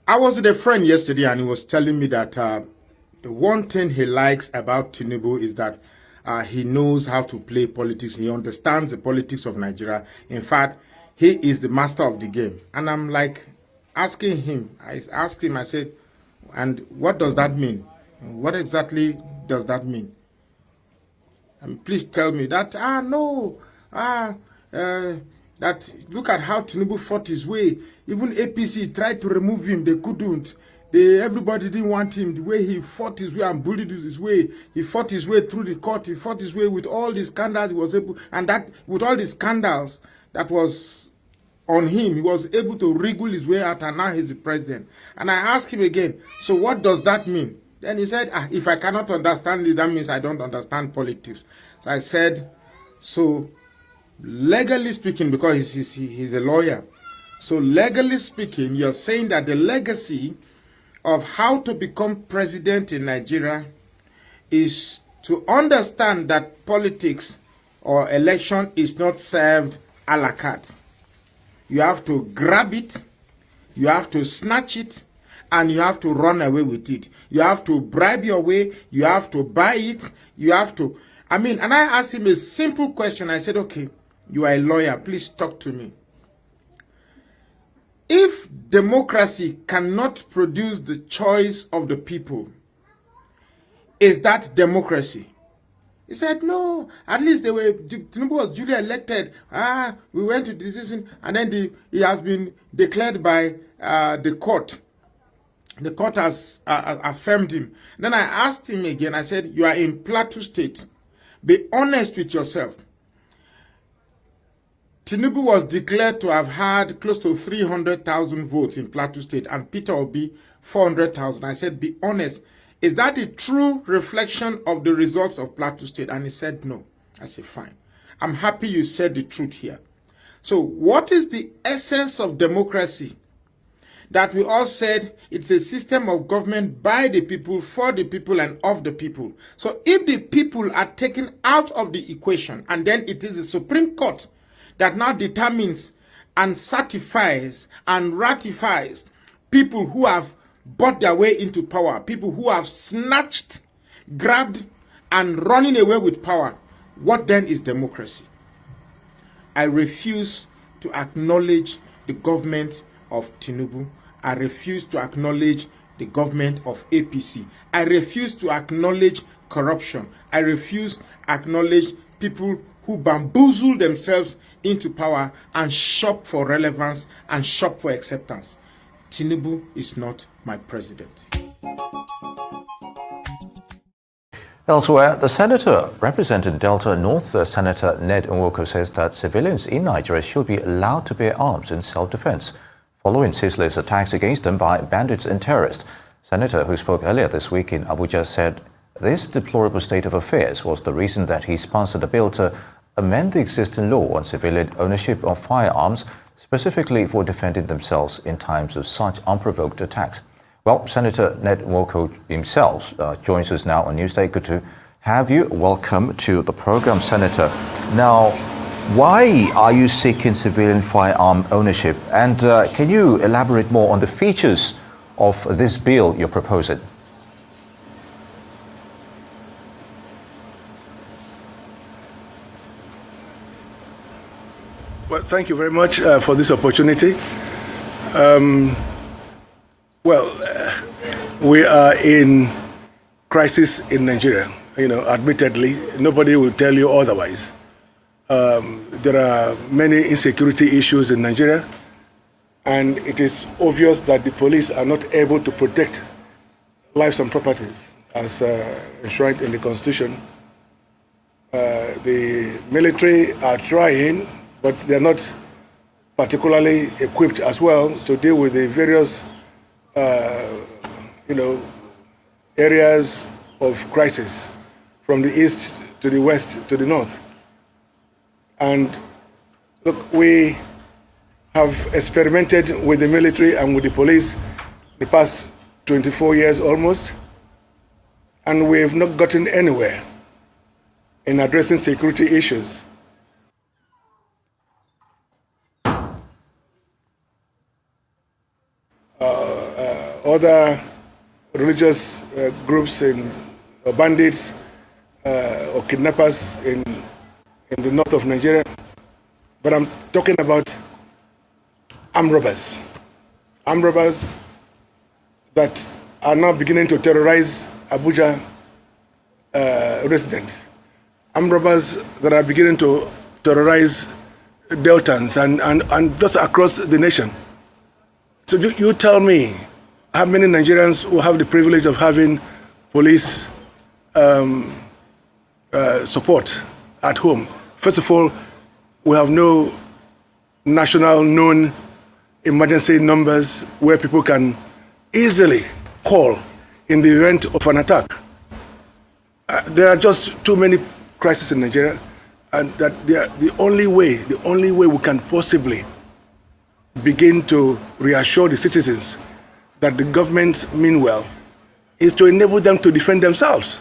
I was with a friend yesterday and he was telling me that the one thing he likes about Tinubu is that he knows how to play politics. He understands the politics of Nigeria. In fact, he is the master of the game. And I'm like asking him, I asked him, I said, and what does that mean? What exactly does that mean? And please tell me that, that look at how Tinubu fought his way. Even APC tried to remove him, they couldn't. Everybody didn't want him. The way he fought his way and bullied his way, he fought his way through the court. He fought his way with all the scandals he was able, and that with all the scandals that was on him, he was able to wriggle his way out, and now he's the president. And I asked him again, so what does that mean? Then he said, if I cannot understand it, that means I don't understand politics. So I said, so legally speaking, because he's a lawyer, so legally speaking, you're saying that the legacy of how to become president in Nigeria is to understand that politics or election is not served a la carte. You have to grab it, you have to snatch it, and you have to run away with it. You have to bribe your way, you have to buy it, you have to... and I asked him a simple question. I said, okay, you are a lawyer, please talk to me. If democracy cannot produce the choice of the people, is that democracy? He said, no, at least Tinubu was duly elected. We went to decision, and then he has been declared by the court. The court has affirmed him. Then I asked him again, I said, you are in Plateau State. Be honest with yourself. Tinubu was declared to have had close to 300,000 votes in Plateau State, and Peter Obi 400,000. I said, be honest. Is that a true reflection of the results of Plateau State? And he said, no. I said, fine. I'm happy you said the truth here. So what is the essence of democracy? That we all said it's a system of government by the people, for the people, and of the people. So if the people are taken out of the equation, and then it is the Supreme Court that now determines and certifies and ratifies people who have bought their way into power, people who have snatched, grabbed, and running away with power, what then is democracy? I refuse to acknowledge the government of Tinubu. I refuse to acknowledge the government of APC. I refuse to acknowledge corruption. I refuse to acknowledge people who bamboozle themselves into power and shop for relevance and shop for acceptance. Tinubu is not my president. Elsewhere, the senator representing Delta North, Senator Ned Nwoko, says that civilians in Nigeria should be allowed to bear arms in self-defense, following ceaseless attacks against them by bandits and terrorists. Senator, who spoke earlier this week in Abuja, said this deplorable state of affairs was the reason that he sponsored a bill to amend the existing law on civilian ownership of firearms, specifically for defending themselves in times of such unprovoked attacks. Well, Senator Ned Nwoko himself joins us now on Newsday. Good to have you. Welcome to the program, Senator. Now, why are you seeking civilian firearm ownership? And can you elaborate more on the features of this bill you're proposing? Well, thank you very much for this opportunity. We are in crisis in Nigeria. Admittedly, nobody will tell you otherwise. There are many insecurity issues in Nigeria, and it is obvious that the police are not able to protect lives and properties as enshrined in the Constitution. The military are trying, but they're not particularly equipped as well to deal with the various, areas of crisis from the east to the west to the north. And look, we have experimented with the military and with the police the past 24 years almost, and we have not gotten anywhere in addressing security issues. other religious groups or bandits or kidnappers in the north of Nigeria, but I'm talking about armed robbers. Armed robbers that are now beginning to terrorize Abuja residents. Armed robbers that are beginning to terrorize Deltans and just across the nation. So you tell me how many Nigerians will have the privilege of having police support at home. First of all, we have no national known emergency numbers where people can easily call in the event of an attack. There are just too many crises in Nigeria, and that the only way we can possibly begin to reassure the citizens that the government mean well is to enable them to defend themselves.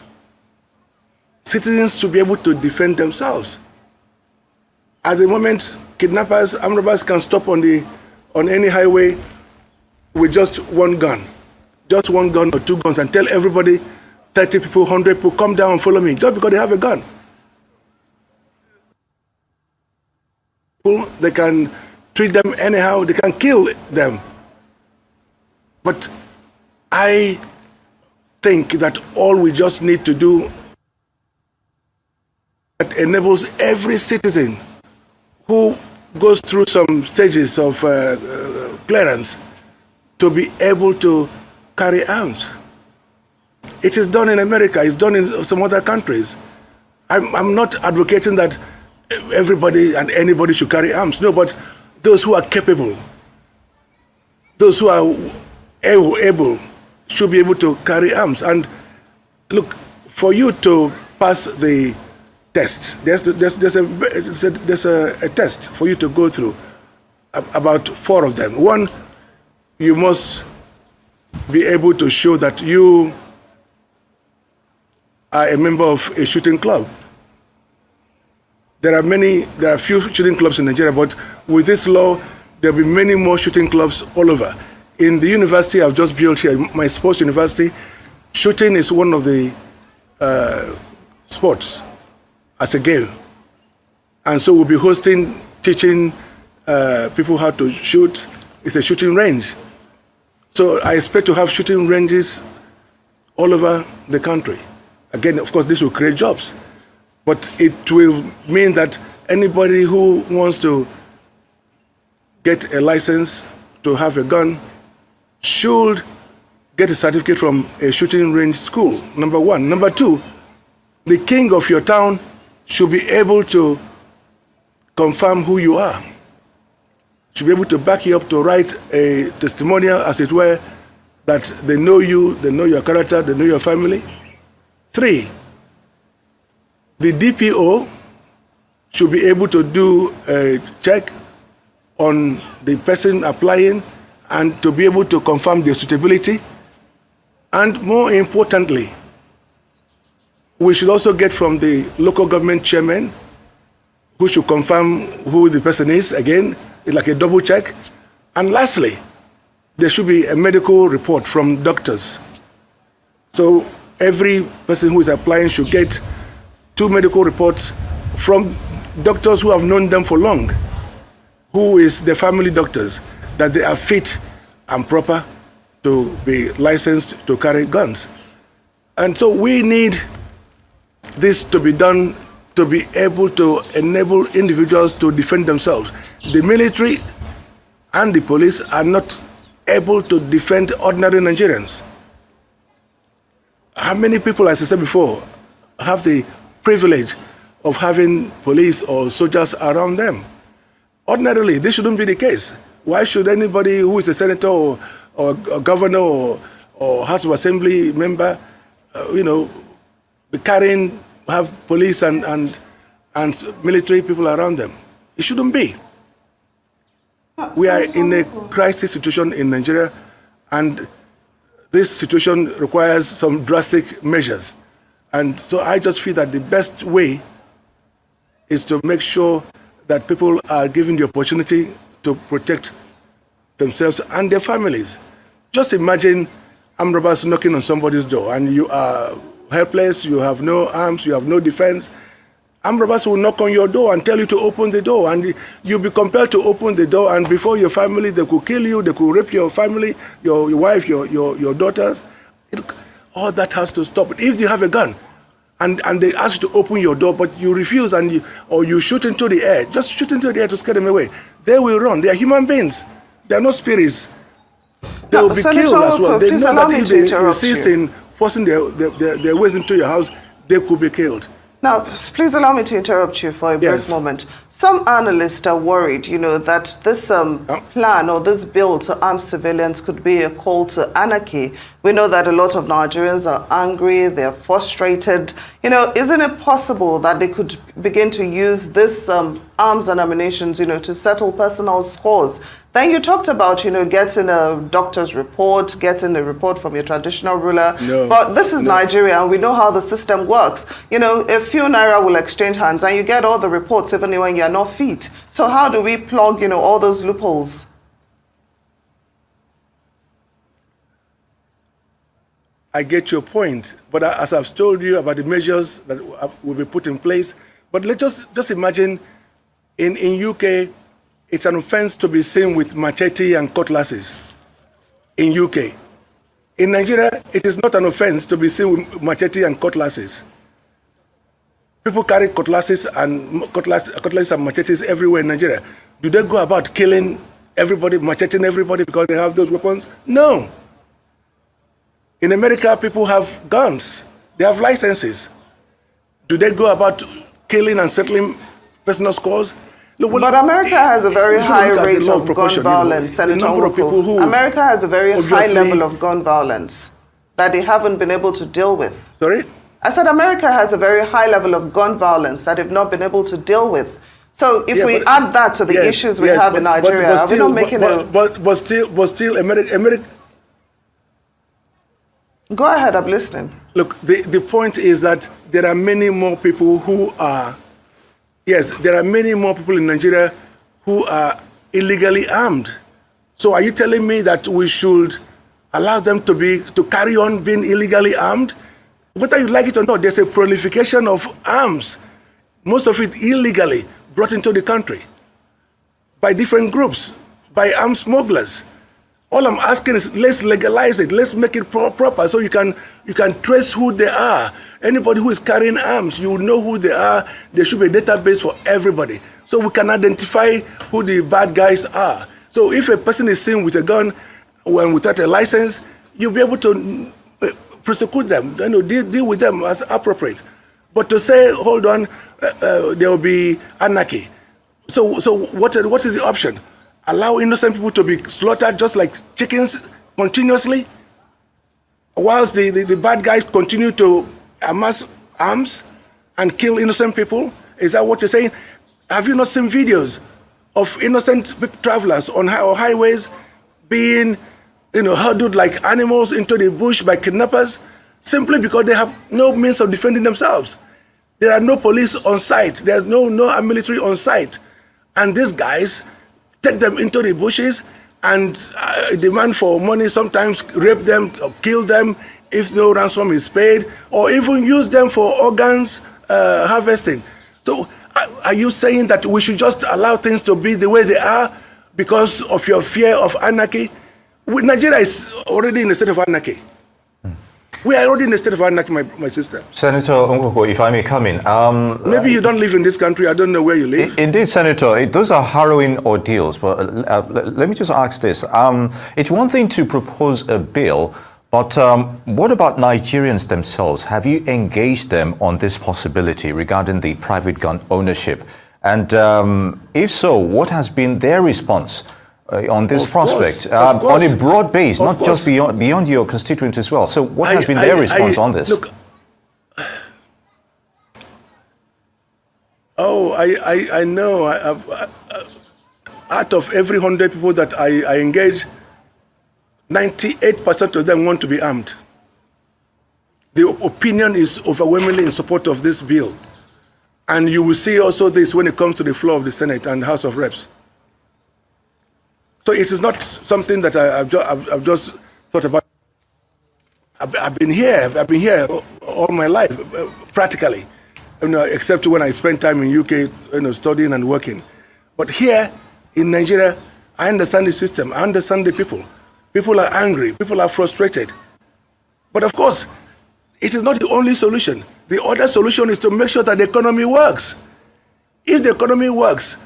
Citizens should be able to defend themselves. At the moment, kidnappers, armed robbers can stop on any highway with just one gun or two guns, and tell everybody, 30 people, 100 people, come down and follow me, just because they have a gun. They can treat them anyhow, they can kill them. But I think that all we just need to do that enables every citizen who goes through some stages of clearance to be able to carry arms. It is done in America, it's done in some other countries. I'm not advocating that everybody and anybody should carry arms, no, but those who are capable, those who are able should be able to carry arms. And look, for you to pass the test, there's a test for you to go through, about 4 of them. One, you must be able to show that you are a member of a shooting club. There are few shooting clubs in Nigeria, but with this law, there'll be many more shooting clubs all over. In the university I've just built here, my sports university, shooting is one of the sports as a game. And so we'll be teaching people how to shoot. It's a shooting range. So I expect to have shooting ranges all over the country. Again, of course, this will create jobs, but it will mean that anybody who wants to get a license to have a gun should get a certificate from a shooting range school, number one. Number two, the king of your town should be able to confirm who you are, should be able to back you up, to write a testimonial, as it were, that they know you, they know your character, they know your family. 3, the DPO should be able to do a check on the person applying and to be able to confirm their suitability. And more importantly, we should also get from the local government chairman, who should confirm who the person is. Again, it's like a double check. And lastly, there should be a medical report from doctors. So every person who is applying should get 2 medical reports from doctors who have known them for long, who is the family doctors, that they are fit and proper to be licensed to carry guns. And so we need this to be done, to be able to enable individuals to defend themselves. The military and the police are not able to defend ordinary Nigerians. How many people, as I said before, have the privilege of having police or soldiers around them? Ordinarily, this shouldn't be the case. Why should anybody who is a senator or a governor or House of Assembly member, be have police and military people around them? It shouldn't be. We are in a crisis situation in Nigeria, and this situation requires some drastic measures. And so I just feel that the best way is to make sure that people are given the opportunity to protect themselves and their families. Just imagine armed robbers knocking on somebody's door and you are helpless, you have no arms, you have no defense. Armed robbers will knock on your door and tell you to open the door, and you'll be compelled to open the door, and before your family, they could kill you, they could rape your family, your wife, your daughters. All that has to stop. If you have a gun and they ask you to open your door, but you refuse or you shoot into the air, just shoot into the air to scare them away. They will run. They are human beings. They are not spirits. They will be Senator killed as well. Nwoko, They please know allow that me if to they interrupt insist you. in forcing their ways into your house, they could be killed. Now, please allow me to interrupt you for a brief Yes. moment. Some analysts are worried, that this plan or this bill to arm civilians could be a call to anarchy. We know that a lot of Nigerians are angry, they're frustrated. Isn't it possible that they could begin to use this arms and ammunition, to settle personal scores? Then you talked about, getting a doctor's report, getting a report from your traditional ruler. No, but this is no. Nigeria, and we know how the system works. A few naira will exchange hands, and you get all the reports even when you're not fit. So how do we plug, all those loopholes? I get your point, but as I've told you about the measures that will be put in place, but let's just imagine in UK, it's an offense to be seen with machete and cutlasses in UK. In Nigeria, it is not an offense to be seen with machete and cutlasses. People carry cutlasses and machetes everywhere in Nigeria. Do they go about killing everybody, macheting everybody because they have those weapons? No. In America, people have guns. They have licenses. Do they go about killing and settling personal scores? Look, But America has a very high look at the rate law of gun proportion, violence, the Senator number of people Nwoko. who America has a very high obviously- level of gun violence that they haven't been able to deal with. Sorry? I said America has a very high level of gun violence that they've not been able to deal with. So if Yeah, we but- add that to the yes, issues we yes, have in Nigeria, are we not making but still, America. Go ahead, I'm listening. Look, the point is that there are many more people who are. Yes, there are many more people in Nigeria who are illegally armed. So are you telling me that we should allow them to carry on being illegally armed? Whether you like it or not, there's a proliferation of arms, most of it illegally brought into the country by different groups, by armed smugglers. All I'm asking is let's legalize it, let's make it proper so you can trace who they are. Anybody who is carrying arms, you know who they are. There should be a database for everybody so we can identify who the bad guys are. So if a person is seen with a gun when without a license, you'll be able to prosecute them, deal with them as appropriate. But to say, hold on, there will be anarchy. So what is the option? Allow innocent people to be slaughtered just like chickens continuously, whilst the bad guys continue to amass arms and kill innocent people? Is that what you're saying? Have you not seen videos of innocent travelers on highways being herded like animals into the bush by kidnappers simply because they have no means of defending themselves? There are no police on site. There's no military on site. And these guys take them into the bushes and demand for money, sometimes rape them or kill them if no ransom is paid, or even use them for organs harvesting. So are you saying that we should just allow things to be the way they are because of your fear of anarchy? Nigeria is already in a state of anarchy. We are already in a state of anarchy, my sister. Senator Nwoko, if I may come in. Maybe you don't live in this country. I don't know where you live. Indeed, Senator, those are harrowing ordeals. But let me just ask this. It's one thing to propose a bill, but what about Nigerians themselves? Have you engaged them on this possibility regarding the private gun ownership? And if so, what has been their response on this prospect? On a broad base, not just beyond your constituents as well. So what has been their response on this? Look, I know. Out of every 100 people that I engage, 98% of them want to be armed. The opinion is overwhelmingly in support of this bill. And you will see also this when it comes to the floor of the Senate and House of Reps. So it is not something that I've just thought about. I've been here all my life, practically, except when I spent time in UK, studying and working. But here in Nigeria, I understand the system. I understand the people. People are angry. People are frustrated. But of course, it is not the only solution. The other solution is to make sure that the economy works. If the economy works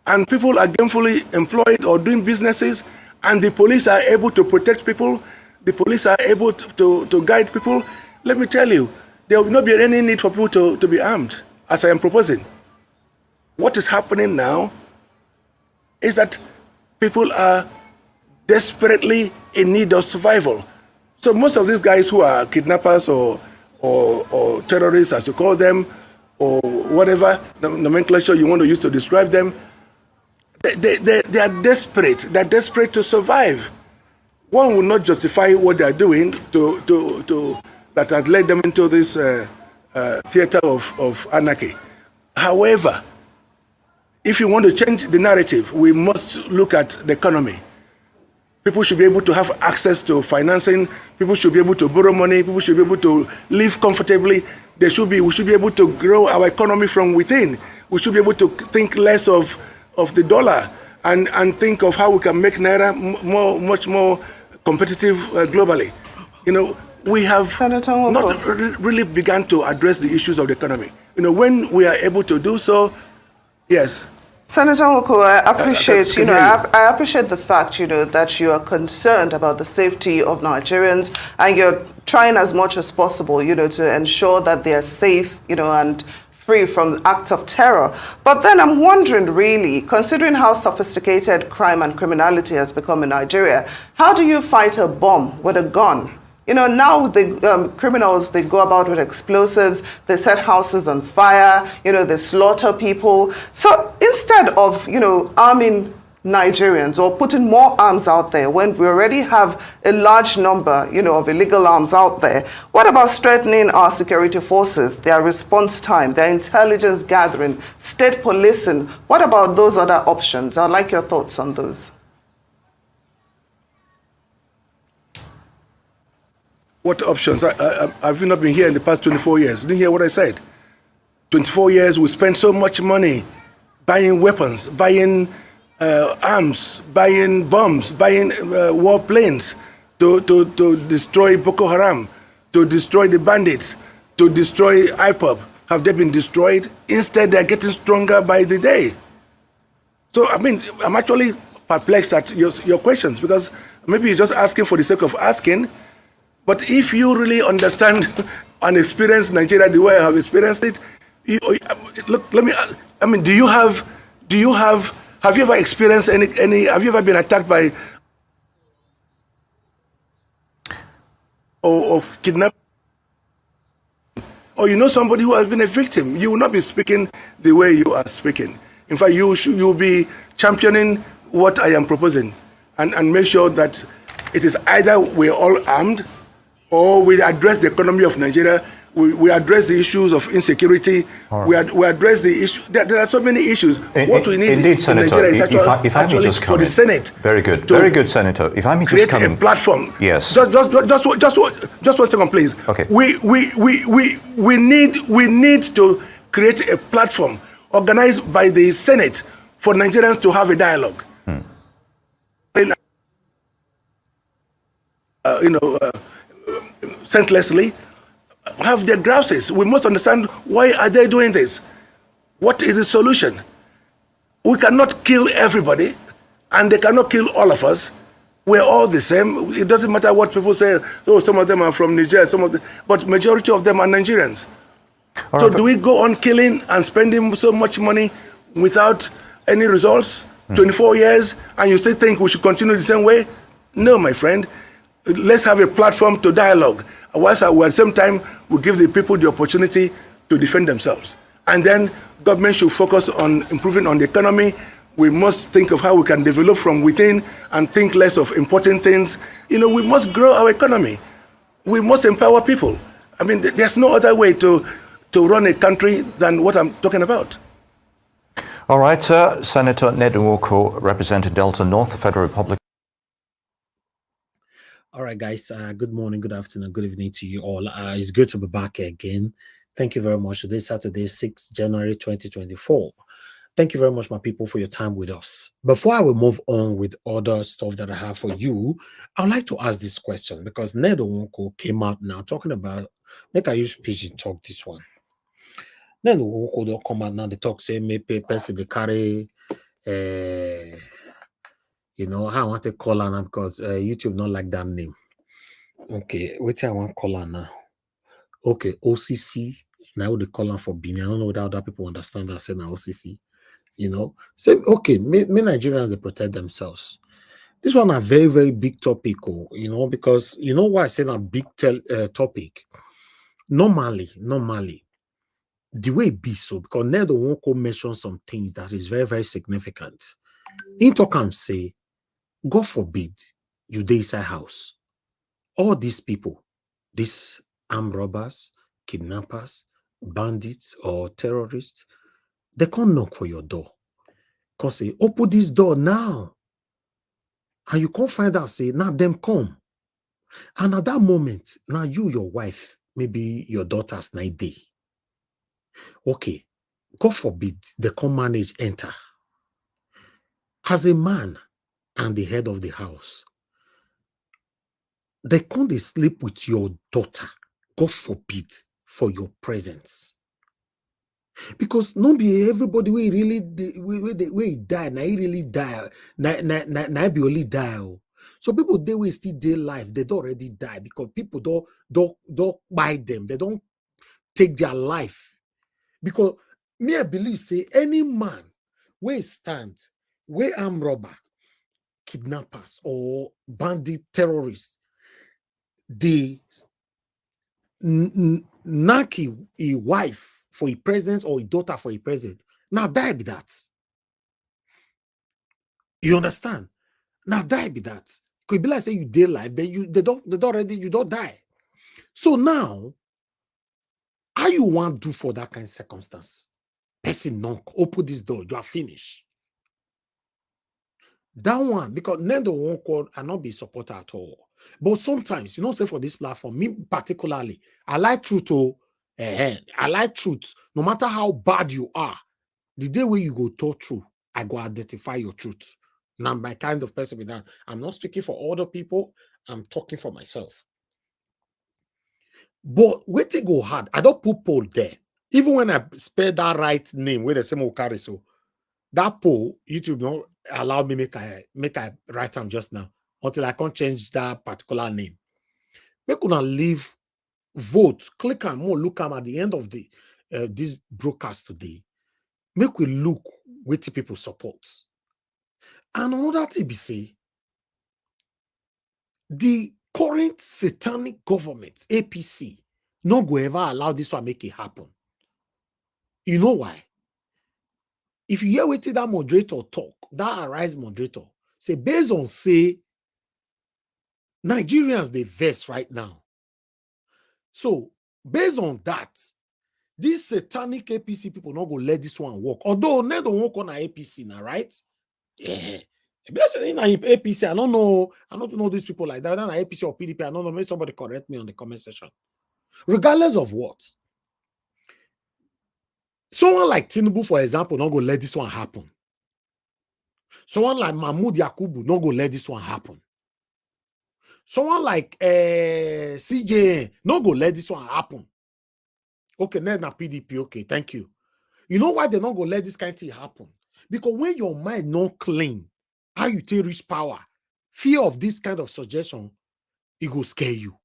and people are gainfully employed or doing businesses, and the police are able to protect people, the police are able to guide people, let me tell you, there will not be any need for people to be armed, as I am proposing. What is happening now is that people are desperately in need of survival. So most of these guys who are kidnappers or terrorists, as you call them, or whatever nomenclature you want to use to describe them, they are desperate. They're desperate to survive. One will not justify what they are doing that has led them into this theater of anarchy. However, if you want to change the narrative, we must look at the economy. People should be able to have access to financing. People should be able to borrow money. People should be able to live comfortably. We should be able to grow our economy from within. We should be able to think less of the dollar and think of how we can make Naira much more competitive globally. We have not really begun to address the issues of the economy. When we are able to do so, yes. Senator Nwoko, I appreciate, I appreciate the fact, that you are concerned about the safety of Nigerians, and you're trying as much as possible, to ensure that they are safe, and free from acts of terror. But then I'm wondering, really, considering how sophisticated crime and criminality has become in Nigeria, how do you fight a bomb with a gun? Now the criminals, they go about with explosives, they set houses on fire, they slaughter people. So instead of, arming Nigerians or putting more arms out there when we already have a large number, of illegal arms out there, what about strengthening our security forces, their response time, their intelligence gathering, state policing? What about those other options? I'd like your thoughts on those. What options? I've not been here in the past 24 years. Didn't hear what I said. 24 years, we spent so much money buying weapons, buying arms, buying bombs, buying warplanes to destroy Boko Haram, to destroy the bandits, to destroy IPOB. Have they been destroyed? Instead, they're getting stronger by the day. So, I'm actually perplexed at your questions, because maybe you're just asking for the sake of asking. But if you really understand and experience Nigeria the way I have experienced it, look, have you ever experienced any, have you ever been attacked by or kidnapped? Or somebody who has been a victim? You will not be speaking the way you are speaking. In fact, you'll be championing what I am proposing and make sure that it is either we're all armed, or we address the economy of Nigeria, we address the issues of insecurity, right. we address the issue. There are so many issues. What we need indeed, Senator, Nigeria is actually for the Senate. Very good, Senator. If I may just come in. Create a platform. Yes. Just 1 second, please. Okay. We need to create a platform organized by the Senate for Nigerians to have a dialogue. Senselessly, have their grouses. We must understand, why are they doing this? What is the solution? We cannot kill everybody, and they cannot kill all of us. We're all the same. It doesn't matter what people say. Oh, some of them are from Niger, but majority of them are Nigerians. So do we go on killing and spending so much money without any results? 24 years, and you still think we should continue the same way? No, my friend. Let's have a platform to dialogue. Whilst at the same time, we give the people the opportunity to defend themselves. And then government should focus on improving on the economy. We must think of how we can develop from within and think less of important things. We must grow our economy. We must empower people. There's no other way to run a country than what I'm talking about. All right, Senator Ned Nwoko, representing Delta North, the Federal Republic. All right, guys. Good morning, good afternoon, good evening to you all. It's good to be back again. Thank you very much. Today, Saturday, 6th January 2024. Thank you very much, my people, for your time with us. Before I will move on with other stuff that I have for you, I'd like to ask this question because Ned Nwoko came out now talking about, make I use Pidgin talk this one. Ned Nwoko don't come out now, they talk, say, maybe person they carry, you know, how I want to call her now because YouTube not like that name. Okay, wait till I want to call her now. Okay, OCC. Now they call her for Benin. I don't know whether other people understand that. Say now OCC. You know, say okay. Me Nigerians they protect themselves. This one a very very big topic. Oh, you know, because you know why I say that big topic. Normally, the way it be so because Ned Nwoko mention some things that is very very significant. In talk and say, God forbid you dey inside house. All these people, these armed robbers, kidnappers, bandits, or terrorists, they can't knock for your door. Because say, open this door now. And you can't find out, say, now them come. And at that moment, now you, your wife, maybe your daughter's night day. Okay, God forbid, they can't manage enter. As a man and the head of the house, they can't sleep with your daughter, God forbid, for your presence. Because not be everybody we really we die, now he really die, now be only die. So people they will still day life, they don't already die because people don't buy them, they don't take their life. Because me I believe say any man where stand, where armed robber, kidnappers or bandit terrorists, they knock a wife for a presence or a daughter for a present. Now die be that. You understand? Now die be that. Could be like say you did life, but you don't die. So now, how you want to do for that kind of circumstance? Person knock, open this door, you are finished. That one, because Nendo won't call and not be supporter at all. But sometimes, you know, say for this platform, me particularly, I like truth. I like truth. No matter how bad you are, the day where you go talk true, I go identify your truth. Now, my kind of person with that. I'm not speaking for other people. I'm talking for myself. But wait till go hard. I don't put poll there. Even when I spell that right name, where the same will carry so that poll, YouTube don't allow me make I write them just now until I can't change that particular name. Make una leave vote, click on more, look at the end of the this broadcast today. Make we look what people support. And another thing be say, the current satanic government, APC, no go ever allow this one make it happen. You know why? If you hear what that moderator talk, that Arise moderator, say based on say Nigerians they vex right now. So based on that, these satanic APC people not go let this one work. Although they don't work on APC now, right? Yeah. Basically, in APC, I don't know these people like that. Whether APC or PDP, I don't know. Maybe somebody correct me on the comment section. Regardless of what, someone like Tinubu, for example, not go let this one happen. Someone like Mahmoud Yakubu not go let this one happen. Someone like CJ not go let this one happen. Okay, now PDP. Okay, thank you. You know why they not go let this kind of thing happen? Because when your mind not clean, how you take reach power, fear of this kind of suggestion, it will scare you.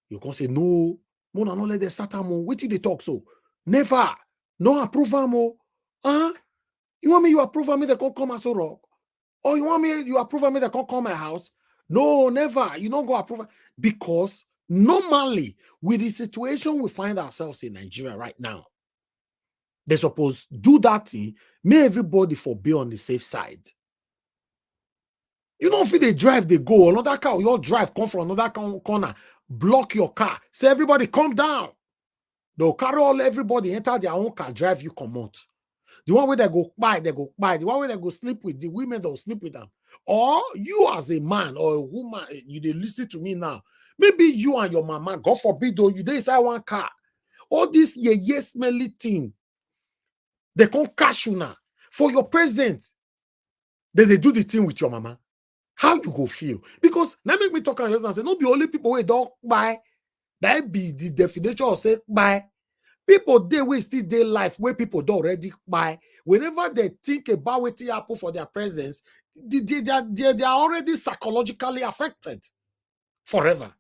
You can say, no, Mona, no let them start them. Wait till they talk so. Never. No approve them. Huh? You want me you approve me they can't come and so rock? Or you want me you approve me they can't come my house? No, never. You don't go approve. Because normally, with the situation we find ourselves in Nigeria right now, they suppose do that thing, may everybody for be on the safe side. You don't feel they drive, they go. Another car, your drive, come from another corner, block your car. Say, everybody, calm down. They'll carry all everybody, enter their own car, drive you, come out. The one where they go buy, they go buy. The one where they go sleep with, the women they'll sleep with them. Or you as a man or a woman, you they listen to me now. Maybe you and your mama, God forbid, though, you they inside one car. All this yes smelly thing, they come cash you now for your present. Then they do the thing with your mama. How you go feel? Because now make me talk on and say, not the only people who don't buy, that be the definition of say buy. People they will still their life where people don't already buy. Whenever they think about what happen for their presence, they are already psychologically affected forever.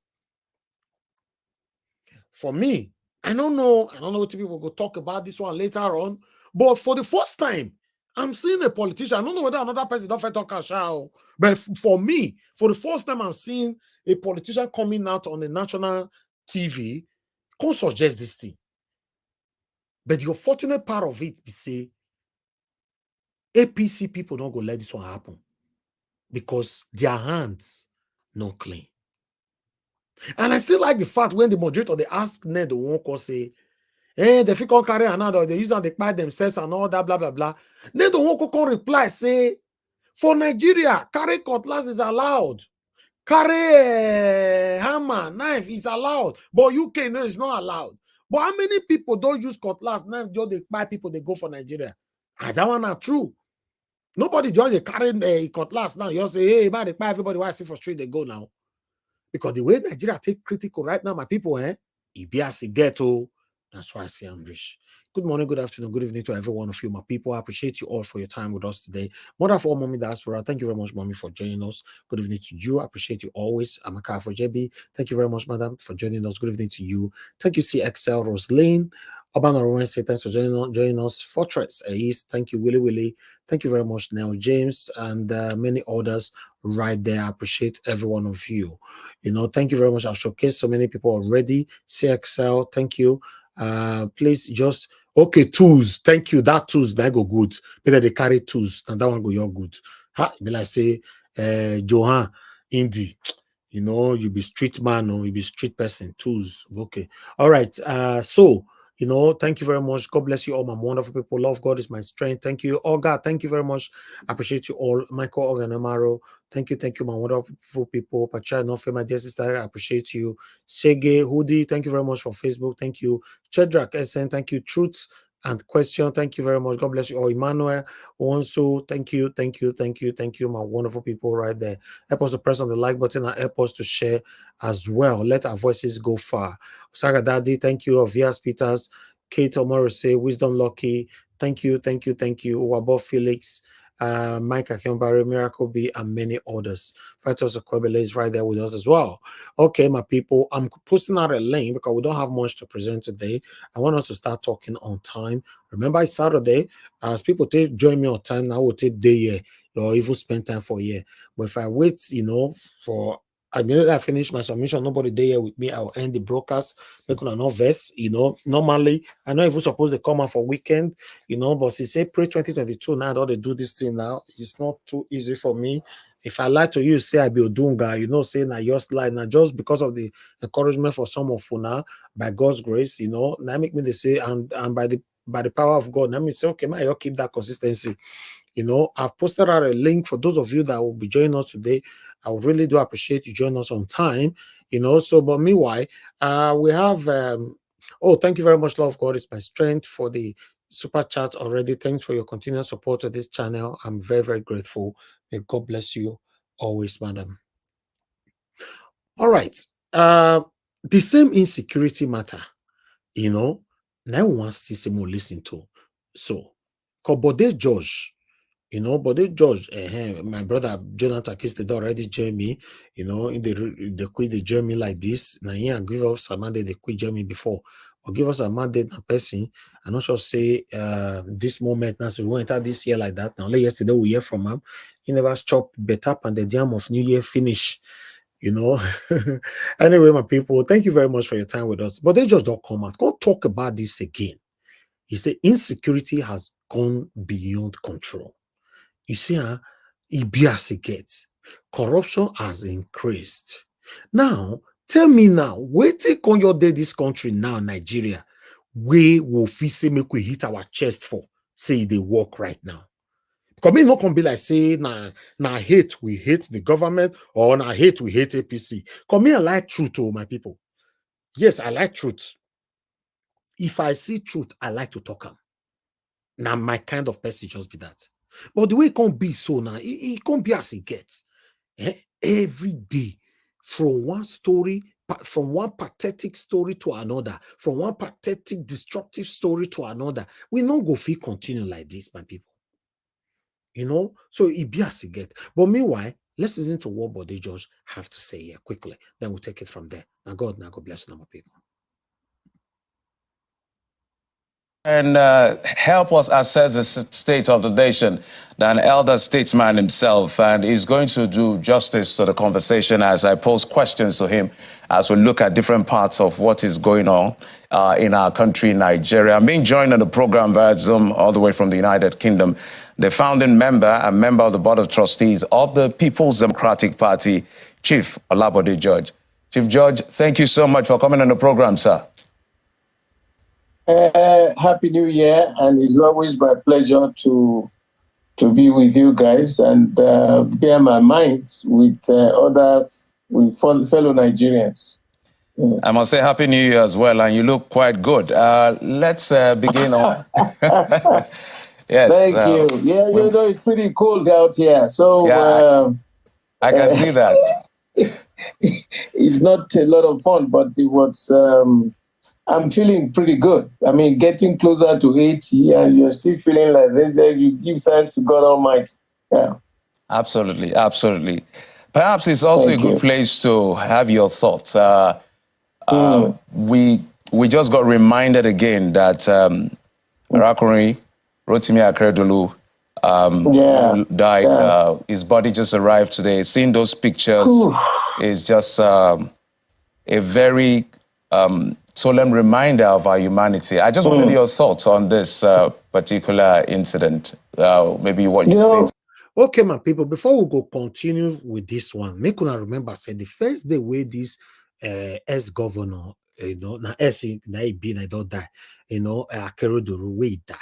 For me, I don't know what people go talk about this one later on, but for the first time, I'm seeing a politician. I don't know whether another person don't talk about, but for me, for the first time, I'm seeing a politician coming out on the national TV, can suggest this thing. But the unfortunate part of it is say APC people don't go let this one happen because their hands not clean. And I still like the fact when the moderator they ask Ned the Nwoko say, hey, they feel can carry another, they use and they buy themselves and all that, blah, blah, blah. Ned the Nwoko can reply, say, for Nigeria, carry cutlass is allowed. Carry hammer, knife is allowed. But UK, no, it's not allowed. But how many people don't use cutlass, knife, just they buy people, they go for Nigeria? And that one not true. Nobody just carry a cutlass now. You say, hey, man, they buy everybody, why I see for street, they go now. Because the way Nigeria take critical right now, my people, it be as a ghetto. That's why I say I'm rich. Good morning, good afternoon, good evening to every one of you, my people. I appreciate you all for your time with us today. Mother for all, Mommy Diaspora, thank you very much, Mommy, for joining us. Good evening to you. I appreciate you always. I'm Amaka for JB. Thank you very much, Madam, for joining us. Good evening to you. Thank you, CXL Roslane. Urban Orange, say thanks for joining us. Fortress East, thank you, Willie. Thank you very much, Neil James, and many others right there. I appreciate every one of you. You know, thank you very much. I've showcased so many people already. CXL, thank you. Please just okay, tools. Thank you. That tools that go good. Maybe they carry tools, and that one go your good. Ha, be like say, Johan, Indy. You know, you be street man or you be street person. Tools. Okay. All right. So you know, thank you very much. God bless you all, my wonderful people. Love God is my strength. Thank you. Oh God, thank you very much. I appreciate you all. Michael Oganamaro. Thank you, my wonderful people. Pacha Nofe, my dear sister, I appreciate you. Sege Hoodie, thank you very much for Facebook. Thank you. Chedrak SN, thank you. Truth and Question, thank you very much. God bless you all. Emmanuel Onso, thank you, my wonderful people right there. Help us to press on the like button and help us to share as well. Let our voices go far. Saga Daddy, thank you. Vias Peters, Kate Omorose, Wisdom Lucky, thank you. Wabo Felix, Mike Akembare, Miracle B, and many others. Fighters of Kwebele is right there with us as well. Okay, my people, I'm posting out a link because we don't have much to present today. I want us to start talking on time. Remember, it's Saturday. As people join me on time, now we'll take day here or even spend time for a year. But if I wait, you know, for immediately I finish my submission, nobody there with me, I'll end the broadcast, making an verse. You know, normally I know if we're supposed to come out for weekend, you know, but since April 2022, now that they do this thing now, it's not too easy for me. If I lie to you, say I be Odunga, you know, saying I just lie now, just because of the encouragement for some of you now, by God's grace, you know, now make me they say, and by the power of God, let me say, okay, man, you keep that consistency. You know, I've posted out a link for those of you that will be joining us today. I would really do appreciate you joining us on time. You know, so but meanwhile, we have oh, thank you very much, Love God. It's my strength for the super chat already. Thanks for your continued support to this channel. I'm very, very grateful. May God bless you always, madam. All right. The same insecurity matter, you know, now one system will listen to. So, Bode George, you know, Bode George, my brother Jonathan Kiste already joined me, you know, in the quit they join me like this. Now, yeah, give us a mandate, they quit join me before. Or give us a mandate and person. I'm not sure say this moment now, so we enter this year like that. Now, like yesterday we hear from him. He never stop better and the jam of New Year finish. You know, anyway, my people, thank you very much for your time with us. But they just don't come out. Go talk about this again. He said insecurity has gone beyond control. You see, it be as it gets. Corruption has increased. Now, tell me now, wait take on your day this country now, Nigeria, we will feel say make we hit our chest for. say they work right now. Because me not gonna be like say nah hate, we hate the government, or nah hate, we hate APC. Because me I like truth, oh my people. Yes, I like truth. If I see truth, I like to talk am. Now my kind of person just be that. But the way it can't be so now, it can't be as it gets. Every day, from one story, from one pathetic story to another, from one pathetic, destructive story to another, we not go feel continue like this, my people. You know, so it be as it get. But meanwhile, let's listen to what Bode George have to say here quickly. Then we'll take it from there. Now God bless you, my people. And help us assess the state of the nation than elder statesman himself, and he's going to do justice to the conversation as I pose questions to him as we look at different parts of what is going on in our country, Nigeria. I'm being joined on the program via Zoom all the way from the United Kingdom, the founding member and member of the Board of Trustees of the People's Democratic Party, Chief Bode George. Chief George, thank you so much for coming on the program, sir. Happy New Year, and it's always my pleasure to be with you guys and bear my mind with fellow Nigerians. I must say Happy New Year as well, and you look quite good. Let's begin on. Yes. Thank you. Yeah, you know, it's pretty cold out here, so yeah, I can see that. It's not a lot of fun, but it was. I'm feeling pretty good. I mean, getting closer to 80 and you're still feeling like this, then you give thanks to God Almighty. Yeah. Absolutely, absolutely. Perhaps it's also a good place to have your thoughts. We just got reminded again that Rotimi Akeredolu died. His body just arrived today. Seeing those pictures is just a very solemn reminder of our humanity. I just wanted your thoughts on this particular incident. Maybe what you say. Okay, my people, before we go continue with this one, make una remember, I said the first day where this ex-governor, you know, now he don't die, you know, Akeredolu, where he die.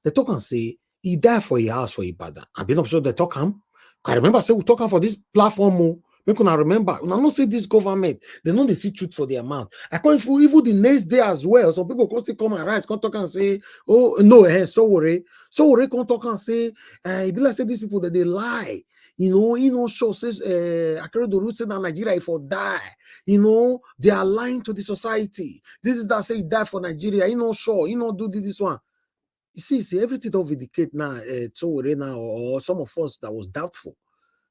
They talk and say, he died for a house for Ibadan. I've been sure they talk him. I remember say we talking for this platform. Make una remember, una not say this government, they know they see truth for their mouth. I can't for even the next day as well. Some people can still come and rise, come talk and say, oh no, so worry come talk and say, it be like say these people that they lie. You know, show says Akeredolu said that Nigeria for die. You know, they are lying to the society. This is that say he died for Nigeria. Sure, do this one. You see, everything don't vindicate now, so worry now, or some of us that was doubtful.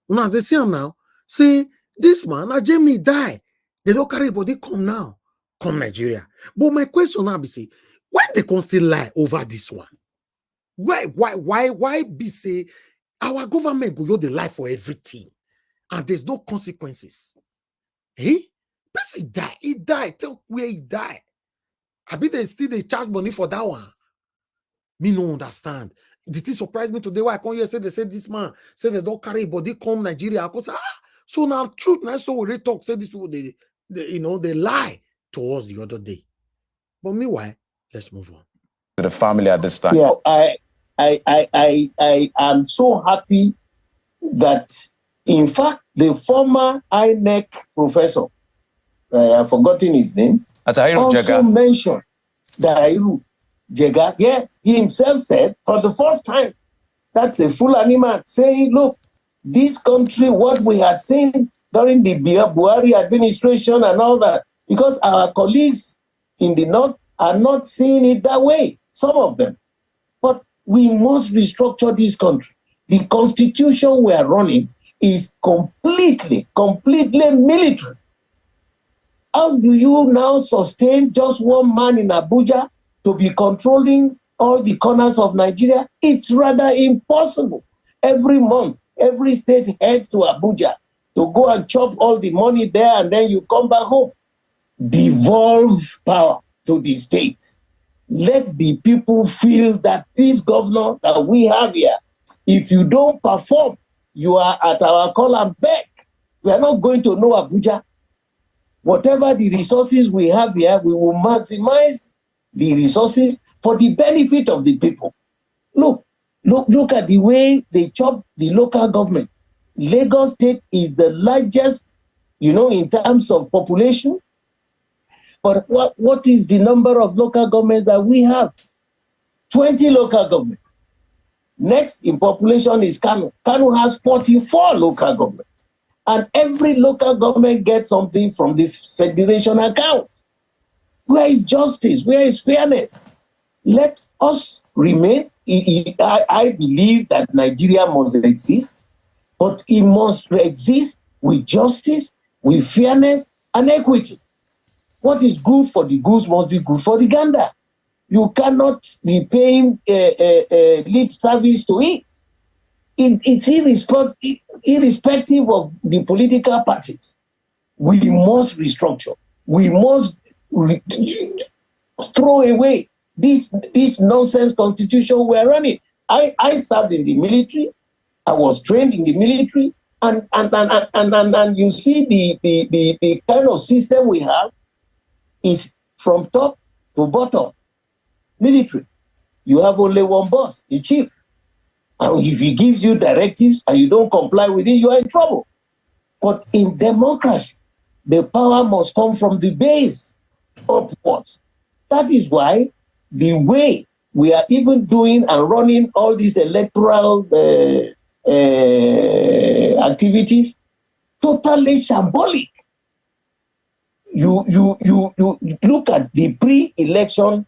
Now they see him now. Say, this man, Jamie die. They don't carry body come now. Come Nigeria. But my question now be say, why they can still lie over this one? Why be say our government go the lie for everything and there's no consequences? Person die. He died. Tell where he died. I be they still they charge money for that one. Me no understand. Did it surprise me today? Why I come here say they say this man say they don't carry body come Nigeria? I go say, so now truth now so we talk say these people they lie to us the other day. But meanwhile, let's move on. To the family at this time. Yeah, I am so happy that in fact the former INEC professor, I've forgotten his name, also mentioned Dairu Jega. Yes, he himself said for the first time, that's a full animal saying, look, this country, what we had seen during the Buhari administration and all that, because our colleagues in the north are not seeing it that way, some of them. But we must restructure this country. The constitution we are running is completely military. How do you now sustain just one man in Abuja to be controlling all the corners of Nigeria? It's rather impossible. Every month, every state heads to Abuja to go and chop all the money there, and then you come back home. Devolve power to the state. Let the people feel that this governor that we have here, if you don't perform, you are at our call and beg. We are not going to know Abuja. Whatever the resources we have here, we will maximize the resources for the benefit of the people. Look at the way they chop the local government. Lagos State is the largest, in terms of population. But what is the number of local governments that we have? 20 local governments. Next in population is Kano. Kano has 44 local governments. And every local government gets something from the federation account. Where is justice? Where is fairness? Let us remain. I believe that Nigeria must exist, but it must exist with justice, with fairness, and equity. What is good for the goose must be good for the gander. You cannot be paying lip service to it. It's irrespective of the political parties. We must restructure. We must throw away this nonsense constitution we're running. I served in the military. I was trained in the military, and you see the kind of system we have is from top to bottom. Military, you have only one boss, the chief. And if he gives you directives and you don't comply with it, you are in trouble. But in democracy, the power must come from the base upwards. That is why the way we are even doing and running all these electoral activities, totally shambolic. You look at the pre-election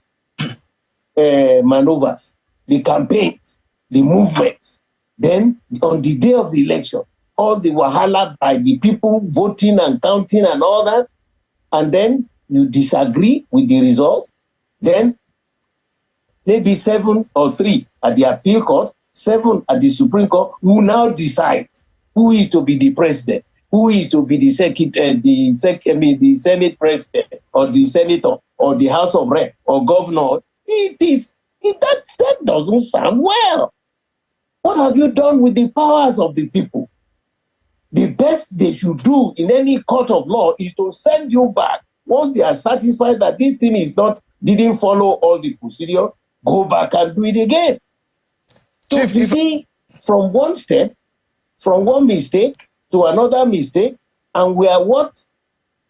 maneuvers, the campaigns, the movements. Then on the day of the election, all the wahala by the people voting and counting and all that, and then you disagree with the results, then maybe 7 or 3 at the appeal court, 7 at the Supreme Court, will now decide who is to be the president, who is to be the Senate president, or the senator, or the House of Rep, or governor. That doesn't sound well. What have you done with the powers of the people? The best they should do in any court of law is to send you back. Once they are satisfied that this thing didn't follow all the procedure, go back and do it again. So Chief, you see, from one step, from one mistake to another mistake, and we are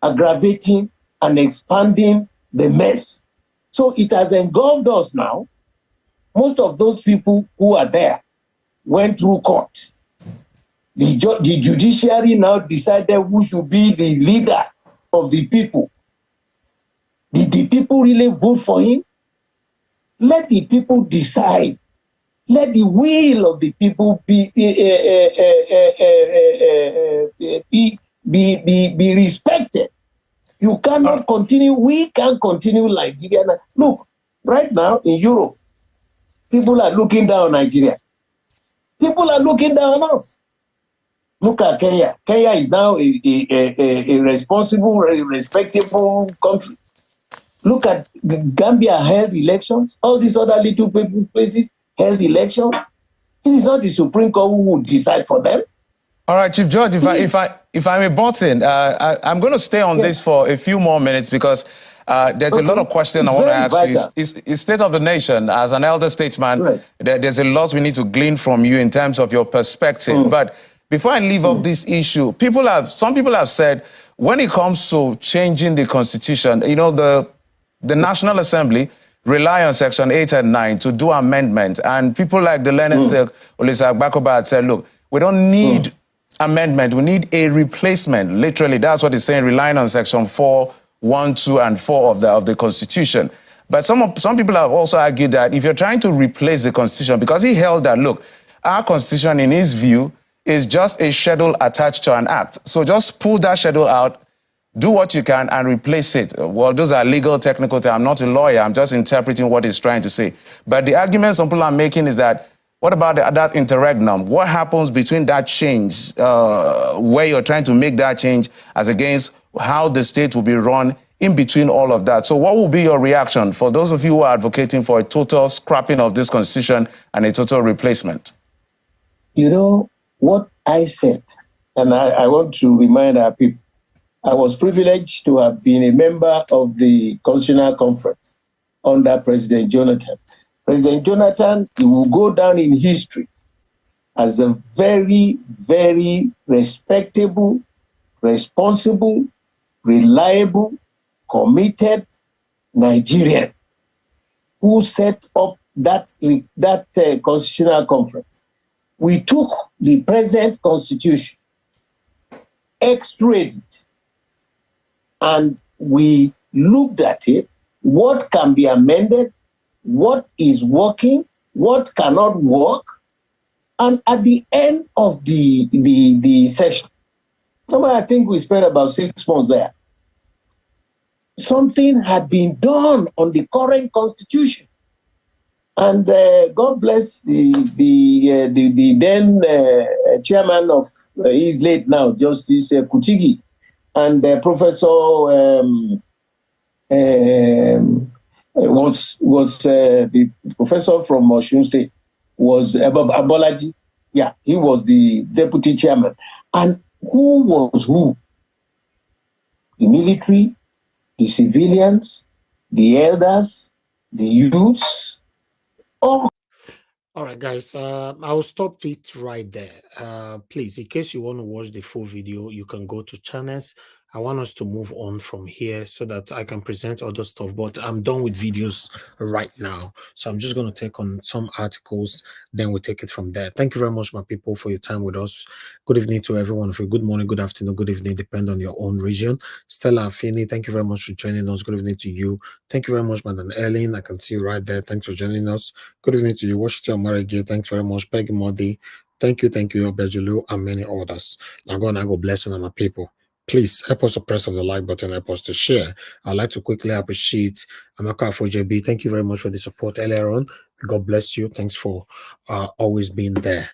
aggravating and expanding the mess. So it has engulfed us now. Most of those people who are there went through court. The judiciary now decided who should be the leader of the people. Did the people really vote for him? Let the people decide. Let the will of the people be respected. You cannot continue. We can't continue like Nigeria. Look, right now in Europe, people are looking down on Nigeria. People are looking down on us. Look at Kenya. Kenya is now a responsible, respectable country. Look at Gambia held elections. All these other little places held elections. It is not the Supreme Court who will decide for them. All right, Chief George, if I may butt in, I'm going to stay on this for a few more minutes because there's a lot of questions I want to ask you. Is State of the Nation, as an elder statesman, there's a lot we need to glean from you in terms of your perspective. But before I leave off this issue, some people have said, when it comes to changing the Constitution, the National Assembly rely on Section 8 and 9 to do amendment. And people like the learned Olisa Agbakoba had said, look, we don't need amendment, we need a replacement. Literally, that's what it's saying, relying on Section 4, 1, 2, and 4 of the Constitution. But some people have also argued that if you're trying to replace the Constitution, because he held that, look, our Constitution, in his view, is just a schedule attached to an act. So just pull that schedule out, do what you can, and replace it. Well, those are legal, technical terms. I'm not a lawyer. I'm just interpreting what he's trying to say. But the argument some people are making is that, what about that interregnum? What happens between that change, where you're trying to make that change, as against how the state will be run in between all of that? So what will be your reaction for those of you who are advocating for a total scrapping of this Constitution and a total replacement? What I said, and I want to remind our people, I was privileged to have been a member of the Constitutional Conference under President Jonathan. President Jonathan, he will go down in history as a very, very respectable, responsible, reliable, committed Nigerian who set up that constitutional conference. We took the present constitution, x-rayed it, and we looked at it, what can be amended, what is working, what cannot work, and at the end of the session, I think we spent about 6 months there, something had been done on the current constitution. And God bless the then chairman of, he's late now, Justice Kuchigi, and Professor was the professor from Osun State, was Abolaji. Yeah, he was the deputy chairman. And who was who? The military, the civilians, the elders, the youths. All right, guys, I'll stop it right there. Please, in case you want to watch the full video, you can go to channels. I want us to move on from here so that I can present other stuff, but I'm done with videos right now. So I'm just going to take on some articles, then we'll take it from there. Thank you very much, my people, for your time with us. Good evening to everyone. For good morning, good afternoon, good evening, depend on your own region. Stella Afeni, thank you very much for joining us. Good evening to you. Thank you very much, Madam Ellen. I can see you right there. Thanks for joining us. Good evening to you, Washington Marigay. Thanks very much, Peggy Modi. Thank you, Obejulu, and many others. Now go bless you, my people. Please help us to press on the like button, help us to share. I'd like to quickly appreciate Amaka JB. Thank you very much for the support earlier on. God bless you. Thanks for always being there.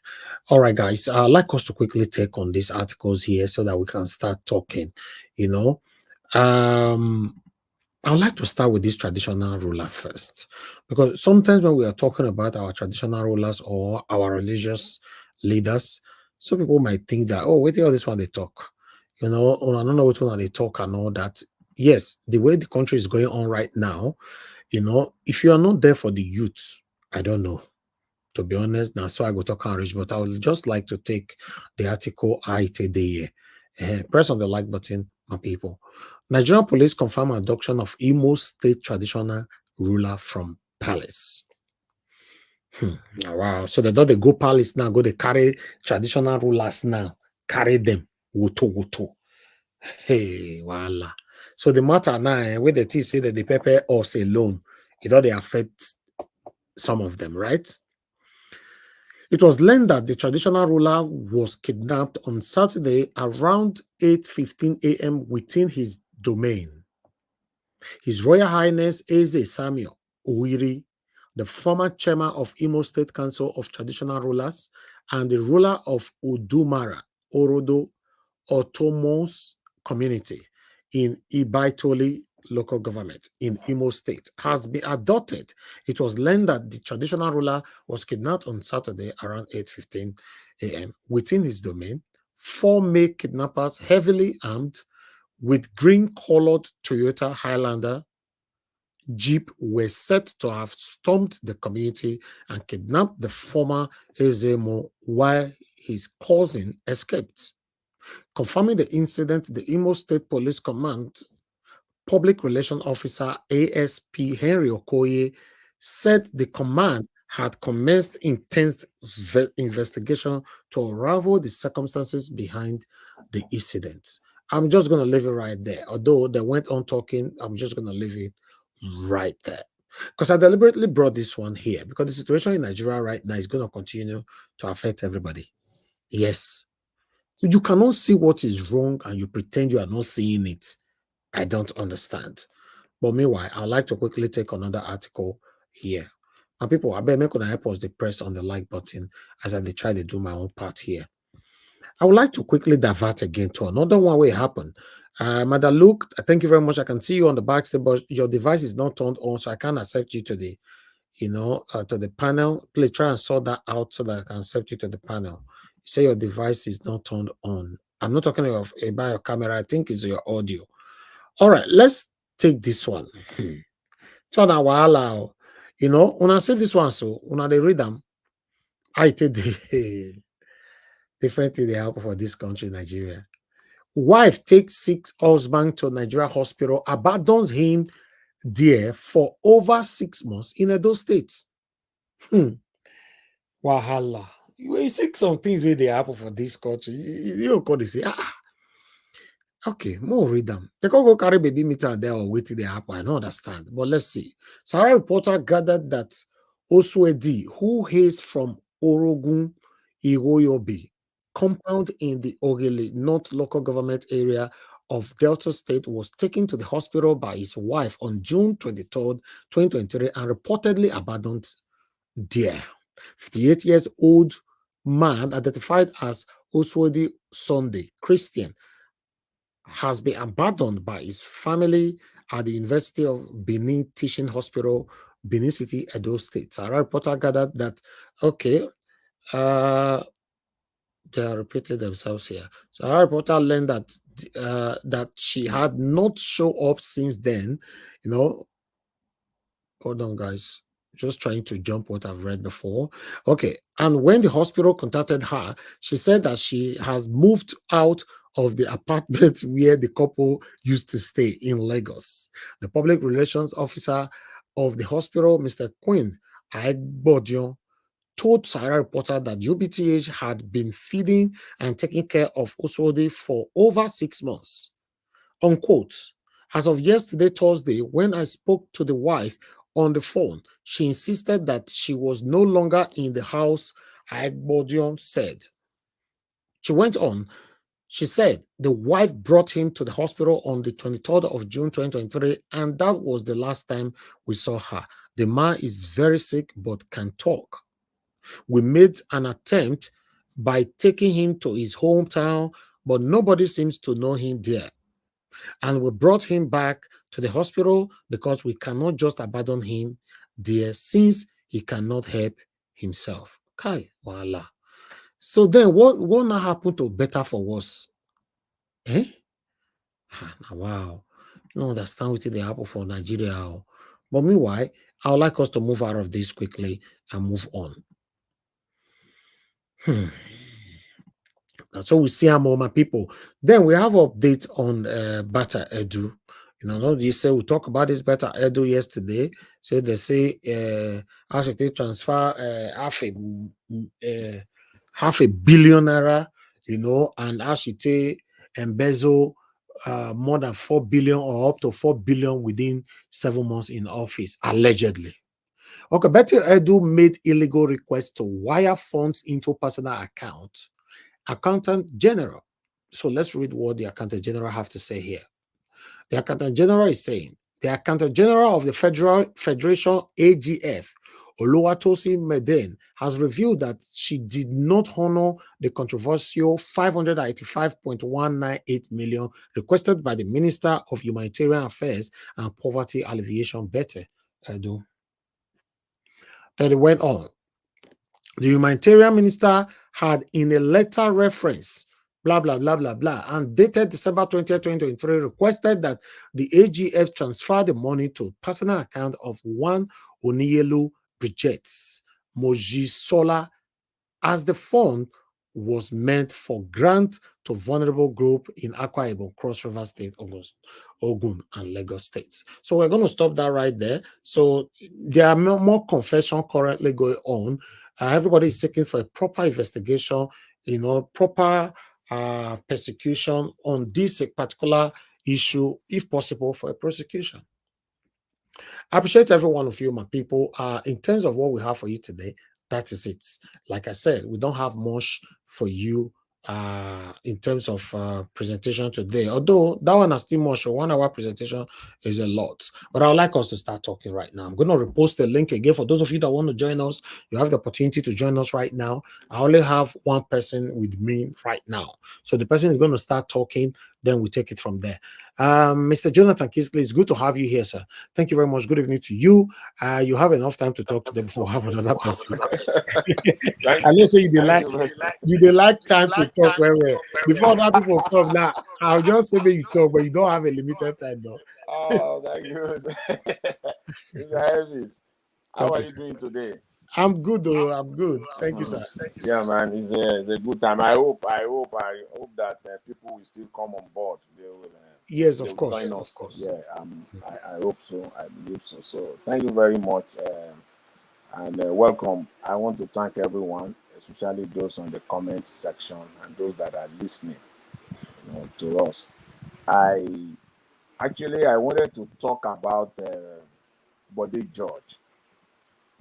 All right, guys. I'd like us to quickly take on these articles here so that we can start talking. I'd like to start with this traditional ruler first, because sometimes when we are talking about our traditional rulers or our religious leaders, some people might think that, oh, wait till all this one they talk. I don't know which one they talk and all that. Yes, the way the country is going on right now, if you are not there for the youth, I don't know. To be honest, now so I go talk and reach, but I would just like to take the article press on the like button, my people. Nigerian police confirm abduction of Imo State traditional ruler from palace. Wow. So they go palace now, they carry traditional rulers now, carry them. Woto. Hey, voila. So the matter now, where the T say that the pepper us alone, it all they affect some of them, right? It was learned that the traditional ruler was kidnapped on Saturday around 8:15 a.m. within his domain. His Royal Highness Eze Samuel Owiri, the former chairman of Imo State Council of Traditional Rulers and the ruler of Udumara, Orodo, Otomos community in Ibaitoli local government in Imo State, has been adopted. It was learned that the traditional ruler was kidnapped on Saturday around 8:15 a.m. within his domain. 4 male kidnappers, heavily armed with green-colored Toyota Highlander Jeep, were said to have stormed the community and kidnapped the former Ezemo while his cousin escaped. Confirming the incident, the Imo State Police Command Public Relations Officer ASP Henry Okoye said the command had commenced intense investigation to unravel the circumstances behind the incident. I'm just going to leave it right there. Although they went on talking, I'm just going to leave it right there. Because I deliberately brought this one here because the situation in Nigeria right now is going to continue to affect everybody. Yes. You cannot see what is wrong and you pretend you are not seeing it. I don't understand. But meanwhile, I'd like to quickly take another article here. And people, I bet me could help us to press on the like button as I try to do my own part here. I would like to quickly divert again to another one where it happened. Madam Luke, thank you very much. I can see you on the back stage, but your device is not turned on, so I can't accept you to the, to the panel. Please try and sort that out so that I can accept you to the panel. You say your device is not turned on. I'm not talking about your camera. I think it's your audio. All right, let's take this one. So now, You know, when I say this one, so when they read them, I take the different thing they happen for this country, Nigeria. Wife takes sick husband to Nigeria hospital, abandons him there for over 6 months in Edo State. Wahala. You see some things where they happen for this country. You call say, okay, more read them. They can't go carry baby meter there or wait till they happen. I don't understand. But let's see. Sarah reporter gathered that Oswedi, who hails from Orogun Iroyobi, compound in the Ogele North local government area of Delta State, was taken to the hospital by his wife on June 23rd, 2023, and reportedly abandoned there. 58 years old man identified as Oswedi Sunday, Christian, has been abandoned by his family at the University of Benin Teaching Hospital, Benin City, Edo State. Sarah reporter gathered that, okay, they are repeating themselves here. So our reporter learned that that she had not shown up since then. You know, hold on, guys. Just trying to jump what I've read before. Okay. And when the hospital contacted her, she said that she has moved out of the apartment where the couple used to stay in Lagos. The public relations officer of the hospital, Mr. Quinn Aigbodion, told Sarah reporter that UBTH had been feeding and taking care of Oswodi for over 6 months. Unquote. As of yesterday, Thursday, when I spoke to the wife on the phone, she insisted that she was no longer in the house, Aigbodion said. She went on. She said the wife brought him to the hospital on the 23rd of June 2023, and that was the last time we saw her. The man is very sick but can talk. We made an attempt by taking him to his hometown, but nobody seems to know him there. And we brought him back to the hospital because we cannot just abandon him there since he cannot help himself. Kai, voila. So then what now happened to better for worse? Eh? Wow. No understand what they happen for Nigeria. But meanwhile, I would like us to move out of this quickly and move on. So we see how more people. Then we have update on Bata Edu. You know, they say we talk about this Bata Edu yesterday. So they say how should they transfer half a billion naira, you know, and how should they embezzle more than 4 billion or up to 4 billion within 7 months in office, allegedly. Okay, Betty Edu made illegal requests to wire funds into personal accounts. Accountant General. So let's read what the Accountant General have to say here. The Accountant General is saying, the Accountant General of the Federation AGF, Oluwatosi Meden, has revealed that she did not honor the controversial 585.198 million requested by the Minister of Humanitarian Affairs and Poverty Alleviation, Betty Edu. Then it went on. The humanitarian minister had, in a letter reference, blah, blah, blah, blah, blah, and dated December 20th, 2023, requested that the AGF transfer the money to personal account of one Oniyelu Bridget Mojisola, as the fund was meant for grant to vulnerable group in Akwa Ibom, Cross River State, Ogun, and Lagos states. So we're going to stop that right there. So there are more confessions currently going on. Everybody is seeking for a proper investigation, you know, proper persecution on this particular issue, if possible, for a prosecution. I appreciate every one of you, my people. In terms of what we have for you today, that is it. Like I said, we don't have much for you in terms of presentation today. Although that one is still much. A 1 hour presentation is a lot. But I would like us to start talking right now. I'm going to repost the link again. For those of you that want to join us, you have the opportunity to join us right now. I only have one person with me right now. So the person is going to start talking. Then we take it from there. Mr. Jonathan Kisley, it's good to have you here, sir. Thank you very much. Good evening to you. You have enough time to talk to them before have another person. I know, so you like time to talk very well. Before other people come now, I'll just say that you talk, but you don't have a limited time though. Oh, thank you. How Thank are you, you sir. doing today? I'm good, though. I'm good. Thank you, sir. Yeah, man, it's a good time. I hope that people will still come on board. Yes, They of will course. join Of us. course. Yeah, I hope so. I believe so. So thank you very much, and welcome. I want to thank everyone, especially those on the comments section and those that are listening, to us. I I wanted to talk about Bode George.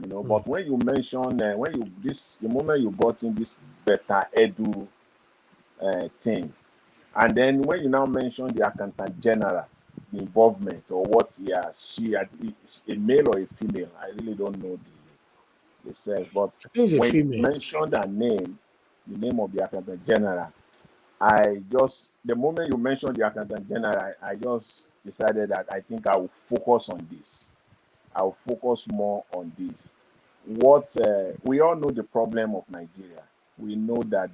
Mm. But when you mention the moment you brought in this better edu thing, and then when you now mention the accountant general, the involvement or what she had, is a male or a female, I really don't know the sex. But I think it's a when you female. mentioned her name, the name of the accountant general, the moment you mentioned the accountant general, I just decided that I think I will focus on this. I'll focus more on this. What we all know the problem of Nigeria. We know that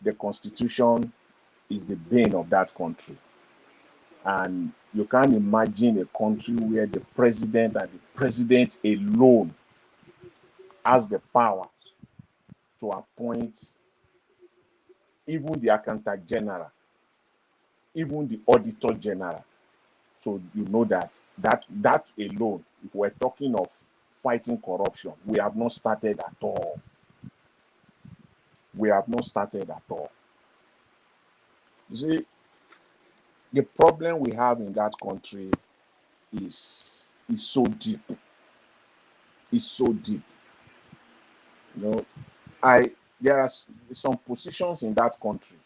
the constitution is the bane of that country, and you can't imagine a country where the president and the president alone has the power to appoint even the accountant general, even the auditor general. So you know that alone, if we're talking of fighting corruption, we have not started at all. We have not started at all. You see, the problem we have in that country is so deep. It's so deep. You know, there are some positions in that country.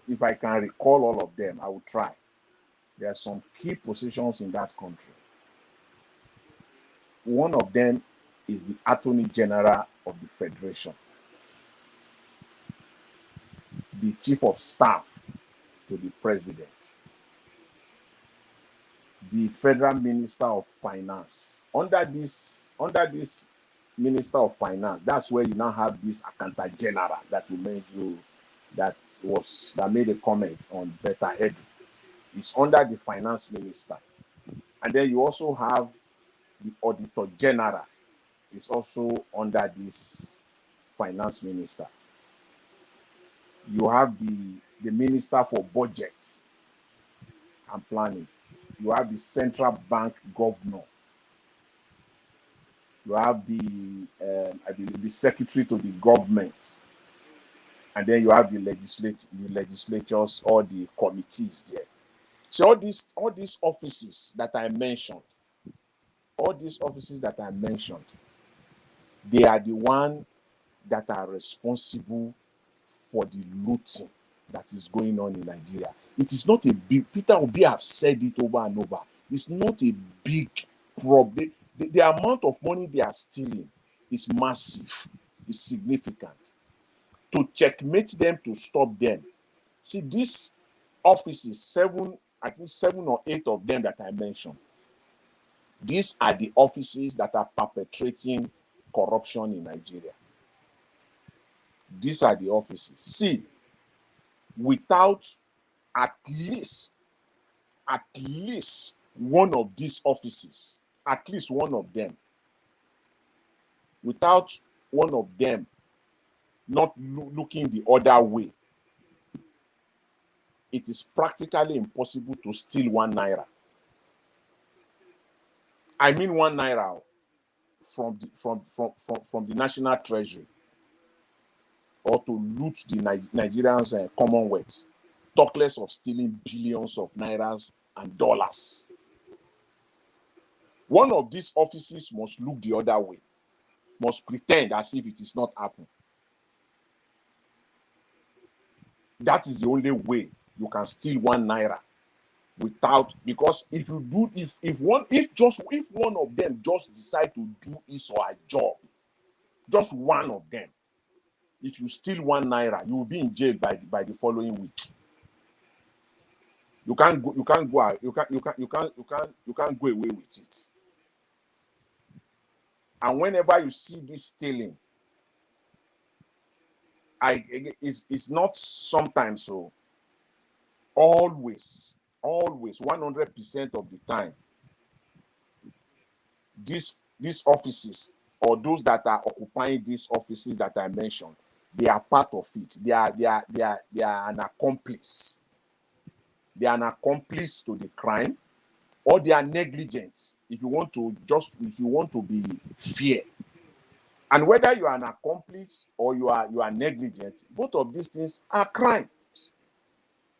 If I can recall all of them, I will try. There are some key positions in that country. One of them is the Attorney General of the Federation, the Chief of Staff to the President, the Federal Minister of Finance. Under this Minister of Finance, that's where you now have this Accountant General that you mentioned, that made a comment on better edu. It's under the Finance Minister, and then you also have the Auditor General. It's also under this Finance Minister. You have the Minister for Budgets and Planning. You have the Central Bank Governor. You have I believe the Secretary to the Government, and then you have the legislatures or the committees there. So all these offices that I mentioned, they are the one that are responsible for the looting that is going on in Nigeria. It is not a big, Peter Obi have said it over and over. It's not a big problem. The amount of money they are stealing is massive, is significant. To checkmate them, to stop them. See, these offices, I think 7 or 8 of them that I mentioned, these are the offices that are perpetrating corruption in Nigeria. These are the offices. See, without at least one of these offices, at least one of them, without one of them not looking the other way, it is practically impossible to steal 1 naira. I mean 1 naira from the national treasury, or to loot the Nigerians' commonwealth. Talk less of stealing billions of nairas and dollars. One of these offices must look the other way, must pretend as if it is not happening. That is the only way you can steal 1 naira without, because if you do, if one of them just decide to do his or her job, just one of them, if you steal 1 naira, you will be in jail by the following week. You can't go away with it. And whenever you see this stealing, it's not sometimes, so always 100% of the time, these these offices or those that are occupying these offices that I mentioned, they are part of it. They are an accomplice. They are an accomplice to the crime, or they are negligent. If you want to be fair. And whether you are an accomplice or you are negligent, both of these things are crimes.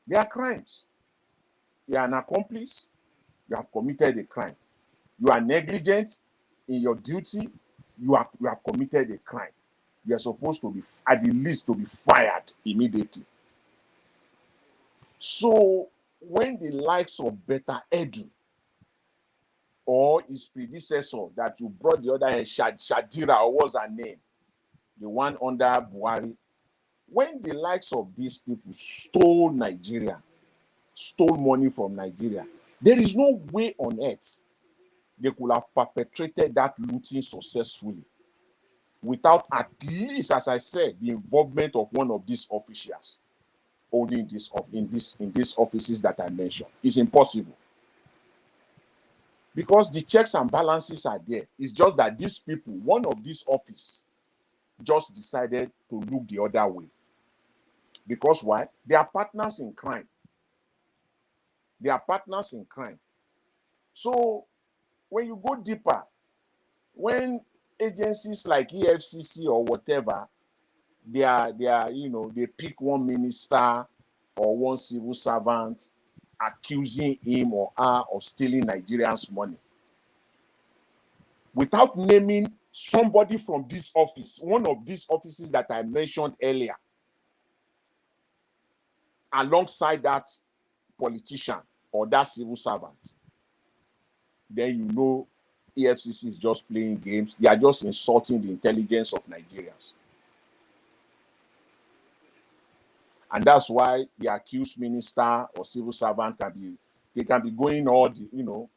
They are crimes. You are an accomplice, you have committed a crime. You are negligent in your duty, you have committed a crime. You are supposed to be, at the least, to be fired immediately. So when the likes of Beta Edu or his predecessor that you brought the other hand, Shadira, or what's her name, the one under Buhari, when the likes of these people stole Nigeria, stole money from Nigeria, there is no way on earth they could have perpetrated that looting successfully without at least, as I said, the involvement of one of these officials holding this in these offices that I mentioned. It's impossible. Because the checks and balances are there. It's just that these people, one of these office, just decided to look the other way. Because why? They are partners in crime. They are partners in crime. So when you go deeper, when agencies like EFCC or whatever, they pick one minister or one civil servant accusing him or her of stealing Nigerians' money, without naming somebody from this office, one of these offices that I mentioned earlier, alongside that politician or that civil servant, then you know EFCC is just playing games. They are just insulting the intelligence of Nigerians. And that's why the accused minister or civil servant can be going all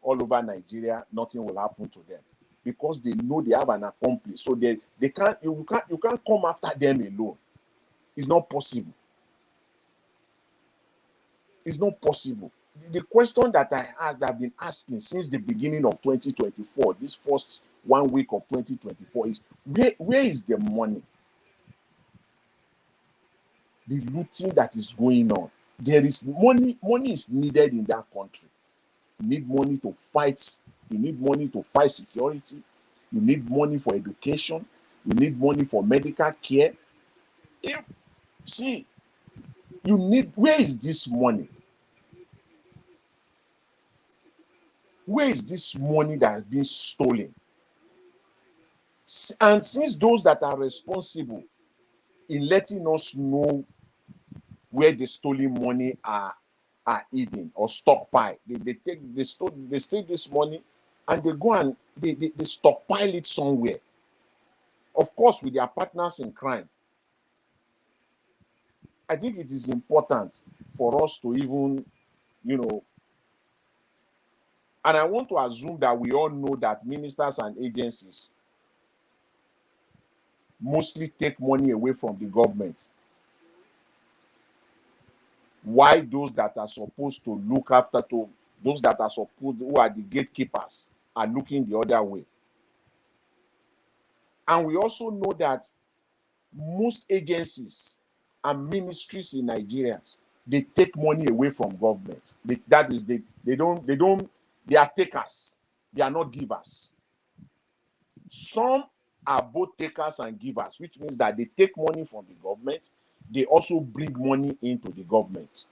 over Nigeria, nothing will happen to them. Because they know they have an accomplice. So you can't come after them alone. It's not possible. It's not possible. The question that I've been asking since the beginning of 2024, this first 1 week of 2024, is where is the money? The looting that is going on. There is money is needed in that country. You need money to fight. You need money to fight security. You need money for education. You need money for medical care. Where is this money? Where is this money that has been stolen? And since those that are responsible in letting us know where the stolen money are hidden or stockpiled, they steal this money and they go and they stockpile it somewhere. Of course, with their partners in crime. I think it is important for us to even, and I want to assume that we all know that ministers and agencies mostly take money away from the government. Why those that are supposed to look after, who are the gatekeepers, are looking the other way. And we also know that most agencies and ministries in Nigeria, they take money away from government. They are takers. They are not givers. Some are both takers and givers, which means that they take money from the government. They also bring money into the government.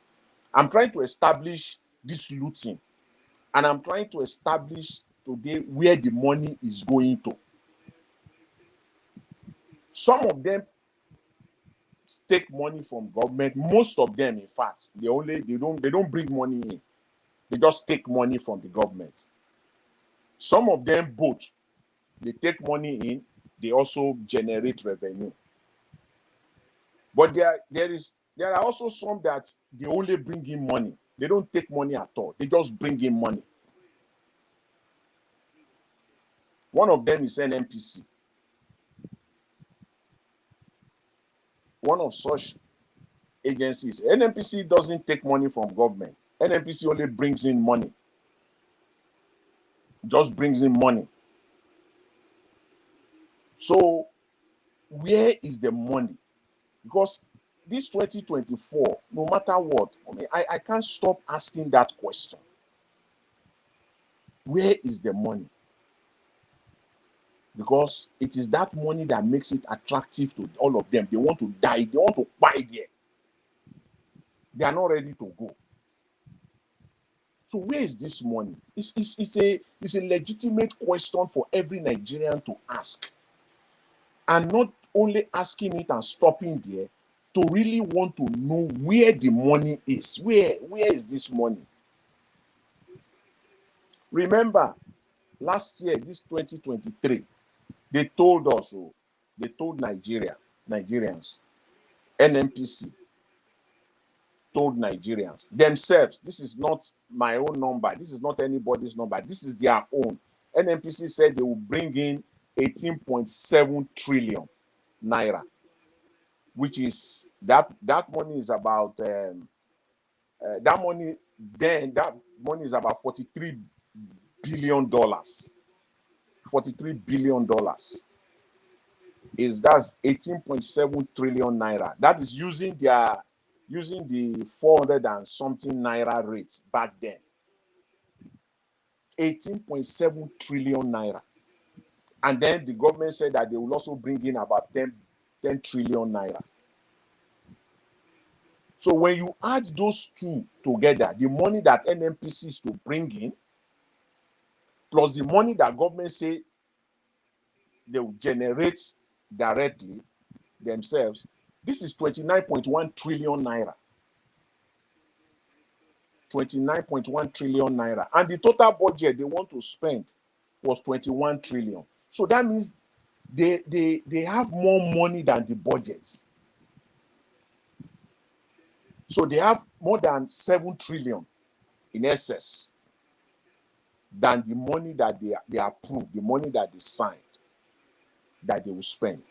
I'm trying to establish this looting, and I'm trying to establish today where the money is going to. Some of them take money from government. Most of them, in fact, they don't bring money in. They just take money from the government. Some of them both. They take money in, they also generate revenue. But there are also some that they only bring in money. They don't take money at all. They just bring in money. One of them is NNPC. One of such agencies. NNPC doesn't take money from government. NNPC only brings in money. Just brings in money. So where is the money? Because this 2024, no matter what, I mean, I can't stop asking that question. Where is the money? Because it is that money that makes it attractive to all of them. They want to die. They want to buy there. They are not ready to go. So where is this money? It's a legitimate question for every Nigerian to ask. And not only asking it and stopping there, to really want to know where the money is. Where is this money? Remember, last year, this 2023, they told us, they told Nigerians, NNPC told Nigerians themselves, this is not my own number, this is not anybody's number, this is their own. NNPC said they will bring in 18.7 trillion naira, which is that money is about that money is about $43 billion. $43 billion that's 18.7 trillion naira. That is using the 400 and something naira rate back then. 18.7 trillion naira. And then the government said that they will also bring in about 10 trillion naira. So when you add those two together, the money that NNPC is to bring in, plus the money that government say they will generate directly themselves, this is 29.1 trillion naira. 29.1 trillion naira. And the total budget they want to spend was 21 trillion. So that means they have more money than the budget. So they have more than 7 trillion in excess than the money that they approved, the money that they signed, that they will spend.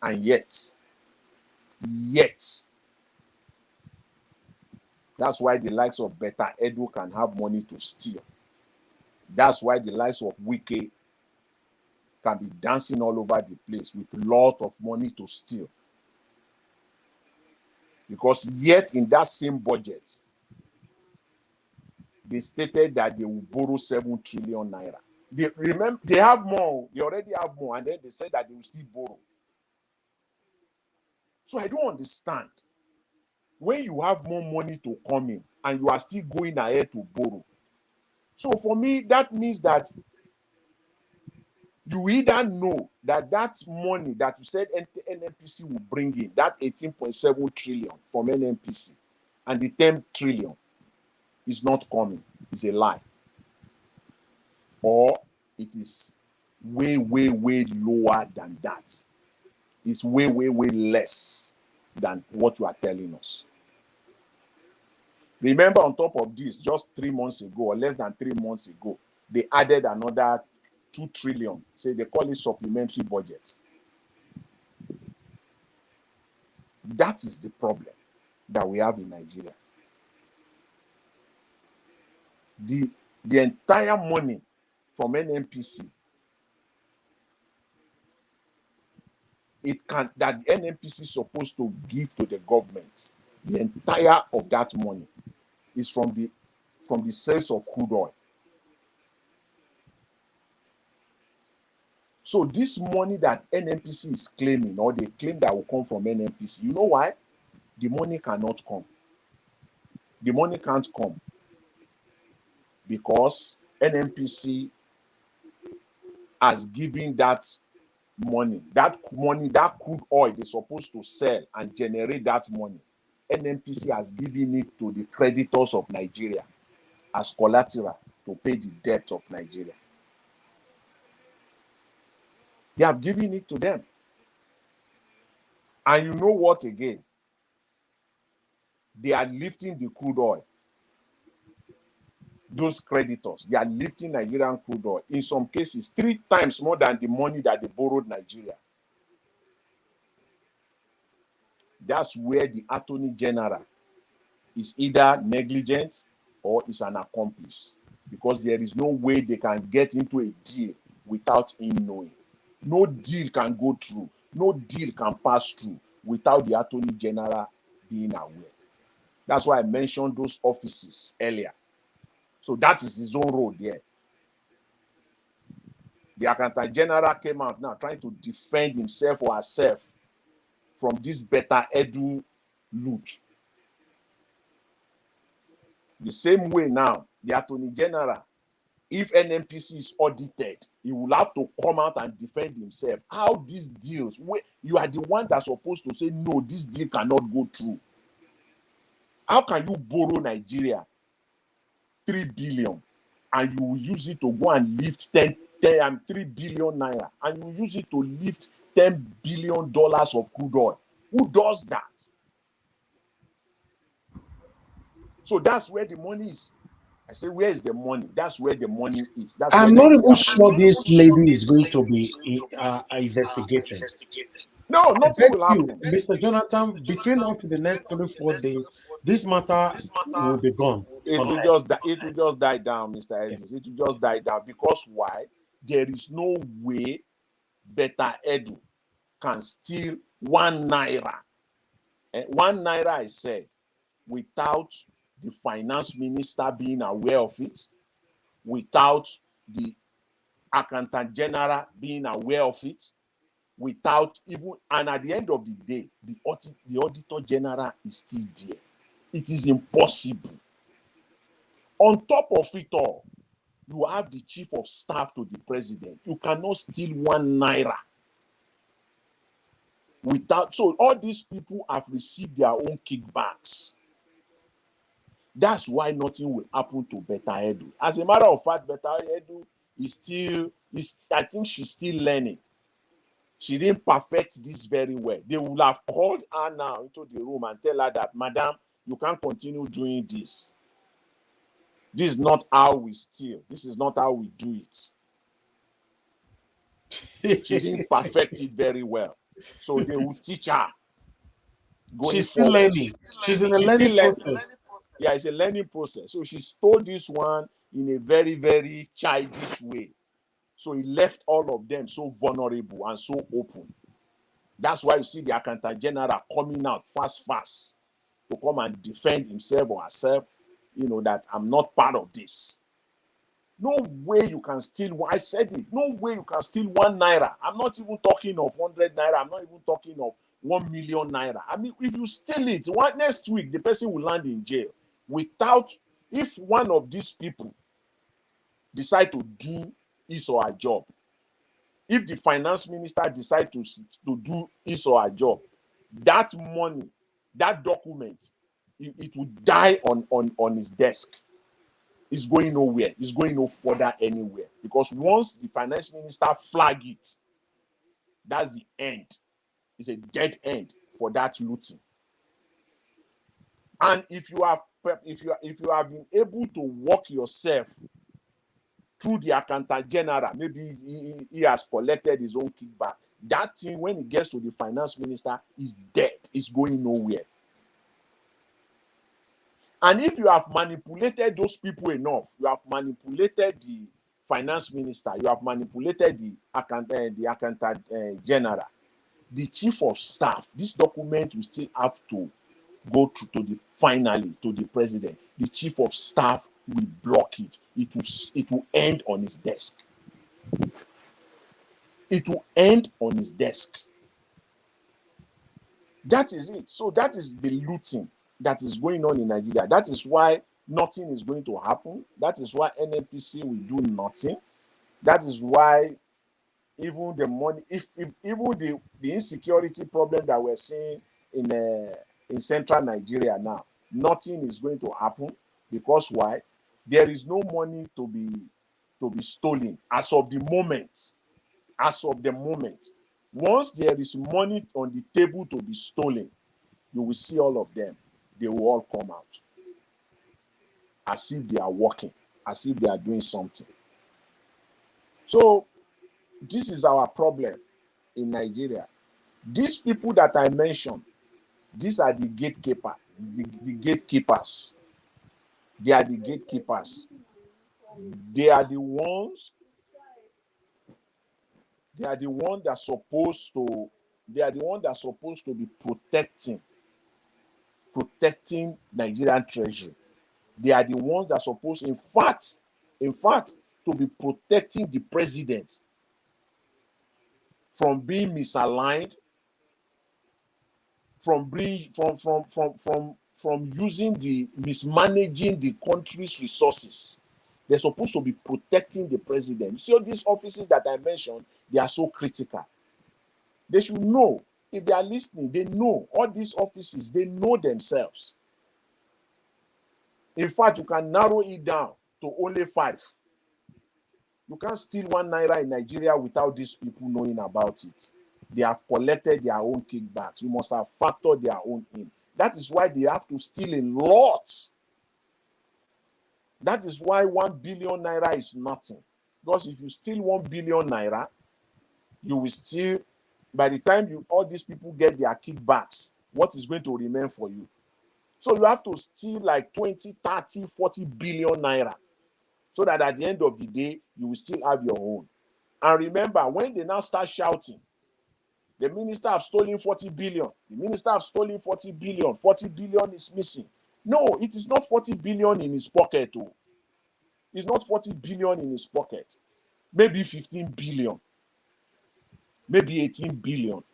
And yet, that's why the likes of Beta Edu can have money to steal. That's why the likes of Wike can be dancing all over the place with a lot of money to steal. Because yet in that same budget, they stated that they will borrow 7 trillion naira. They have more, they already have more, and then they said that they will still borrow. So I don't understand. When you have more money to come in and you are still going ahead to borrow. So for me, that means that you either know that money that you said NNPC will bring in, that 18.7 trillion from NNPC, and the 10 trillion is not coming, is a lie. Or it is way, way, way lower than that. It's way, way, way less than what you are telling us. Remember, on top of this, just 3 months ago, or less than 3 months ago, they added another 2 trillion. Say they call it supplementary budget. That is the problem that we have in Nigeria. The entire money from NNPC, that the NNPC is supposed to give to the government, the entire of that money is from the sales of crude oil. So this money that NNPC is claiming, or they claim that will come from NNPC, you know why? The money cannot come. The money can't come because NNPC has given that money, that crude oil they're supposed to sell and generate that money. NNPC has given it to the creditors of Nigeria as collateral to pay the debt of Nigeria. They have given it to them. And you know what again? They are lifting the crude oil. Those creditors, they are lifting Nigerian crude oil, in some cases 3 times more than the money that they borrowed Nigeria. That's where the Attorney General is either negligent or is an accomplice, because there is no way they can get into a deal without him knowing. No deal can go through. No deal can pass through without the Attorney General being aware. That's why I mentioned those offices earlier. So that is his own role there. The Accountant General came out now trying to defend himself or herself from this better edu loot. The same way now, the Attorney General, if NNPC is audited, he will have to come out and defend himself. How these deals, you are the one that's supposed to say, no, this deal cannot go through. How can you borrow Nigeria 3 billion and you will use it to go and lift 3 billion naira and you use it to lift $10 billion of crude oil? Who does that? So that's where the money is. I say, where is the money? That's where the money is. That's I'm where not even Nigeria. sure this lady is going to be investigated. No, I nothing bet will you, happen. Mr. Jonathan, between up to the next 3-4 days, this matter will be gone. It will just die down, Mr. Edwards. It will just die down. Because why? There is no way Better Edu can steal 1 naira. 1 naira, I said, without the finance minister being aware of it, without the accountant general being aware of it, without even, and at the end of the day, the auditor general is still there. It is impossible. On top of it all, you have the chief of staff to the president. You cannot steal 1 naira without. So all these people have received their own kickbacks. That's why nothing will happen to Better Edu. As a matter of fact, Better Edu I think she's still learning. She didn't perfect this very well. They would have called her now into the room and tell her that, madam, you can't continue doing this. This is not how we steal. This is not how we do it. She didn't perfect it very well. So they will teach her. She's still learning. She's in a learning process. Yeah, it's a learning process. So she stole this one in a very, very childish way. So he left all of them so vulnerable and so open. That's why you see the accountant general coming out fast to come and defend himself or herself, that I'm not part of this. No way you can steal one. I said it. No way you can steal 1 naira. I'm not even talking of 100 naira. I'm not even talking of 1 million naira. I mean, if you steal it, next week, the person will land in jail if one of these people decide to do his or her job. If the finance minister decide to do his or her job, that money, that document, it will die on his desk. It's going nowhere. It's going no further anywhere. Because once the finance minister flag it, that's the end. It's a dead end for that looting. And if you have been able to work yourself through the accountant general, maybe he has collected his own kickback. That thing, when it gets to the finance minister, is dead. It's going nowhere. And if you have manipulated those people enough, you have manipulated the finance minister, you have manipulated the accountant general, the chief of staff, this document will still have to go to the president. The chief of staff will block it. It will end on his desk. It will end on his desk. That is it. So that is the looting that is going on in Nigeria. That is why nothing is going to happen. That is why NNPC will do nothing. That is why even the money, even the insecurity problem that we're seeing in central Nigeria now, nothing is going to happen. Because why? There is no money to be stolen as of the moment. As of the moment. Once there is money on the table to be stolen, you will see all of them. They will all come out. As if they are working. As if they are doing something. So, this is our problem in Nigeria. These people that I mentioned, these are the gatekeepers. The gatekeepers. They are the gatekeepers. They are the ones They are the one that's supposed to. They are the one that's supposed to be protecting Nigerian treasury. They are the ones that are supposed, in fact, to be protecting the president from being misaligned, from using mismanaging the country's resources. They're supposed to be protecting the president. See all these offices that I mentioned, they are so critical. They should know. If they are listening, they know. All these offices, they know themselves. In fact, you can narrow it down to only 5. You can't steal 1 naira in Nigeria without these people knowing about it. They have collected their own kickbacks. You must have factored their own in. That is why they have to steal a lot. That is why 1 billion naira is nothing. Because if you steal 1 billion naira, you will still, by the time all these people get their kickbacks, what is going to remain for you? So you have to steal like 20, 30, 40 billion naira. So that at the end of the day, you will still have your own. And remember, when they now start shouting, the minister have stolen 40 billion. The minister have stolen 40 billion. 40 billion is missing. No, it is not 40 billion in his pocket. Oh. It's not 40 billion in his pocket. Maybe 15 billion. Maybe 18 billion.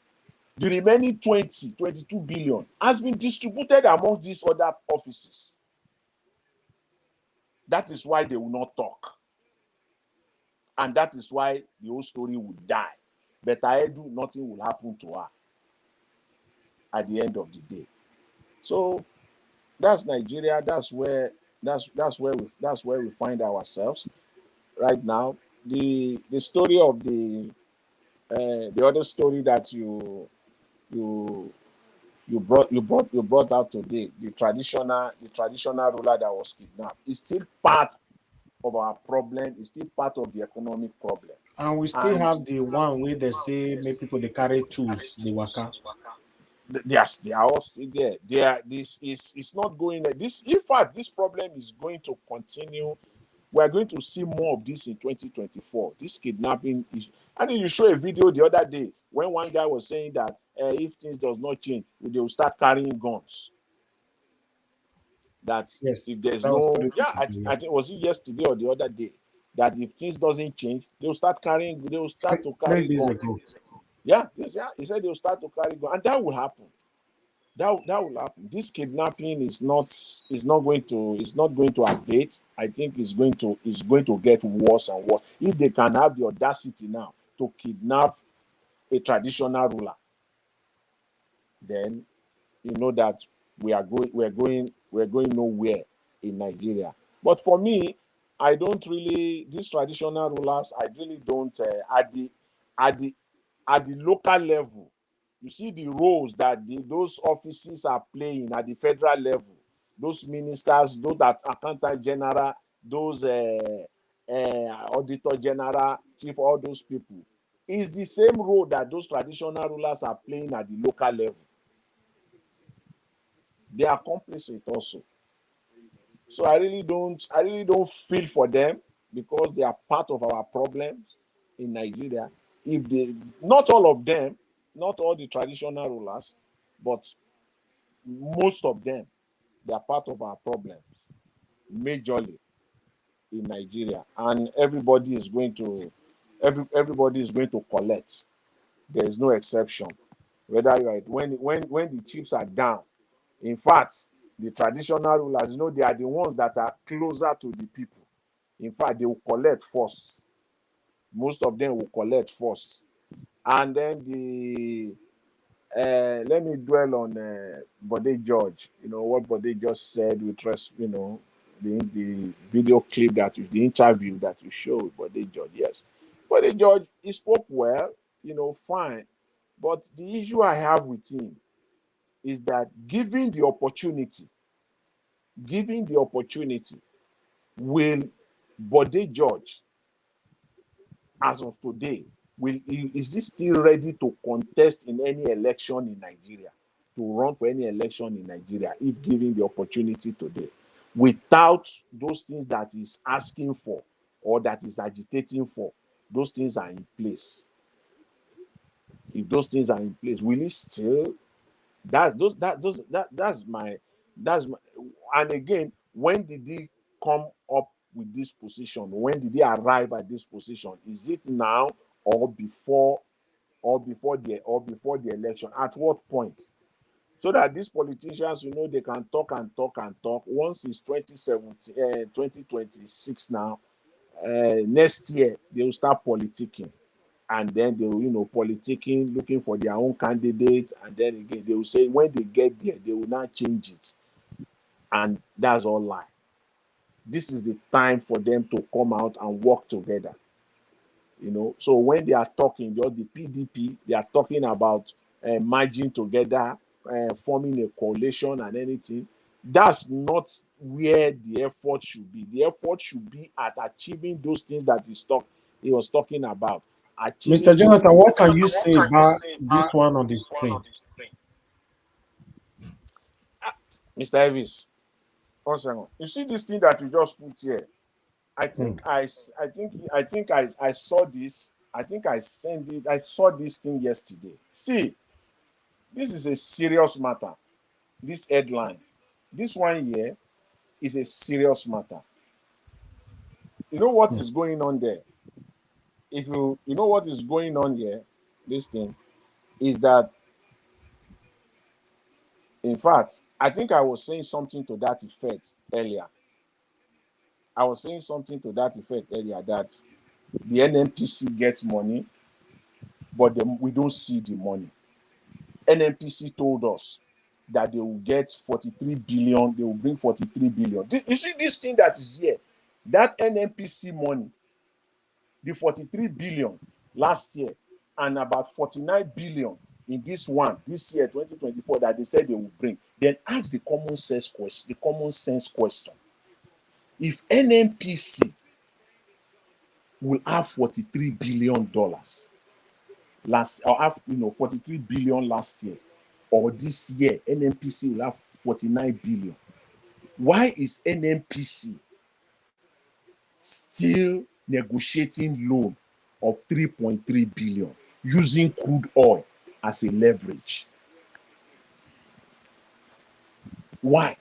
The remaining 20, 22 billion has been distributed among these other offices. That is why they will not talk. And that is why the whole story will die. But Aedu, nothing will happen to her at the end of the day. So that's Nigeria. That's where we find ourselves right now. The story of the other story that you brought out today, the traditional ruler that was kidnapped, is still part of our problem. It's still part of the economic problem. And we still have the one where they say make people they carry tools, the waka. Yes, they are all still there. It's not going. In fact, this problem is going to continue. We are going to see more of this in 2024. This kidnapping is. And then you show a video the other day when one guy was saying that if things does not change, they will start carrying guns. That yes, if there's no, I think was it yesterday or the other day that if things doesn't change, they will start to carry 3 days guns. ago. Yeah, he said they will start to carry guns, and that will happen. That will happen. This kidnapping is not going to abate. I think it's going to get worse and worse. If they can have the audacity now to kidnap a traditional ruler, then you know that we're going nowhere in Nigeria. But for me, I don't really, these traditional rulers, I really don't at the local level. You see the roles that those offices are playing at the federal level. Those ministers, those that accountant general, those auditor general, chief, all those people, is the same role that those traditional rulers are playing at the local level. They are complicit also. So I really don't feel for them because they are part of our problems in Nigeria. If they, not all of them, not all the traditional rulers, but most of them, they are part of our problems, majorly in Nigeria, and everybody is going to collect. There is no exception. Whether you are when the chips are down, in fact, the traditional rulers, they are the ones that are closer to the people. In fact, they will collect first. Most of them will collect first. And then let me dwell on Bode George. What Bode just said with the video clip the interview that you showed, Bode George. Yes. Bode George, he spoke well, fine. But the issue I have with him is that given the opportunity, will Bode George, as of today, is he still ready to contest in any election in Nigeria, to run for any election in Nigeria, if given the opportunity today, without those things that he's asking for or that he's agitating for? Those things are in place. if those things are in place, will it still? That's my. And again, when did he come up with this position? When did he arrive at this position? Is it now or before the election? At what point? So that these politicians, they can talk and talk and talk. Once it's 2026 now, next year they will start politicking, and then they will, politicking, looking for their own candidate, and then again they will say when they get there, they will not change it, and that's all lie. This is the time for them to come out and work together. So when they are talking, the PDP, they are talking about merging together, forming a coalition and anything. That's not where the effort should be. The effort should be at achieving those things that he was talking about. Mr. Jonathan, what can you say about this one on the screen? Mr. Elvis, 1 second. You see this thing that you just put here? I think I saw this. I think I sent it. I saw this thing yesterday. See, this is a serious matter. This headline, this one here is a serious matter. You know what is going on there? If you know what is going on here, this thing is that, in fact, I think I was saying something to that effect earlier. That the NNPC gets money, but we don't see the money. NNPC told us that they will get 43 billion, they will bring 43 billion. You see this thing that is here, that NNPC money, the 43 billion last year, and about 49 billion in this year, 2024, that they said they will bring. Then ask the common sense question. If NNPC will have $43 billion have 43 billion last year, or this year NNPC will have 49 billion, why is NNPC still negotiating loan of 3.3 billion using crude oil as a leverage? Why?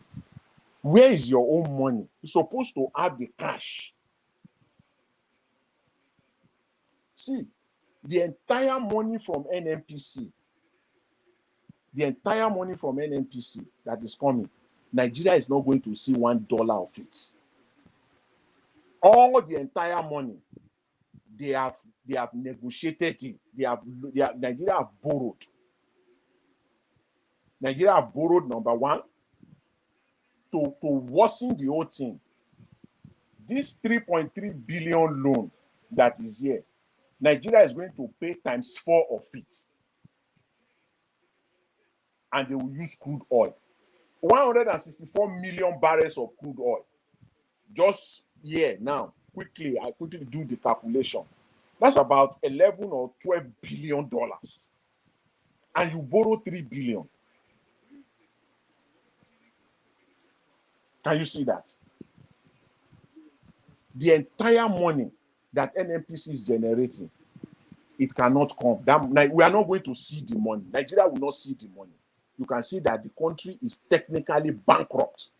Where is your own money? You're supposed to have the cash. See, the entire money from NNPC that is coming, Nigeria is not going to see $1 of it. All the entire money, they have negotiated it. Nigeria have borrowed. Nigeria have borrowed, number one, to worsen the whole thing. This 3.3 billion loan that is here, Nigeria is going to pay times 4 of it. And they will use crude oil. 164 million barrels of crude oil. Just here now, I quickly do the calculation. That's about 11 or 12 billion dollars. And you borrow 3 billion. Can you see that? The entire money that NNPC is generating, it cannot come. We are not going to see the money. Nigeria will not see the money. You can see that the country is technically bankrupt.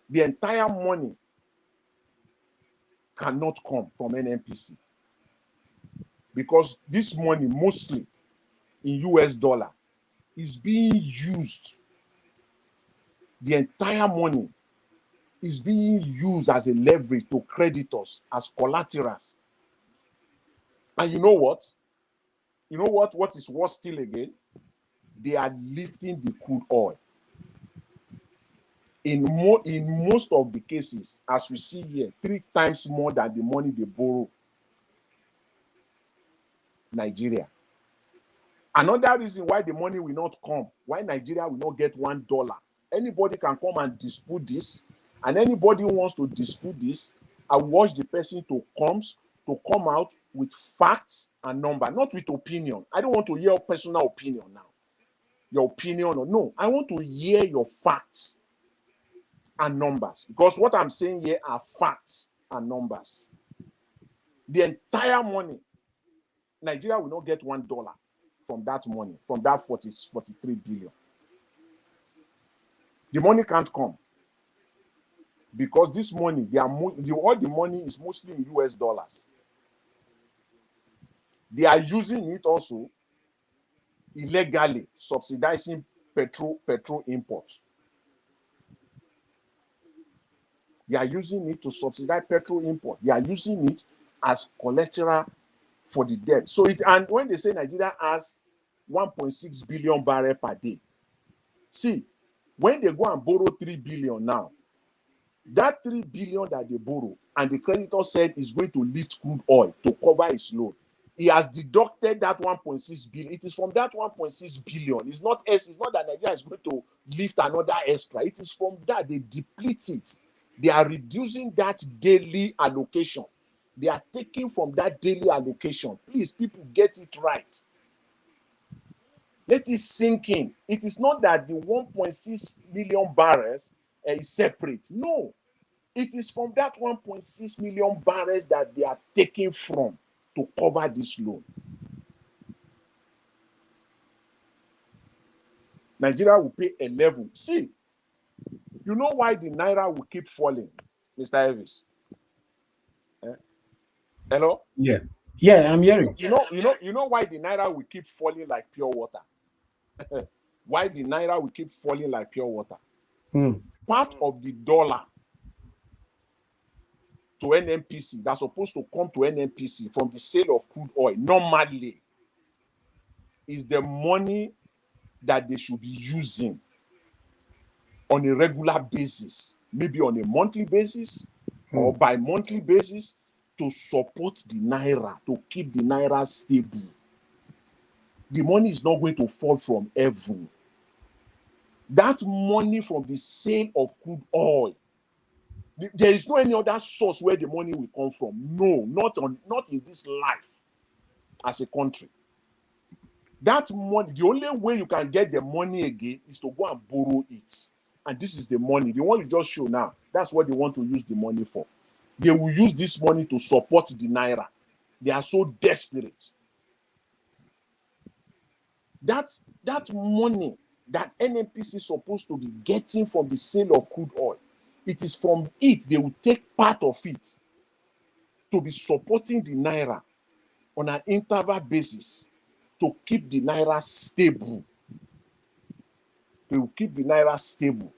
The entire money cannot come from NNPC, because this money, mostly in US dollar, is being used. The entire money is being used as a leverage to creditors, as collaterals. And you know what? What is worse still again? They are lifting the crude oil. In most of the cases, as we see here, 3 times more than the money they borrow Nigeria. Another reason why the money will not come, why Nigeria will not get $1. Anybody can come and dispute this, and anybody who wants to dispute this, I watch the person to come out with facts and number, not with opinion. I don't want to hear your personal opinion now. Your opinion or no, I want to hear your facts and numbers, because what I'm saying here are facts and numbers. The entire money Nigeria will not get $1 from that money, from that 43 billion. The money can't come because this money, all the money is mostly in US dollars. They are using it also illegally, subsidizing petrol imports. They are using it to subsidize petrol import. They are using it as collateral for the debt. So and when they say Nigeria has 1.6 billion barrels per day, see, when they go and borrow 3 billion now, that 3 billion that they borrow, and the creditor said is going to lift crude oil to cover his loan, he has deducted that 1.6 billion. It is from that 1.6 billion. It's not that Nigeria is going to lift another extra. It is from that they deplete it. They are reducing that daily allocation. They are taking from that daily allocation. Please, people, get it right. Let it sink in. It is not that the 1.6 million barrels is separate. No. It is from that 1.6 million barrels that they are taking from to cover this loan. Nigeria will pay 11. See, you know why the Naira will keep falling, Mr. Elvis? Hello? Yeah. Yeah, I'm hearing. You know why the Naira will keep falling like pure water? Why the Naira will keep falling like pure water? Part of the dollar to NNPC that's supposed to come to NNPC from the sale of crude oil normally is the money that they should be using on a regular basis, maybe on a monthly basis or bi-monthly basis, to support the Naira, to keep the Naira stable. The money is not going to fall from heaven. That money from the sale of crude oil, there is no any other source where the money will come from. No, not in this life as a country. That money, the only way you can get the money again is to go and borrow it. And this is the money. The one you just show now, that's what they want to use the money for. They will use this money to support the Naira. They are so desperate. That money that NNPC is supposed to be getting from the sale of crude oil, it is from it they will take part of it to be supporting the Naira on an interval basis to keep the Naira stable. They will keep the Naira stable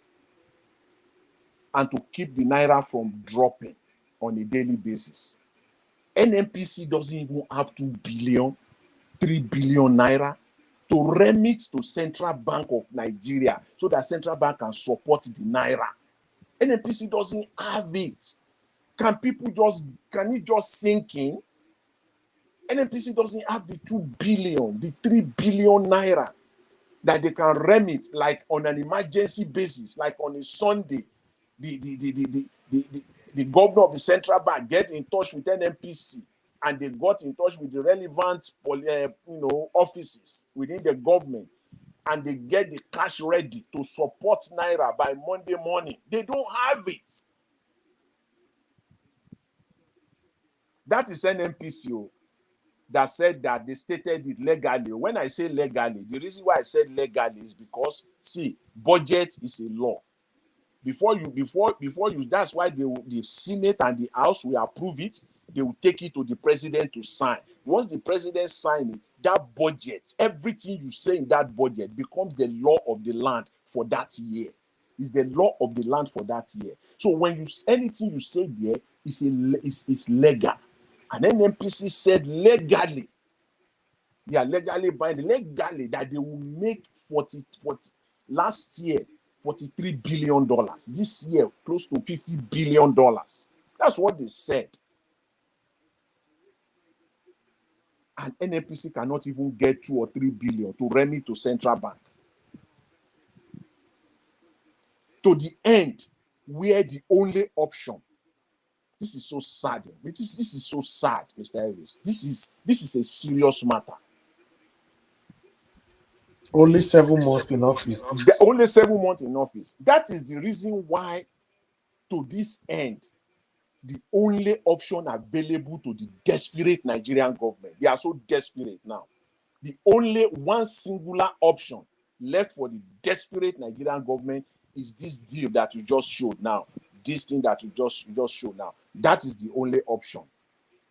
and to keep the Naira from dropping on a daily basis. NNPC doesn't even have 2 billion, 3 billion Naira to remit to Central Bank of Nigeria so that Central Bank can support the Naira. NNPC doesn't have it. Can it just sink in? NNPC doesn't have the 2 billion, the 3 billion Naira that they can remit like on an emergency basis, like on a Sunday. The governor of the Central Bank get in touch with NNPC and they got in touch with the relevant offices within the government and they get the cash ready to support Naira by Monday morning. They don't have it. That is NNPC that said that they stated it legally. When I say legally, the reason why I said legally is because, see, budget is a law. Before you, that's why the Senate and the House will approve it. They will take it to the president to sign. Once the president signs it, that budget, everything you say in that budget becomes the law of the land for that year. It's the law of the land for that year. So when anything you say there is legal. And NNPC said legally, they are legally binding, legally that they will make 40 last year, $43 billion. This year, close to $50 billion. That's what they said. And NNPC cannot even get 2 or 3 billion to remit to Central Bank. To the end, where the only option. This is so sad. This is so sad, Mr. Elvis. This is a serious matter. Only 7 months in office. Only 7 months in office. That is the reason why, to this end, the only option available to the desperate Nigerian government. They are so desperate now. The only one singular option left for the desperate Nigerian government is this deal that you just showed now. This thing that you just showed now. That is the only option.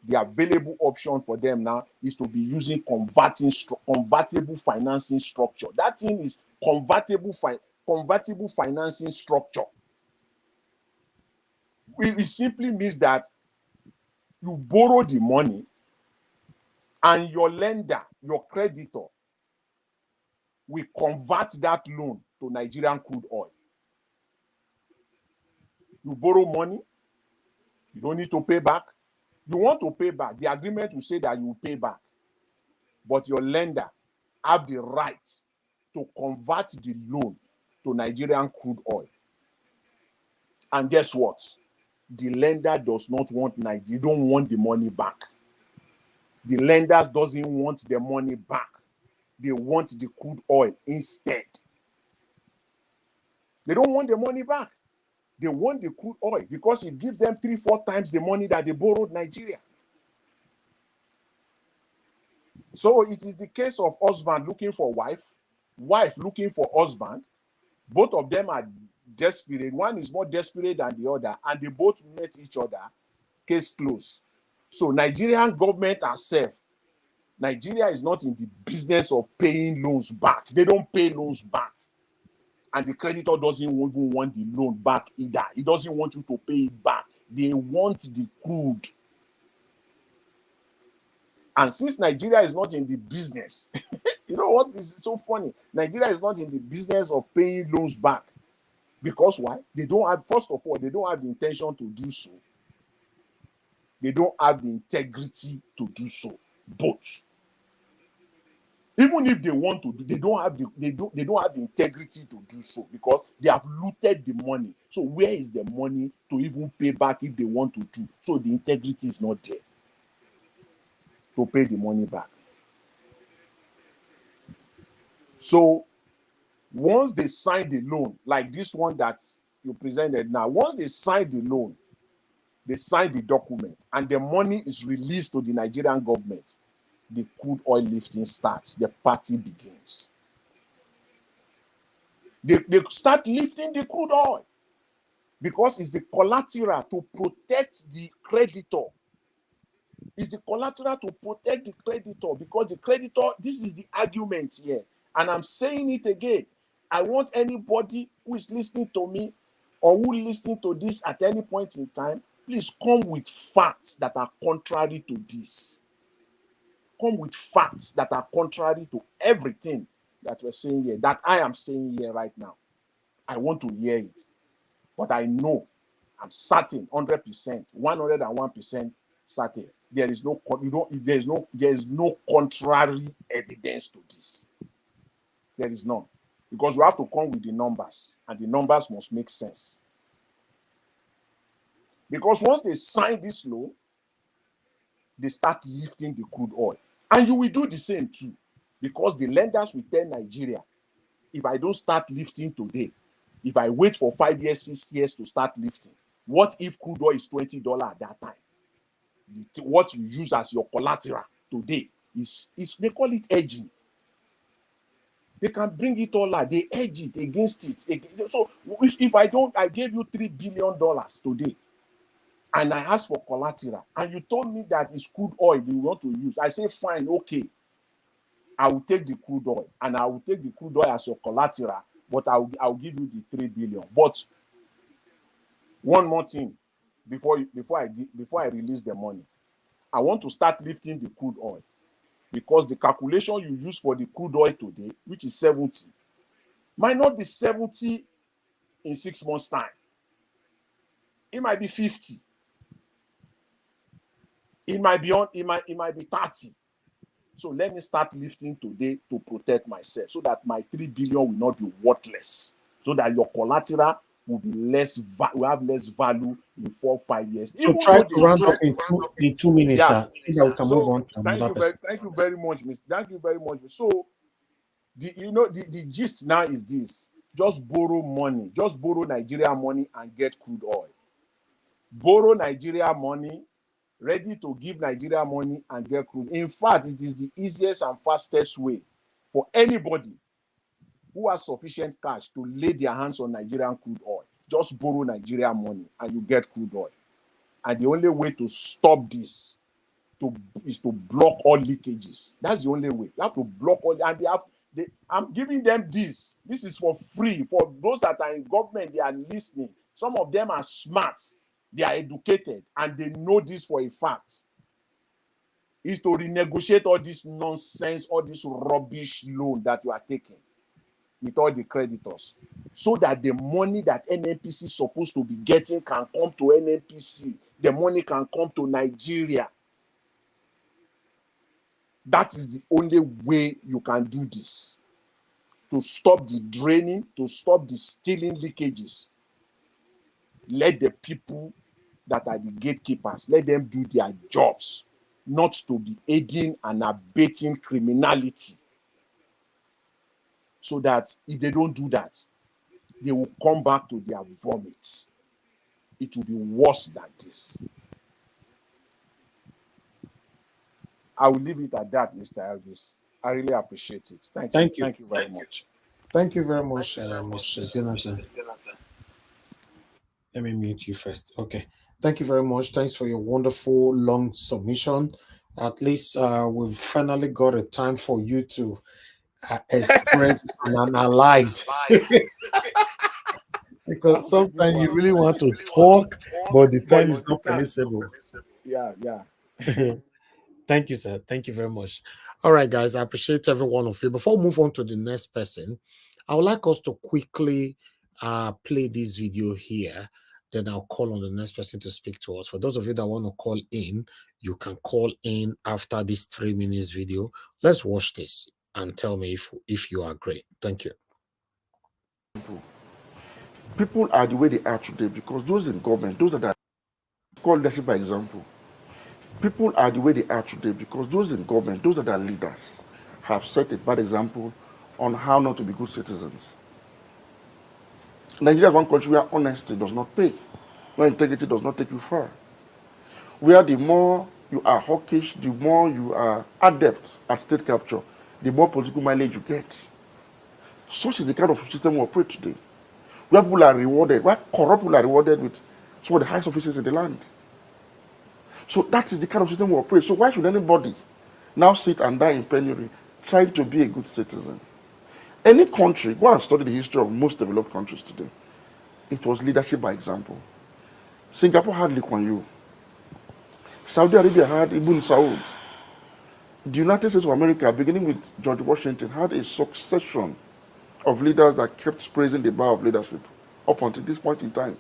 The available option for them now is to be using convertible financing structure. That thing is convertible financing structure. It simply means that you borrow the money and your lender, your creditor, will convert that loan to Nigerian crude oil. You borrow money, you don't need to pay back. You want to pay back, the agreement will say that you will pay back. But your lender have the right to convert the loan to Nigerian crude oil. And guess what? The lender does not want Nigeria. They don't want the money back. The lenders doesn't want the money back. They want the crude oil instead. They don't want the money back. They want the crude oil because it gives them 3-4 times the money that they borrowed Nigeria. So it is the case of husband looking for wife, wife looking for husband. Both of them are desperate. One is more desperate than the other, and they both met each other. Case closed. So Nigerian government herself, Nigeria is not in the business of paying loans back. They don't pay loans back. And the creditor doesn't even want the loan back either. He doesn't want you to pay it back. They want the crude. And since Nigeria is not in the business, you know what is so funny? Nigeria is not in the business of paying loans back. Because why? They don't have, first of all, they don't have the intention to do so. They don't have the integrity to do so. Both. Even if they want to do, they don't have the integrity to do so because they have looted the money. So where is the money to even pay back if they want to do? So the integrity is not there to pay the money back. So once they sign the loan, like this one that you presented now, once they sign the loan, they sign the document, and the money is released to the Nigerian government, the crude oil lifting starts. The party begins. They start lifting the crude oil because it's the collateral to protect the creditor. It's the collateral to protect the creditor because the creditor, this is the argument here. And I'm saying it again. I want anybody who is listening to me or who is listening to this at any point in time, please come with facts that are contrary to this. Come with facts that are contrary to everything that we're saying here, that I am saying here right now. I want to hear it. But I know, I'm certain, 100%, 101% certain. There is no contrary evidence to this. There is none. Because we have to come with the numbers, and the numbers must make sense. Because once they sign this law, they start lifting the crude oil. And you will do the same too. Because the lenders will tell Nigeria, if I don't start lifting today, if I wait for 5 years, 6 years to start lifting, what if crude oil is $20 at that time? What you use as your collateral today is they call it hedging. They can bring it all out. They hedge it against it. So if I gave you $3 billion today, and I asked for collateral, and you told me that it's crude oil you want to use, I say, fine, okay. I will take the crude oil, and I will take the crude oil as your collateral, but I'll give you the $3 billion. But one more thing, before I release the money, I want to start lifting the crude oil, because the calculation you use for the crude oil today, which is 70, might not be 70 in 6 months' time. It might be 50. It might be 30. So let me start lifting today to protect myself, so that my 3 billion will not be worthless, so that your collateral will be will have less value in 4 or 5 years. So try to round up in 2 minutes, Yeah. so that we can move on to another person. Thank you very much, Mr. Thank you very much. So the gist now is this: just borrow money, just borrow Nigerian money and get crude oil. borrow Nigeria money, ready to give Nigeria money and get crude. In fact, it is the easiest and fastest way for anybody who has sufficient cash to lay their hands on Nigerian crude oil. Just borrow Nigerian money and you get crude oil. And the only way to stop this is to block all leakages. That's the only way. You have to block all, and I'm giving them this. This is for free. For those that are in government, they are listening. Some of them are smart, they are educated, and they know this for a fact. Is to renegotiate all this nonsense, all this rubbish loan that you are taking with all the creditors, so that the money that NNPC is supposed to be getting can come to NNPC. The money can come to Nigeria. That is the only way you can do this, to stop the draining, to stop the stealing leakages. Let the people that are the gatekeepers, let them do their jobs, not to be aiding and abetting criminality. So that if they don't do that, they will come back to their vomit. It will be worse than this. I will leave it at that, Mr. Elvis. I really appreciate it. Thank you. Thank you very much. Thank you very much, Mr. Jonathan. Let me mute you first. Okay. Thank you very much. Thanks for your wonderful long submission. At least we've finally got a time for you to express and analyze. Because sometimes you really want to talk, but the time is not permissible. Yeah. Thank you, sir. Thank you very much. All right, guys. I appreciate every one of you. Before we move on to the next person, I would like us to quickly play this video here. Then I'll call on the next person to speak to us. For those of you that want to call in, you can call in after this 3 minutes video. Let's watch this and tell me if you agree. Thank you. People are the way they are today because those in government, those that are called leadership by example. People are the way they are today because those in government, those that are leaders, have set a bad example on how not to be good citizens. Nigeria is one country where honesty does not pay, where integrity does not take you far. Where the more you are hawkish, the more you are adept at state capture, the more political mileage you get. Such is the kind of system we operate today. Where people are rewarded, where corrupt people are rewarded with some of the highest offices in the land. So that is the kind of system we operate. So why should anybody now sit and die in penury trying to be a good citizen? Any country, go and study the history of most developed countries today. It was leadership by example. Singapore had Lee Kuan Yew. Saudi Arabia had Ibn Saud. The United States of America, beginning with George Washington, had a succession of leaders that kept praising the bar of leadership up until this point in time.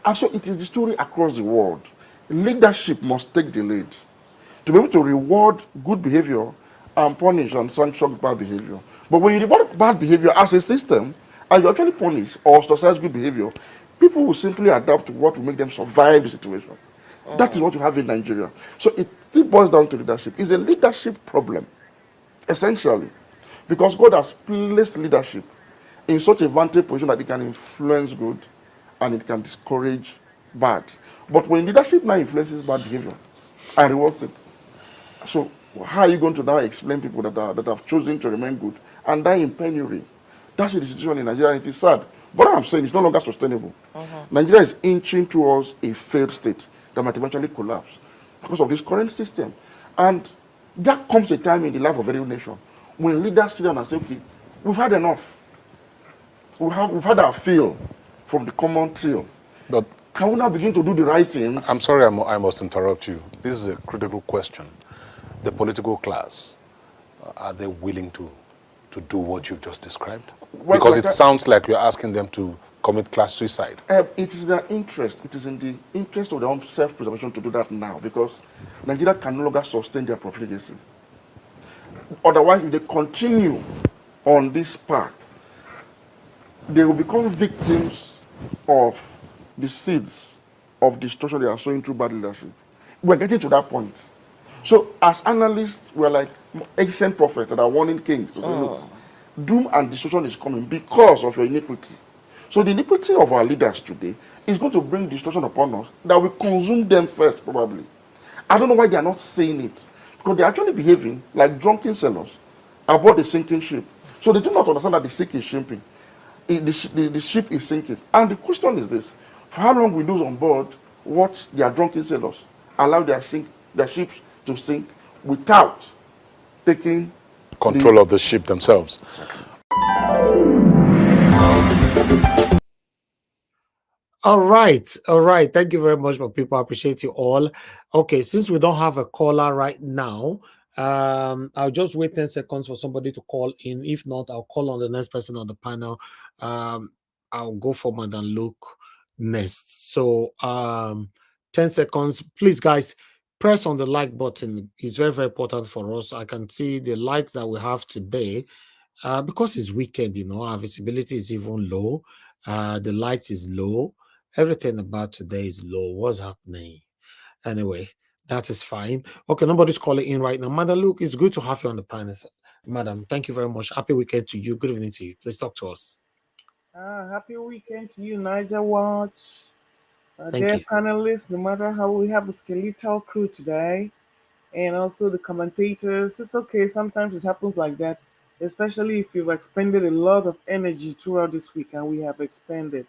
And so it is the story across the world. Leadership must take the lead to be able to reward good behavior and punish and sanction bad behavior. But when you reward bad behavior as a system, and you actually punish or ostracize good behavior, people will simply adapt to what will make them survive the situation. That is what you have in Nigeria. So it still boils down to leadership. It's a leadership problem, essentially, because God has placed leadership in such a vantage position that it can influence good and it can discourage bad. But when leadership now influences bad behavior and rewards it, so how are you going to now explain people that have chosen to remain good and die in penury? That's the situation in Nigeria, and it is sad. But what I'm saying is no longer sustainable. Nigeria is inching towards a failed state that might eventually collapse because of this current system. And there comes a time in the life of every nation when leaders sit down and say, okay, we've had enough. We've had our fill from the common till. But can we now begin to do the right things? I'm sorry, I must interrupt you. This is a critical question. The political class, are they willing to do what you've just described? Well, because it sounds like you're asking them to commit class suicide. It is their interest. It is in the interest of their own self-preservation to do that now, because Nigeria can no longer sustain their profligacy. Otherwise, if they continue on this path, they will become victims of the seeds of destruction they are sowing through bad leadership. We're getting to that point. So as analysts, we're like ancient prophets that are warning kings to say, look, doom and destruction is coming because of your iniquity. So the iniquity of our leaders today is going to bring destruction upon us that will consume them first, probably. I don't know why they are not saying it, because they're actually behaving like drunken sailors aboard a sinking ship. So they do not understand that the ship is sinking. The ship is sinking. And the question is this: for how long will those on board watch their drunken sailors allow their ships to sink without taking Control of the ship themselves. Exactly. All right. Thank you very much, my people. I appreciate you all. Okay, since we don't have a caller right now, I'll just wait 10 seconds for somebody to call in. If not, I'll call on the next person on the panel. I'll go for Madam Luke next. So 10 seconds. Please, guys, press on the like button. It's very, very important for us. I can see the likes that we have today. Because it's weekend, our visibility is even low. The lights is low. Everything about today is low. What's happening? Anyway, that is fine. Okay, nobody's calling in right now. Madam Luke, it's good to have you on the panel. Madam, thank you very much. Happy weekend to you. Good evening to you. Please talk to us. Happy weekend to you, Niger Watch. Thank Dear you. panelists, no matter how we have a skeletal crew today, and also the commentators, it's okay. Sometimes it happens like that, especially if you've expended a lot of energy throughout this week, and we have expended.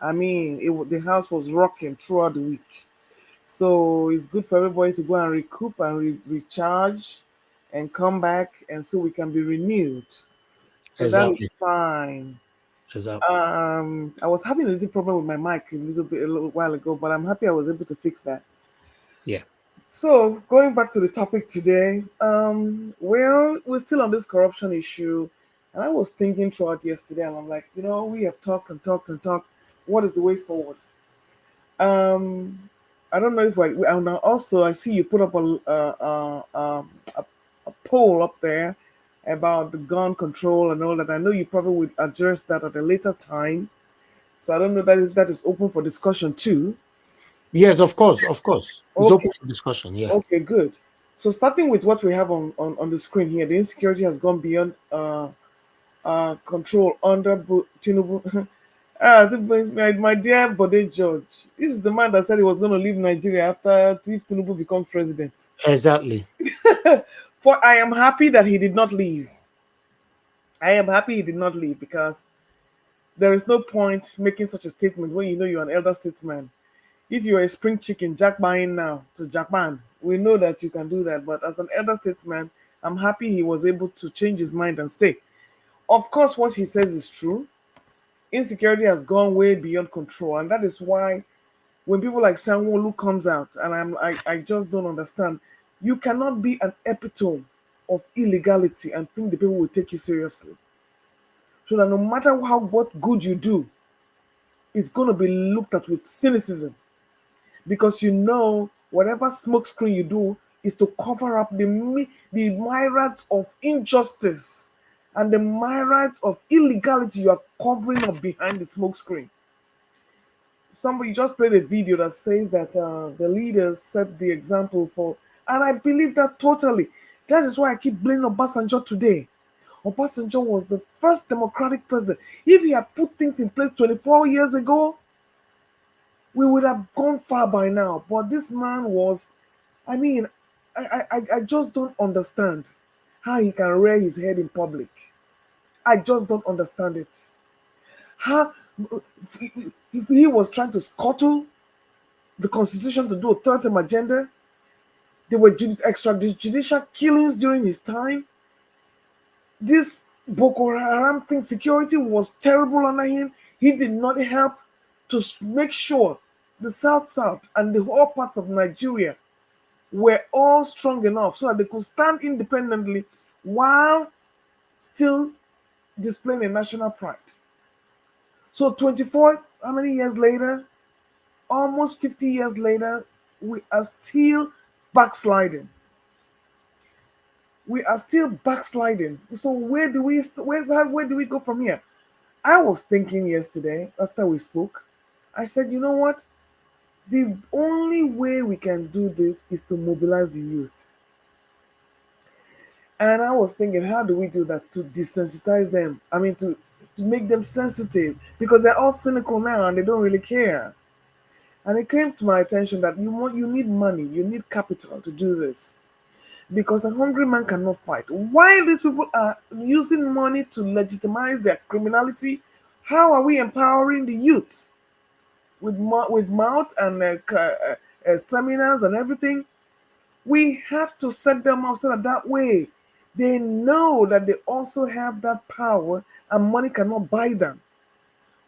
I mean, the house was rocking throughout the week. So it's good for everybody to go and recoup and recharge and come back, and so we can be renewed. So that is Exactly. fine. Exactly. I was having a little problem with my mic a little while ago, but I'm happy I was able to fix that. Yeah. So going back to the topic today, well, we're still on this corruption issue, and I was thinking throughout yesterday, and I'm like, we have talked and talked and talked. What is the way forward? I don't know if and also I see you put up a poll up there about the gun control and all that. I know you probably would address that at a later time. So I don't know that is open for discussion too. Yes, of course. It's Okay. open for discussion. Yeah. Okay, good. So starting with what we have on the screen here, the insecurity has gone beyond control under Tinubu. My dear Bode George, this is the man that said he was going to leave Nigeria after if Tinubu becomes president. Exactly. For I am happy that he did not leave. I am happy he did not leave because there is no point making such a statement when you know you're an elder statesman. If you're a spring chicken, Jack buying now to Japan, we know that you can do that. But as an elder statesman, I'm happy he was able to change his mind and stay. Of course, what he says is true. Insecurity has gone way beyond control, and that is why when people like Sanwo-Olu comes out, and I just don't understand. You cannot be an epitome of illegality and think the people will take you seriously. So that no matter what good you do, it's going to be looked at with cynicism, because whatever smokescreen you do is to cover up the myriads of injustice and the myriads of illegality you are covering up behind the smokescreen. Somebody just played a video that says that the leaders set the example for, and I believe that totally. That is why I keep blaming Obasanjo today. Obasanjo was the first democratic president. If he had put things in place 24 years ago, we would have gone far by now. But this man was, I mean, I just don't understand how he can rear his head in public. I just don't understand it. How if he was trying to scuttle the constitution to do a third-term agenda, there were extrajudicial killings during his time. This Boko Haram thing, security was terrible under him. He did not help to make sure the South and the whole parts of Nigeria were all strong enough so that they could stand independently while still displaying a national pride. So 24, how many years later? Almost 50 years later, we are still backsliding. So where do we go from here? I was thinking yesterday after we spoke, I said, you know what? The only way we can do this is to mobilize the youth. And I was thinking, how do we do that to desensitize them? I mean, to to make them sensitive, because they're all cynical now and they don't really care. And it came to my attention that you need money, you need capital to do this, because a hungry man cannot fight. While these people are using money to legitimize their criminality, how are we empowering the youth with mouth and seminars and everything? We have to set them up so that way they know that they also have that power and money cannot buy them.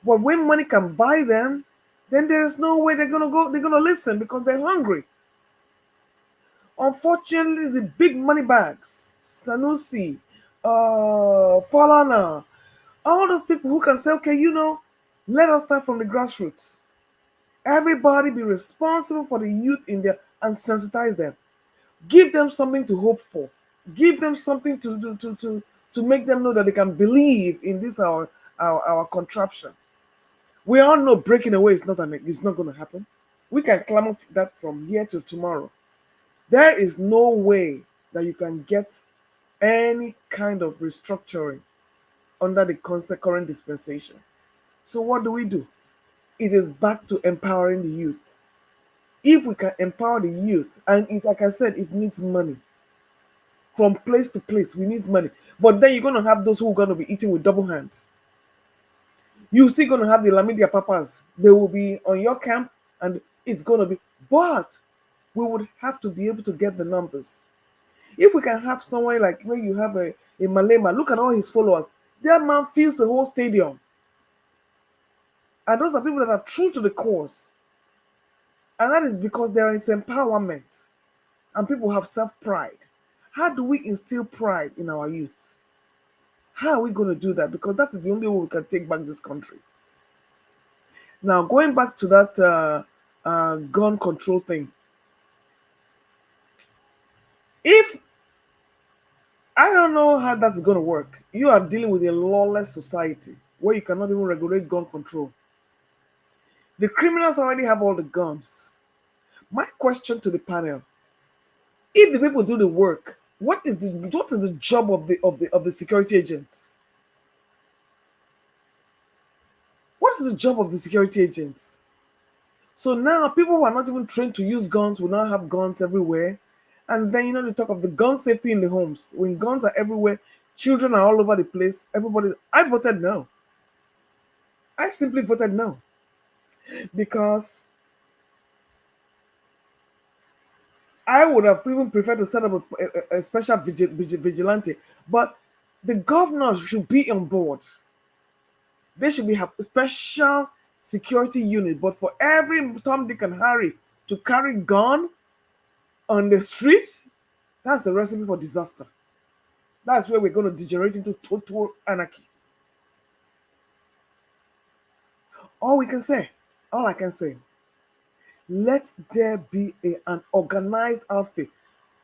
But when money can buy them, then there's no way they're gonna listen, because they're hungry. Unfortunately, the big money bags, Sanusi, Falana, all those people who can say, okay, let us start from the grassroots. Everybody be responsible for the youth in there and sensitize them. Give them something to hope for. Give them something to make them know that they can believe in this our contraption. We all know breaking away is not going to happen. We can clamor that from here to tomorrow. There is no way that you can get any kind of restructuring under the current dispensation. So what do? It is back to empowering the youth. If we can empower the youth, and like I said, it needs money. From place to place, we need money. But then you're going to have those who are going to be eating with double hand. You're still going to have the Lamidia Papas. They will be on your camp, and it's going to be. But we would have to be able to get the numbers. If we can have somewhere like where you have a Malema, look at all his followers. That man fills the whole stadium. And those are people that are true to the cause. And that is because there is empowerment. And people have self-pride. How do we instill pride in our youth? How are we going to do that? Because that is the only way we can take back this country. Now, going back to that gun control thing. If I don't know how that's going to work. You are dealing with a lawless society where you cannot even regulate gun control. The criminals already have all the guns. My question to the panel: if the people do the work, what is the job of the security agents? What is the job of the security agents? So now people who are not even trained to use guns will now have guns everywhere. And then they talk of the gun safety in the homes. When guns are everywhere, children are all over the place. I voted no. I simply voted no. Because I would have even preferred to set up a special vigilante. But the governors should be on board. They should have a special security unit. But for every Tom, Dick, and Harry to carry gun on the streets, that's the recipe for disaster. That's where we're going to degenerate into total anarchy. All I can say, let there be an organized outfit.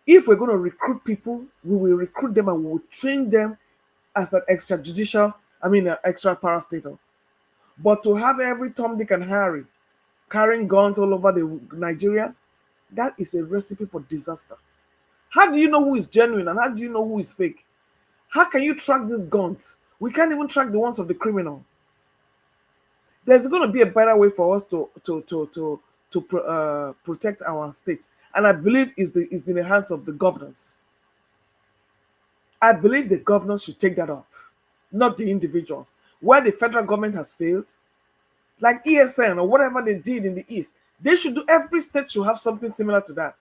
If we're going to recruit people, we will recruit them and we will train them as an extra parastatal. But to have every Tom, Dick, and Harry carrying guns all over Nigeria, that is a recipe for disaster. How do you know who is genuine and how do you know who is fake? How can you track these guns? We can't even track the ones of the criminal. There's going to be a better way for us to protect our state, and I believe is in the hands of the governors. I believe the governors should take that up, not the individuals. Where the federal government has failed, like ESN or whatever they did in the East, they should do. Every state should have something similar to that,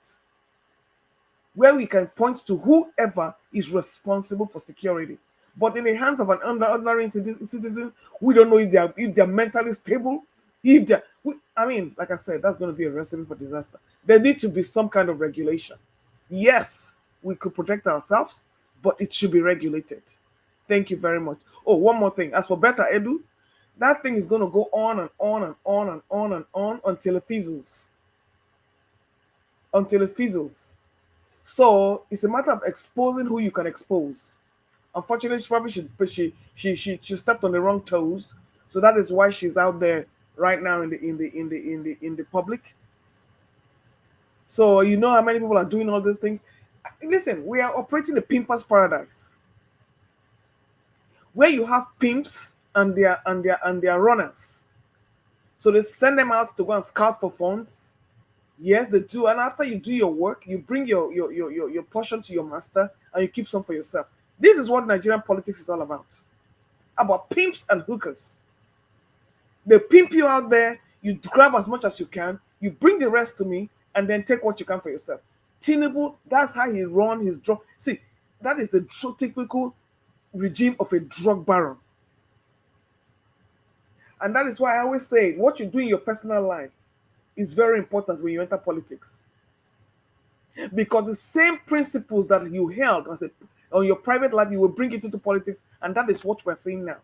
where we can point to whoever is responsible for security. But in the hands of an ordinary citizen, we don't know if they're mentally stable. Like I said, that's going to be a recipe for disaster. There needs to be some kind of regulation. Yes, we could protect ourselves, but it should be regulated. Thank you very much. Oh, one more thing. As for Better Edu, that thing is going to go on and on and on and on and on until it fizzles. So it's a matter of exposing who you can expose. Unfortunately, she stepped on the wrong toes, so that is why she's out there right now in the public. So you know how many people are doing all these things. Listen, we are operating a pimper's paradise, where you have pimps and their runners. So they send them out to go and scout for funds. Yes, they do. And after you do your work, you bring your portion to your master and you keep some for yourself. This is what Nigerian politics is all about pimps and hookers. They pimp you out there, you grab as much as you can, you bring the rest to me, and then take what you can for yourself. Tinubu, that's how he run his drug. See, that is the typical regime of a drug baron. And that is why I always say what you do in your personal life is very important when you enter politics. Because the same principles that you held on your private life, you will bring it into politics, and that is what we're seeing now.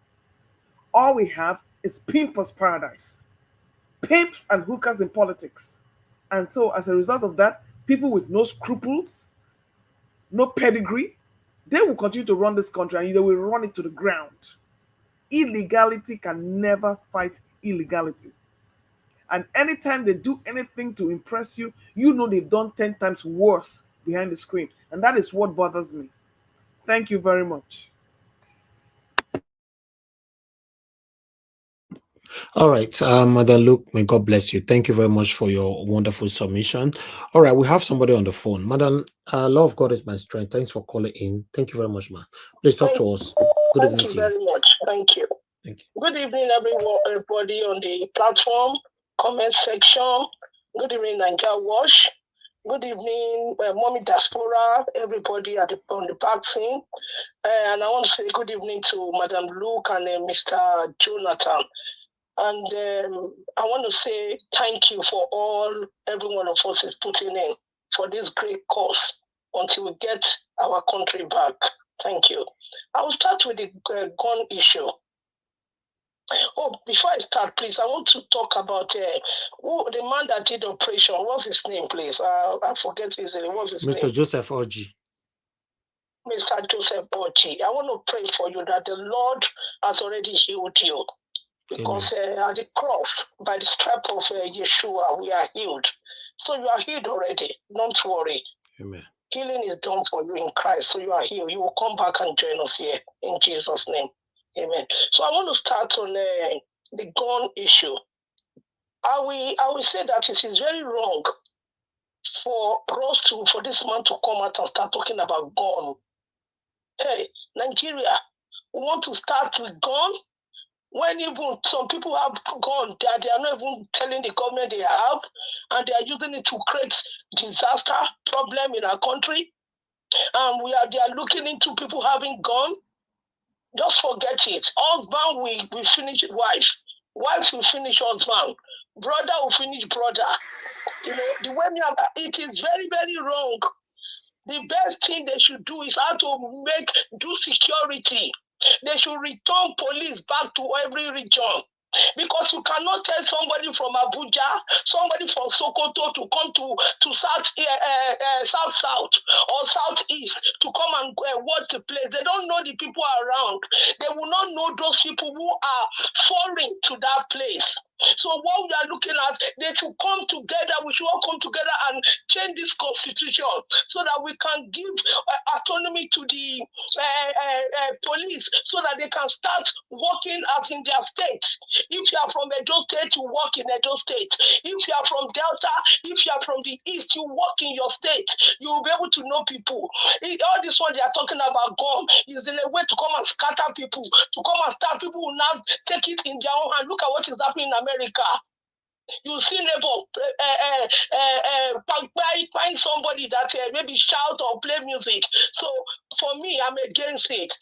All we have is pimpers' paradise. Pimps and hookers in politics. And so as a result of that, people with no scruples, no pedigree, they will continue to run this country and they will run it to the ground. Illegality can never fight illegality. And anytime they do anything to impress you, you know they've done 10 times worse behind the screen. And that is what bothers me. Thank you very much. All right, Mother Luke, may God bless you. Thank you very much for your wonderful submission. All right, we have somebody on the phone. Madam, law of God is my strength. Thanks for calling in. Thank you very much, ma'am. Please talk to us. Good evening. Thank you very much. Thank you. Thank you. Good evening, everybody on the platform, comment section. Good evening, GYYYS. Good evening, Mommy Diaspora, everybody on the back scene. And I want to say good evening to Madam Luke and Mr. Jonathan. And I want to say thank you for every one of us is putting in for this great cause until we get our country back. Thank you. I will start with the gun issue. Oh, before I start, please, I want to talk about the man that did the operation. What's his name, please? I forget his name. What's his name? Mr. Joseph Orji. Mr. Joseph Orji. I want to pray for you that the Lord has already healed you. Because at the cross, by the stripe of Yeshua, we are healed. So you are healed already. Don't worry. Amen. Healing is done for you in Christ. So you are healed. You will come back and join us here in Jesus' name. Amen. So I want to start on the gun issue. I will say that it is very wrong for this man to come out and start talking about gun. Hey, Nigeria, we want to start with gun. When even some people have gone, they are not even telling the government they have, and they are using it to create disaster problem in our country. And they are looking into people having gone. Just forget it. Husband will finish wife. Wife will finish husband. Brother will finish brother. You know, the way it is very, very wrong. The best thing they should do is how to do security. They should return police back to every region. Because you cannot tell somebody from Abuja, somebody from Sokoto to come to south or southeast to come and watch the place. They don't know the people around. They will not know those people who are foreign to that place. So what we are looking at, they should come together. We should all come together and change this constitution so that we can give autonomy to the police so that they can start working as in their state. If you are from Edo State, you work in Edo State. If you are from Delta, if you are from the East, you work in your state. You will be able to know people. All this one they are talking about gun is in a way to come and scatter people, to come and start. People will now take it in their own hand. Look at what is happening in America. You see neighbor find somebody that maybe shout or play music. So for me, I'm against it.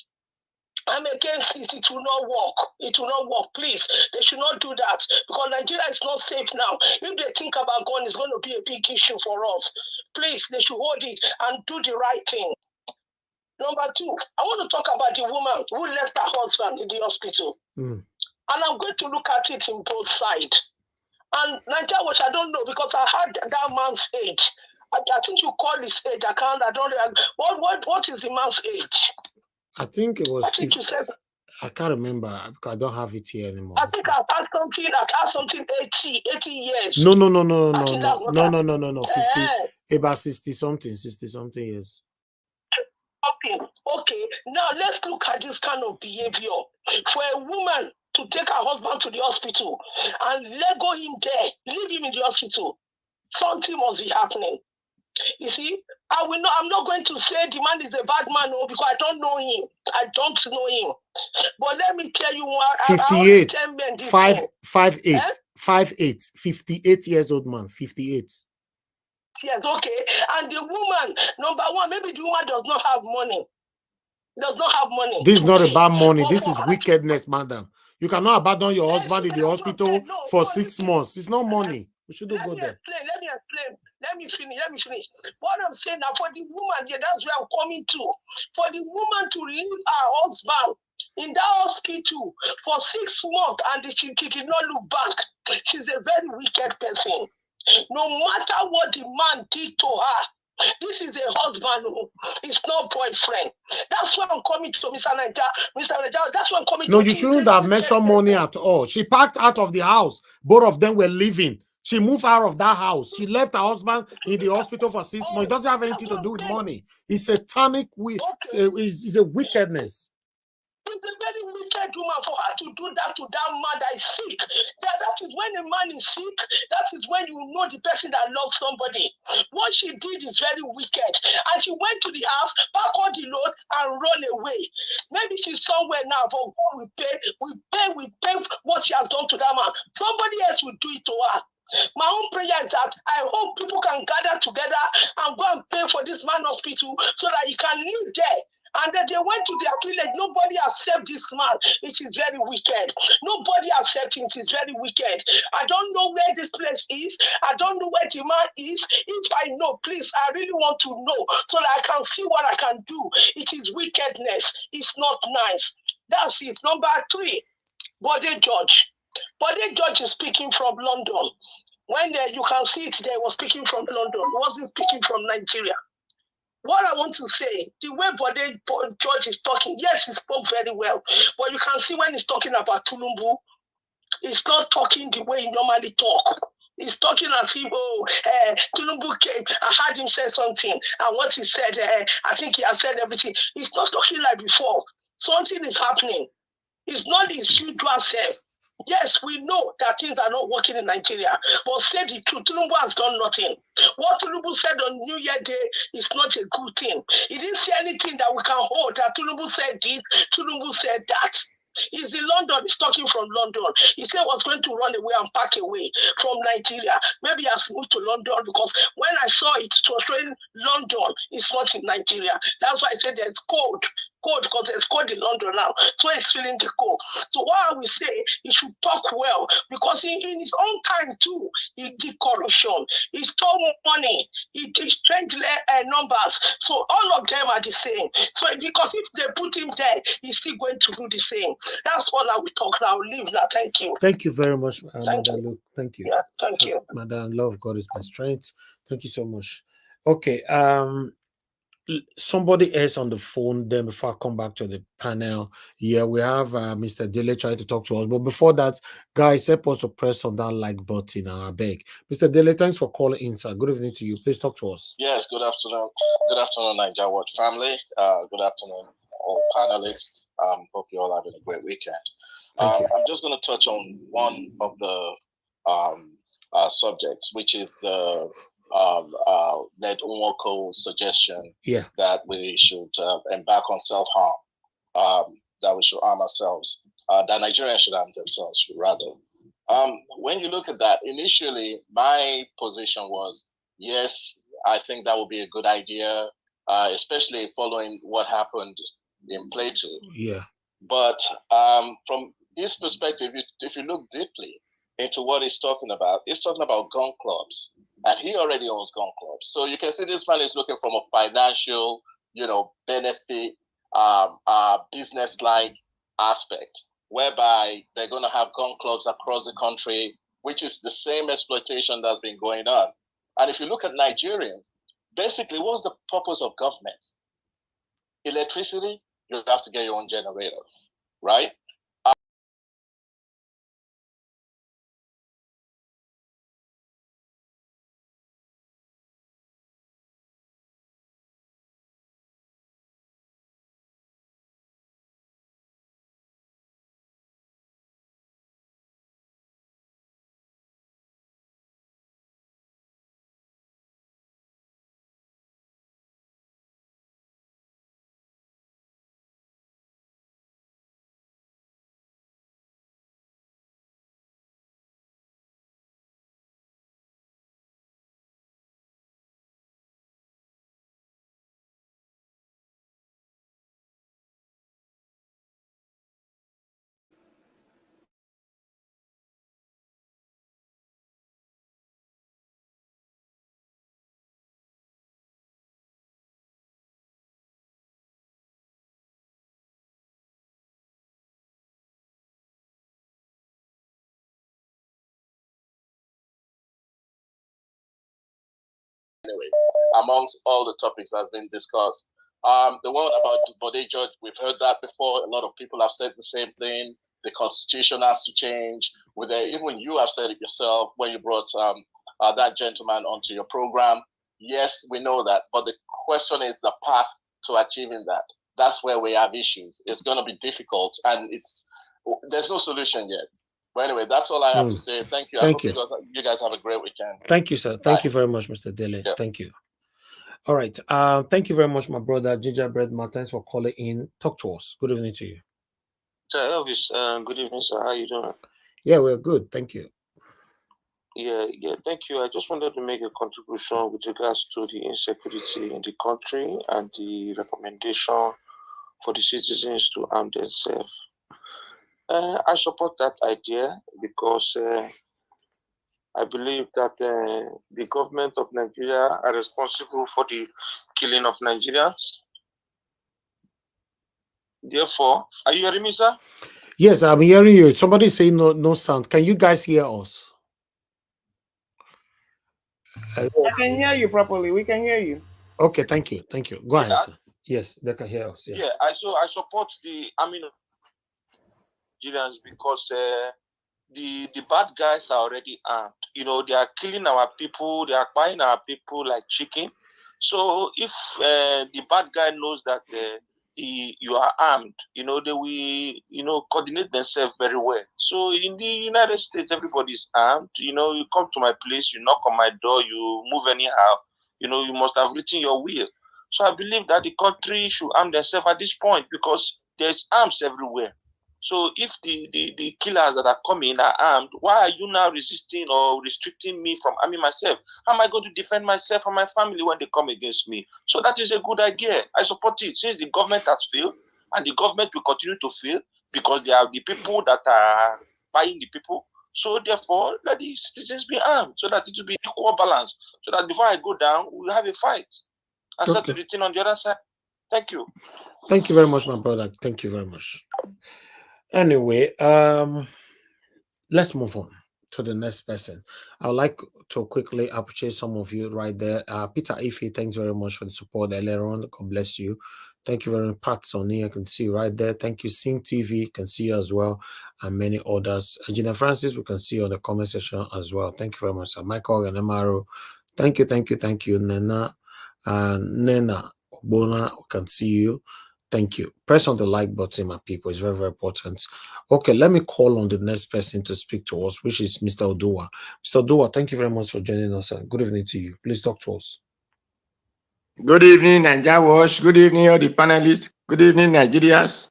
I'm against it. It will not work. It will not work. Please, they should not do that because Nigeria is not safe now. If they think about gun, it's going to be a big issue for us. Please, they should hold it and do the right thing. Number two, I want to talk about the woman who left her husband in the hospital. And I'm going to look at it in both sides. And Nigeria, which I don't know because I heard that man's age. I think you call his age. I don't know. What is the man's age? I think it was. I think you said. I can't remember because I don't have it here anymore. I think I passed something 80 years. No. 50, about 60 something years. Okay, now let's look at this kind of behavior. For a woman to take her husband to the hospital and let go him there, leave him in the hospital. Something must be happening. You see, I'm not going to say the man is a bad man, no, because I don't know him. I don't know him. But let me tell you what, 58, I men this 5'8", 5'8", 58 years old man, 58. Yes, okay. And the woman, number one, maybe the woman does not have money. Does not have money. This is not pay. about money. But This is wickedness, madam. You cannot abandon your husband in the hospital for 6 months. It's not money. We shouldn't go there. Let me explain. Let me finish. What I'm saying now, for the woman, yeah, that's where I'm coming to. For the woman to leave her husband in that hospital for 6 months and she did not look back, she's a very wicked person. No matter what the man did to her, this is a husband who is not boyfriend. That's why I'm coming to Mr. Naija. Mr. Naija, that's why I'm coming to. No, you shouldn't have mentioned money at all. She packed out of the house. Both of them were leaving. She moved out of that house. She left her husband in the hospital for 6 months. It doesn't have anything to do with money. It's satanic. It's a wickedness. It's a very wicked woman for her to do that to that man that is sick. That is when a man is sick, that is when you know the person that loves somebody. What she did is very wicked. And she went to the house, packed all the load, and run away. Maybe she's somewhere now, but God will pay what she has done to that man. Somebody else will do it to her. My own prayer is that I hope people can gather together and go and pay for this man hospital so that he can live there. And then they went to their village. Nobody accepts this man. It is very wicked. Nobody accepts him. It is very wicked. I don't know where this place is. I don't know where the man is. If I know, please, I really want to know so that I can see what I can do. It is wickedness. It's not nice. That's it. Number 3, Bode George. Bode George is speaking from London. When you can see it there, was speaking from London. He wasn't speaking from Nigeria. What I want to say, the way Bode George is talking, yes, he spoke very well, but you can see when he's talking about Tinubu, he's not talking the way he normally talk. He's talking as if, Tinubu came, I heard him say something, and what he said, I think he has said everything. He's not talking like before. Something is happening. It's not his usual self. Yes, we know that things are not working in Nigeria, but say the truth, Tinubu has done nothing. What Tinubu said on New Year Day is not a good thing. He didn't say anything that we can hold, that Tinubu said this, Tinubu said that. He's in London, he's talking from London. He said he was going to run away and pack away from Nigeria. Maybe he has moved to London because when I saw it was showing London, it's not in Nigeria. That's why I said there's code because there's code in London now. So he's feeling the code. So what I will say, he should talk well because in his own time too, he did corruption, he stole money, he did strange numbers. So all of them are the same. So because if they put him there, he's still going to do the same. That's all I will talk now. I'll leave now. Thank you. Thank you very much, Madam Luke. Thank you. Yeah, thank you. Madam, love God is my strength. Thank you so much. Okay. Somebody else on the phone, then before I come back to the panel. Yeah, we have Mr. Dele trying to talk to us. But before that, guys, help us to press on that like button, I beg. Mr. Dele, thanks for calling in, sir. Good evening to you. Please talk to us. Yes, good afternoon. Good afternoon, GYYYS family. Good afternoon, all panelists. Hope you're all having a great weekend. Thank you. I'm just going to touch on one of the subjects, which is the that Nwoko suggestion that we should embark on self-harm, that we should arm ourselves, that Nigerians should arm themselves, rather. When you look at that, initially, my position was, yes, I think that would be a good idea, especially following what happened in Plato. Yeah. But from his perspective, if you look deeply into what he's talking about gun clubs. And he already owns gun clubs. So you can see this man is looking from a financial, benefit, business-like aspect, whereby they're going to have gun clubs across the country, which is the same exploitation that's been going on. And if you look at Nigerians, basically, what's the purpose of government? Electricity, you have to get your own generator, right? anyway, amongst all the topics that's been discussed. The one about the Bode Judge, we've heard that before. A lot of people have said the same thing. The constitution has to change. Even you have said it yourself when you brought that gentleman onto your program. Yes, we know that. But the question is the path to achieving that. That's where we have issues. It's going to be difficult, and there's no solution yet. But anyway, that's all I have to say. Thank you. Thank I hope you guys have a great weekend. Thank you, sir. Thank you very much, Mr. Dele. Yeah. Thank you. All right. Thank you very much, my brother Gingerbread Martins, for calling in. Talk to us. Good evening to you. Sir Elvis, good evening, sir. How you doing? Yeah, we're good. Thank you. Yeah, thank you. I just wanted to make a contribution with regards to the insecurity in the country and the recommendation for the citizens to arm themselves. I support that idea because I believe that the government of Nigeria are responsible for the killing of Nigerians. Therefore, are you hearing me, sir? Yes, I'm hearing you. Somebody say no sound. Can you guys hear us? I can hear you properly. We can hear you. Okay, thank you. Thank you. Go ahead, sir. Yes, they can hear us. Yeah, I support the Nigerians because the bad guys are already armed. You know, they are killing our people, they are buying our people like chicken. So if the bad guy knows that you are armed, they will, coordinate themselves very well. So in the United States, everybody's armed. You come to my place, you knock on my door, you move anyhow. You must have written your will. So I believe that the country should arm themselves at this point because there's arms everywhere. So if the killers that are coming are armed, why are you now resisting or restricting me from arming myself? How am I going to defend myself and my family when they come against me? So that is a good idea. I support it. Since the government has failed, and the government will continue to fail because they are the people that are buying the people. So therefore, let the citizens be armed so that it will be equal balance. So that before I go down, we'll have a fight and start the thing on the other side. Thank you. Thank you very much, my brother. Thank you very much. Anyway, let's move on to the next person. I would like to quickly appreciate some of you right there. Peter Ife, thanks very much for the support earlier on. God bless you. Thank you very much. Pat Sonny, I can see you right there. Thank you. Sing TV, can see you as well, and many others. Gina Francis, we can see you on the comment section as well. Thank you very much, sir. Michael and Amaro, thank you. Nena, Nena Bona, we can see you. Thank you. Press on the like button, my people. It's very, very important. Okay, let me call on the next person to speak to us, which is Mr. Odua. Mr. Odua, thank you very much for joining us. Good evening to you. Please talk to us. Good evening, GYYYS. Good evening, all the panelists. Good evening, Nigerians.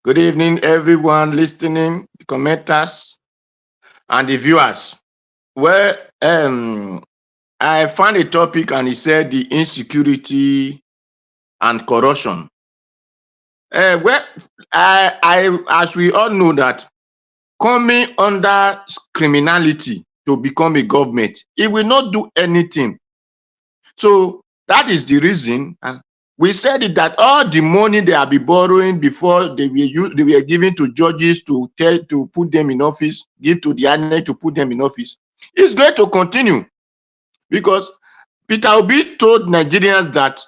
Good evening, everyone listening, the commenters, and the viewers. Well, I found a topic and it said the insecurity and corruption. Well, as we all know that coming under criminality to become a government, it will not do anything. So that is the reason we said it, that all the money they have been borrowing before they were giving to judges to put them in office, give to the anarchy to put them in office. It's going to continue because Peter Obi told Nigerians that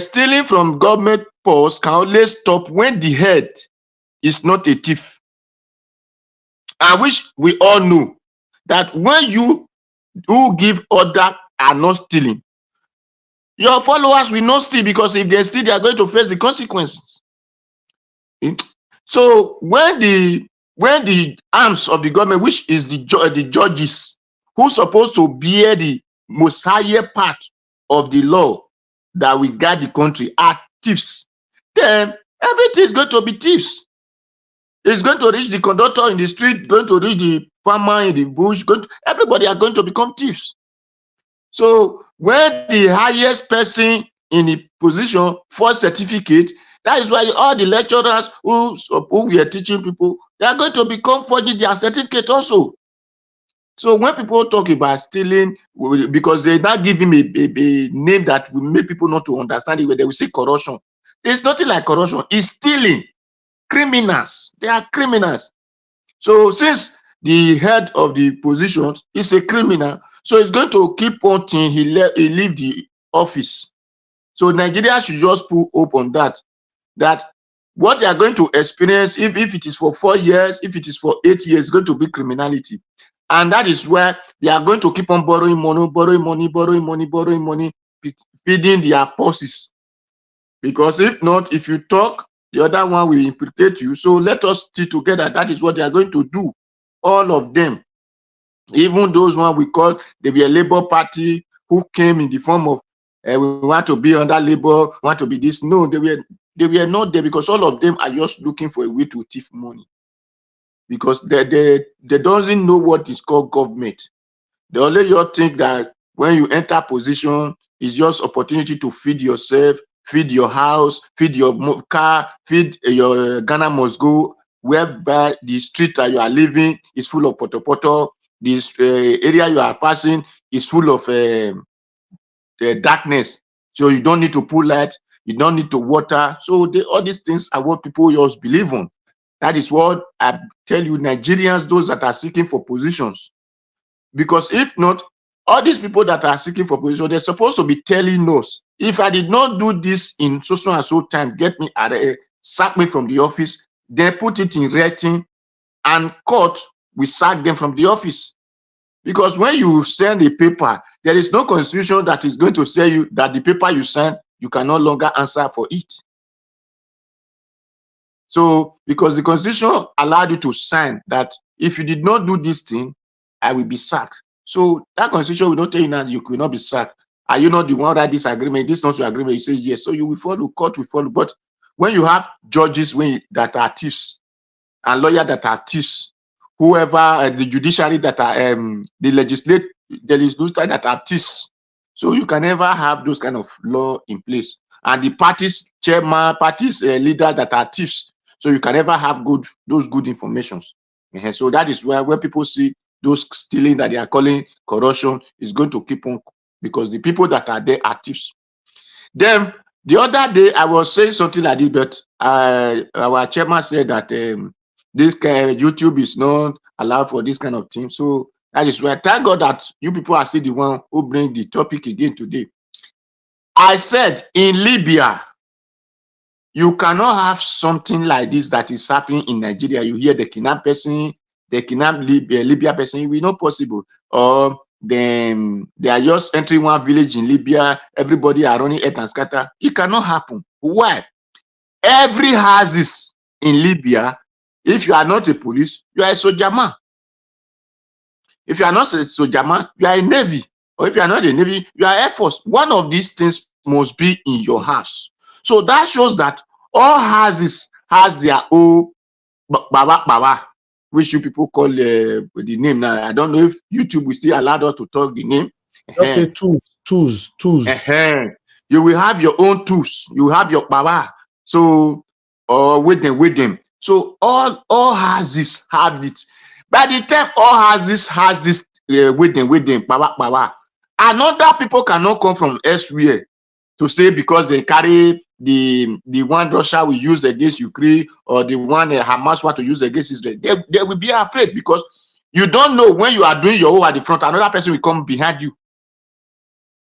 stealing from government posts can only stop when the head is not a thief. I wish we all know that when you who give order are not stealing, your followers will not steal, because if they steal, they are going to face the consequences. So when the arms of the government, which is the judges, who supposed to bear the most higher part of the law that will guide the country, are thieves, then everything is going to be thieves. It's going to reach the conductor in the street, going to reach the farmer in the bush, everybody are going to become thieves. So when the highest person in the position for certificate, that is why all the lecturers who we are teaching people, they are going to become forging their certificate also. So when people talk about stealing, because they now give him a name that will make people not to understand it, where they will say corruption. It's nothing like corruption. It's stealing. Criminals. They are criminals. So since the head of the positions is a criminal, So it's going to keep on till he leave the office. So Nigeria should just put hope on that what they are going to experience, if it is for 4 years, if it is for 8 years, it's going to be criminality. And that is where they are going to keep on borrowing money, feeding their purses. Because if not, if you talk, the other one will implicate you. So let us stay together. That is what they are going to do. All of them. Even those one we call, they were a Labour Party who came in the form of, we want to be under Labour, want to be this. No, they were not there, because all of them are just looking for a way to thief money. Because they doesn't know what is called government. They only just think that when you enter position, it's just opportunity to feed yourself, feed your house, feed your car, feed your Ghana must go, whereby the street that you are living is full of poto. This area you are passing is full of darkness. So you don't need to put light, you don't need to water. So all these things are what people just believe on. That is what I tell you, Nigerians, those that are seeking for positions. Because if not, all these people that are seeking for position, they're supposed to be telling us, if I did not do this in so and so time, get me sack me from the office, then put it in writing, and court will sack them from the office. Because when you send a paper, there is no constitution that is going to say you that the paper you send, you can no longer answer for it. So, because the constitution allowed you to sign that if you did not do this thing, I will be sacked. So that constitution will not tell you that you could not be sacked. Are you not the one that this agreement, this not your agreement? You say yes. So you will follow, court will follow. But when you have judges that are thieves and lawyers that are thieves, whoever, the judiciary that are the legislature that are thieves, so you can never have those kind of law in place. And the parties chairman, parties leaders that are thieves, so you can never have those good informations. So that is where when people see those stealing that they are calling corruption is going to keep on, because the people that are there are thieves. Then the other day I was saying something like this, but our chairman said that this kind of YouTube is not allowed for this kind of thing. So that is why, thank God that you people are still the one who bring the topic again today. I said in Libya, you cannot have something like this that is happening in Nigeria. You hear the kidnap person, the kidnap Libya person, it will not possible. Or then they are just entering one village in Libya, everybody are running earth and scatter. It cannot happen. Why? Every houses in Libya, if you are not a police, you are a soldier man. If you are not a soldier man, you are a navy. Or if you are not a navy, you are air force. One of these things must be in your house. So that shows that all houses has their own baba, which you people call the name now. I don't know if YouTube will still allow us to talk the name. Just say tools. You will have your own tools. You have your baba. So, with them. So all houses have it. By the time all houses has this with them, baba. Another people cannot come from elsewhere to say because they carry the one Russia will use against Ukraine, or the one Hamas want to use against Israel. They will be afraid, because you don't know when you are doing your own at the front, another person will come behind you.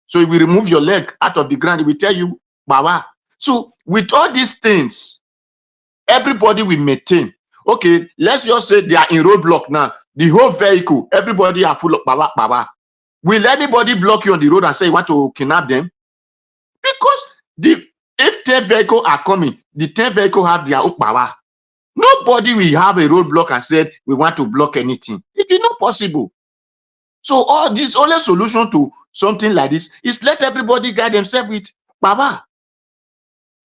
So it will remove your leg out of the ground. It will tell you, Baba. So with all these things, everybody will maintain. Okay, let's just say they are in roadblock now. The whole vehicle, everybody are full of Baba. Will anybody block you on the road and say you want to kidnap them? Because if 10 vehicles are coming, the 10 vehicles have their own power. Nobody will have a roadblock and said we want to block anything. It is not possible. So all this only solution to something like this is let everybody guide themselves with Baba.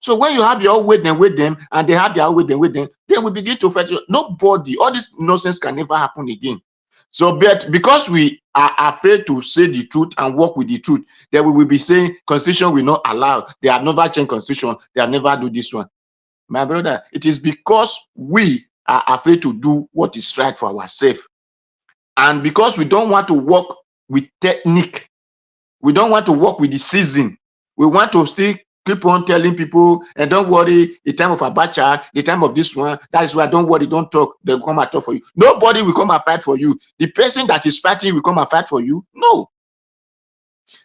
So when you have your own with them, and they have their own with them, then we begin to fight. Nobody, all this nonsense can never happen again. So, but because we are afraid to say the truth and work with the truth, then we will be saying constitution will not allow. They have never changed constitution. They have never do this one. My brother, it is because we are afraid to do what is right for ourselves. And because we don't want to work with technique, we don't want to work with the season. We want to still keep on telling people, and don't worry, the time of Abacha, the time of this one, that is why don't worry, don't talk, they'll come and talk for you. Nobody will come and fight for you. The person that is fighting will come and fight for you. No.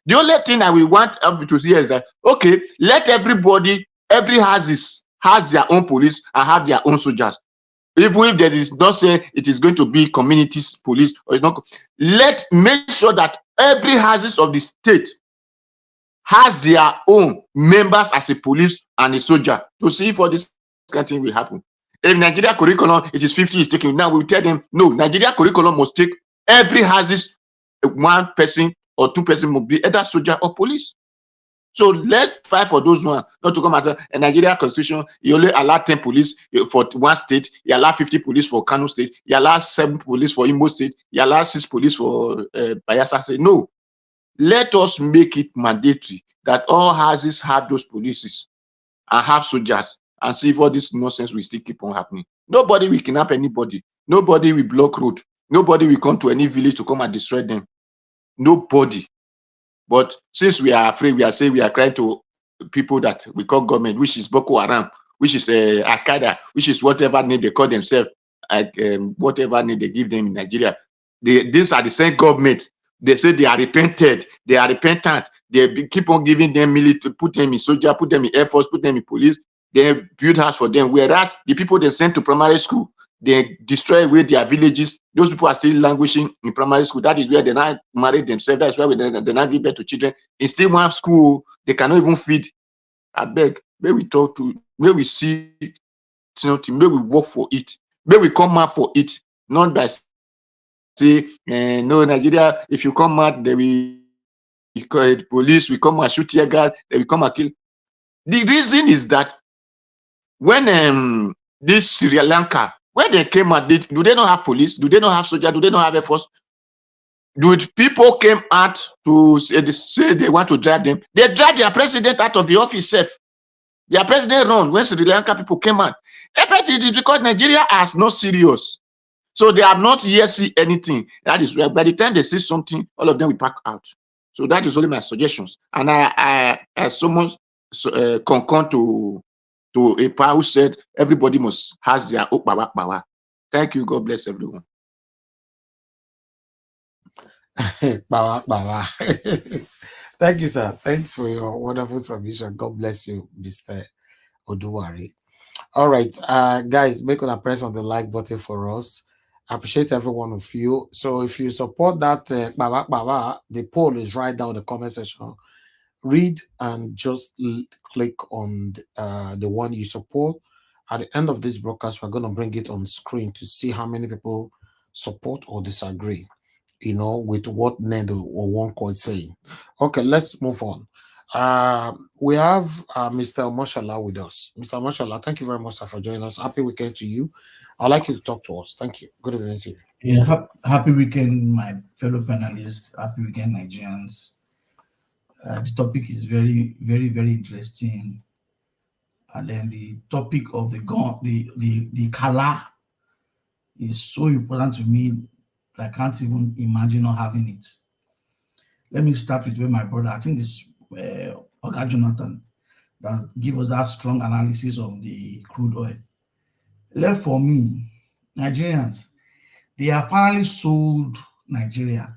The only thing that we want to see is that, okay, let everybody, every houses has their own police and have their own soldiers. Even if there is not say it is going to be communities police or it's not, make sure that every houses of the state has their own members as a police and a soldier to see if all this kind of thing will happen. If Nigeria curriculum, it is 50 is taking, now we tell them, no, Nigeria curriculum must take every houses, one person or two person must be either soldier or police. So let's fight for those ones, not to come at a Nigeria constitution. You only allow 10 police for one state, you allow 50 police for Kano state, you allow 7 police for Imo state, you allow 6 police for Bayelsa state. No, let us make it mandatory that all houses have those polices and have soldiers, and see if all this nonsense will still keep on happening. Nobody will kidnap anybody. Nobody will block road. Nobody will come to any village to come and destroy them. Nobody. But since we are afraid, we are saying we are crying to people that we call government, which is Boko Haram, which is Al-Qaeda, which is whatever name they call themselves, whatever name they give them in Nigeria. These are the same government. They say they are repented, they are repentant. They keep on giving them military, put them in soldier, put them in air force, put them in police. They build house for them. Whereas the people they sent to primary school, they destroy away their villages. Those people are still languishing in primary school. That is where they now marry themselves. That's why they now give birth to children. In still one school, they cannot even feed. I beg, may we talk to, may we see something, may we work for it, may we come out for it, not by say, no, Nigeria, if you come out, they will call police, we come and shoot tear gas, they will come and kill. The reason is that when this Sri Lanka, when they came out, do they not have police? Do they not have soldiers? Do they not have air force? Do people came out to say they want to drag them? They dragged their president out of the office self. Their president run when Sri Lanka people came out. It is because Nigeria is not serious. So they have not yet see anything. That is why by the time they see something, all of them will pack out. So that is only my suggestions. And I as someone concur to a power who said everybody must has their own power. Thank you. God bless everyone. Power. Thank you, sir. Thanks for your wonderful submission. God bless you, Mr. Oduwari. All right, guys, make a press on the like button for us. I appreciate every one of you. So if you support that, the poll is right down in the comment section. Read and just click on the one you support. At the end of this broadcast, we're going to bring it on screen to see how many people support or disagree, you know, with what Ned or Nwoko is saying. Okay, let's move on. We have Mr. Mashallah with us. Mr. Mashallah, thank you very much, sir, for joining us. Happy weekend to you. I'd like you to talk to us. Thank you. Good evening to you. Yeah, happy weekend, my fellow panelists. Happy weekend, Nigerians. The topic is very, very, very interesting. And then the topic of the gun, the color is so important to me. I can't even imagine not having it. Let me start with where my brother, I think it's Oga Jonathan, that give us that strong analysis of the crude oil. Left for me, Nigerians, they have finally sold Nigeria.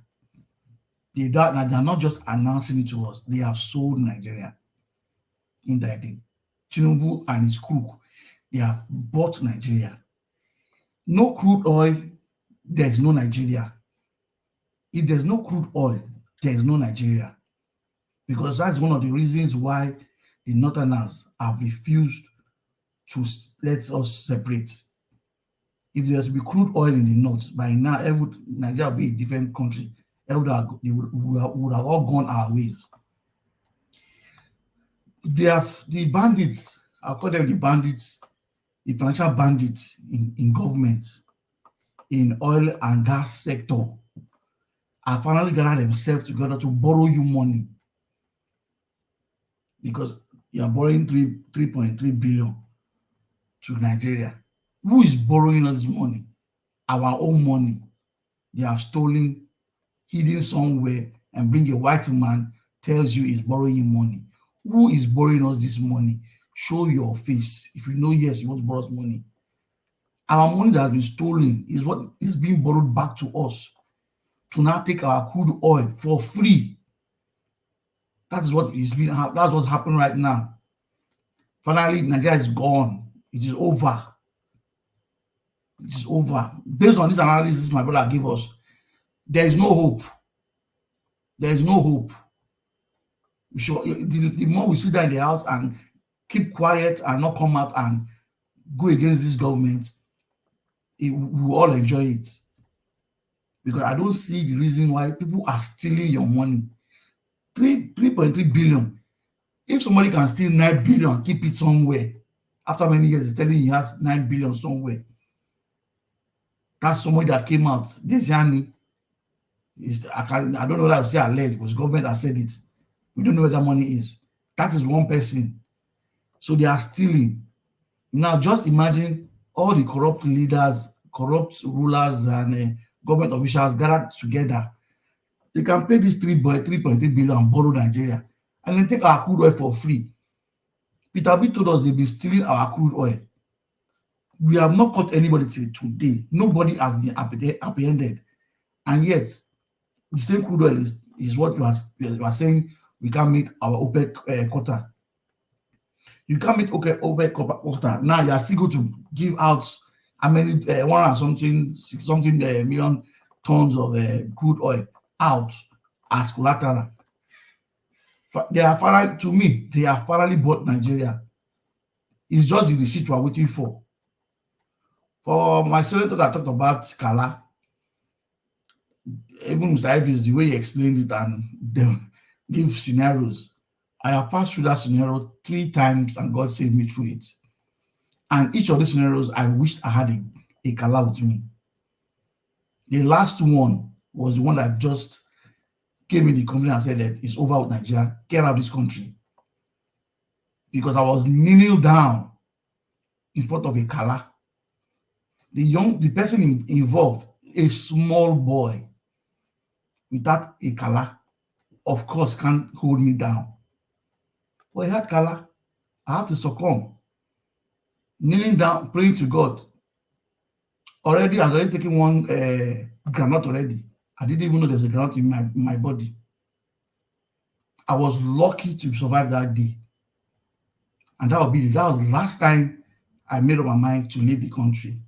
They are not just announcing it to us, they have sold Nigeria indirectly. Tinubu and his crew, they have bought Nigeria. No crude oil, there's no Nigeria. If there's no crude oil, there's no Nigeria. Because that's one of the reasons why the Northerners have refused to let us separate. If there's to be crude oil in the north, by now Nigeria would be a different country. We would have all gone our ways. They have the bandits, I call them the bandits, the financial bandits in government, in oil and gas sector, have finally gathered themselves together to borrow you money. Because you are borrowing 3.3 billion to Nigeria. Who is borrowing us money? Our own money. They have stolen, hidden somewhere, and bring a white man, tells you he's borrowing you money. Who is borrowing us this money? Show your face. If you know, yes, you want to borrow us money. Our money that has been stolen is what is being borrowed back to us to now take our crude oil for free. That's what is being. That's what's happening right now. Finally, Nigeria is gone. It is over. It is over. Based on this analysis my brother gave us, there is no hope. There is no hope. The more we sit down in the house and keep quiet and not come out and go against this government, we will all enjoy it. Because I don't see the reason why people are stealing your money. 3.3 billion. If somebody can steal 9 billion and keep it somewhere, after many years, he's telling you he has 9 billion somewhere. That's somebody that came out. This Yanni, I don't know what I would say alleged, because government has said it. We don't know where that money is. That is one person. So they are stealing. Now just imagine all the corrupt leaders, corrupt rulers, and government officials gathered together. They can pay this 3.3 billion and borrow Nigeria, and then take our crude oil for free. Peter B told us they've been stealing our crude oil. We have not caught anybody till today. Nobody has been apprehended. And yet, the same crude oil is what you are saying we can't meet our OPEC quota. You can't meet OPEC quota. Now you are still going to give out how many 1 million tons of crude oil out as collateral. They are finally, to me, they have finally bought Nigeria. It's just the receipt we are waiting for. For my senator that talked about Kala, even Mr. Ives, the way he explained it and then give scenarios, I have passed through that scenario 3 times and God saved me through it. And each of these scenarios, I wished I had a Kala with me. The last one was the one that just came in the country and said that it's over with Nigeria, get out of this country. Because I was kneeling down in front of a Kala. The person involved, a small boy, without a Kala, of course, can't hold me down. But he had Kala. I have to succumb. Kneeling down, praying to God. Already, I was already taking one granite already. I didn't even know there was a granite in my body. I was lucky to survive that day. And that was the last time I made up my mind to leave the country.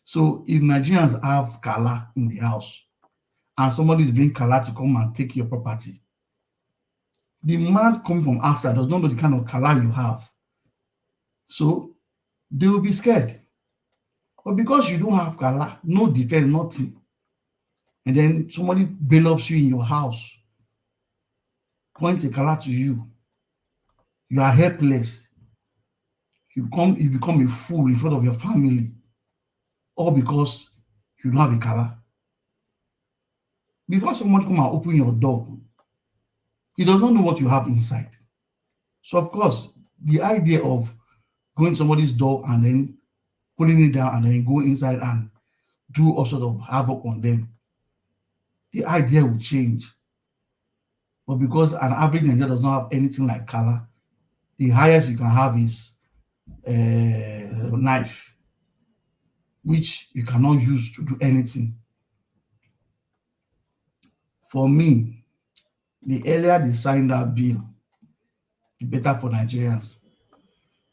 So if Nigerians have Kala in the house and somebody is bringing Kala to come and take your property, the man coming from outside does not know the kind of Kala you have. So they will be scared. But because you don't have Kala, no defense, nothing, and then somebody bail ups you in your house, points a Kala to you, you are helpless. You become a fool in front of your family, all because you don't have a Kala. Before someone come and open your door, he does not know what you have inside. So of course, the idea of going to somebody's door and then putting it down and then go inside and do all sort of havoc on them, the idea will change. But because an average Nigerian does not have anything like Kala, the highest you can have is a knife, which you cannot use to do anything. For me, the earlier they sign that bill, the better for Nigerians.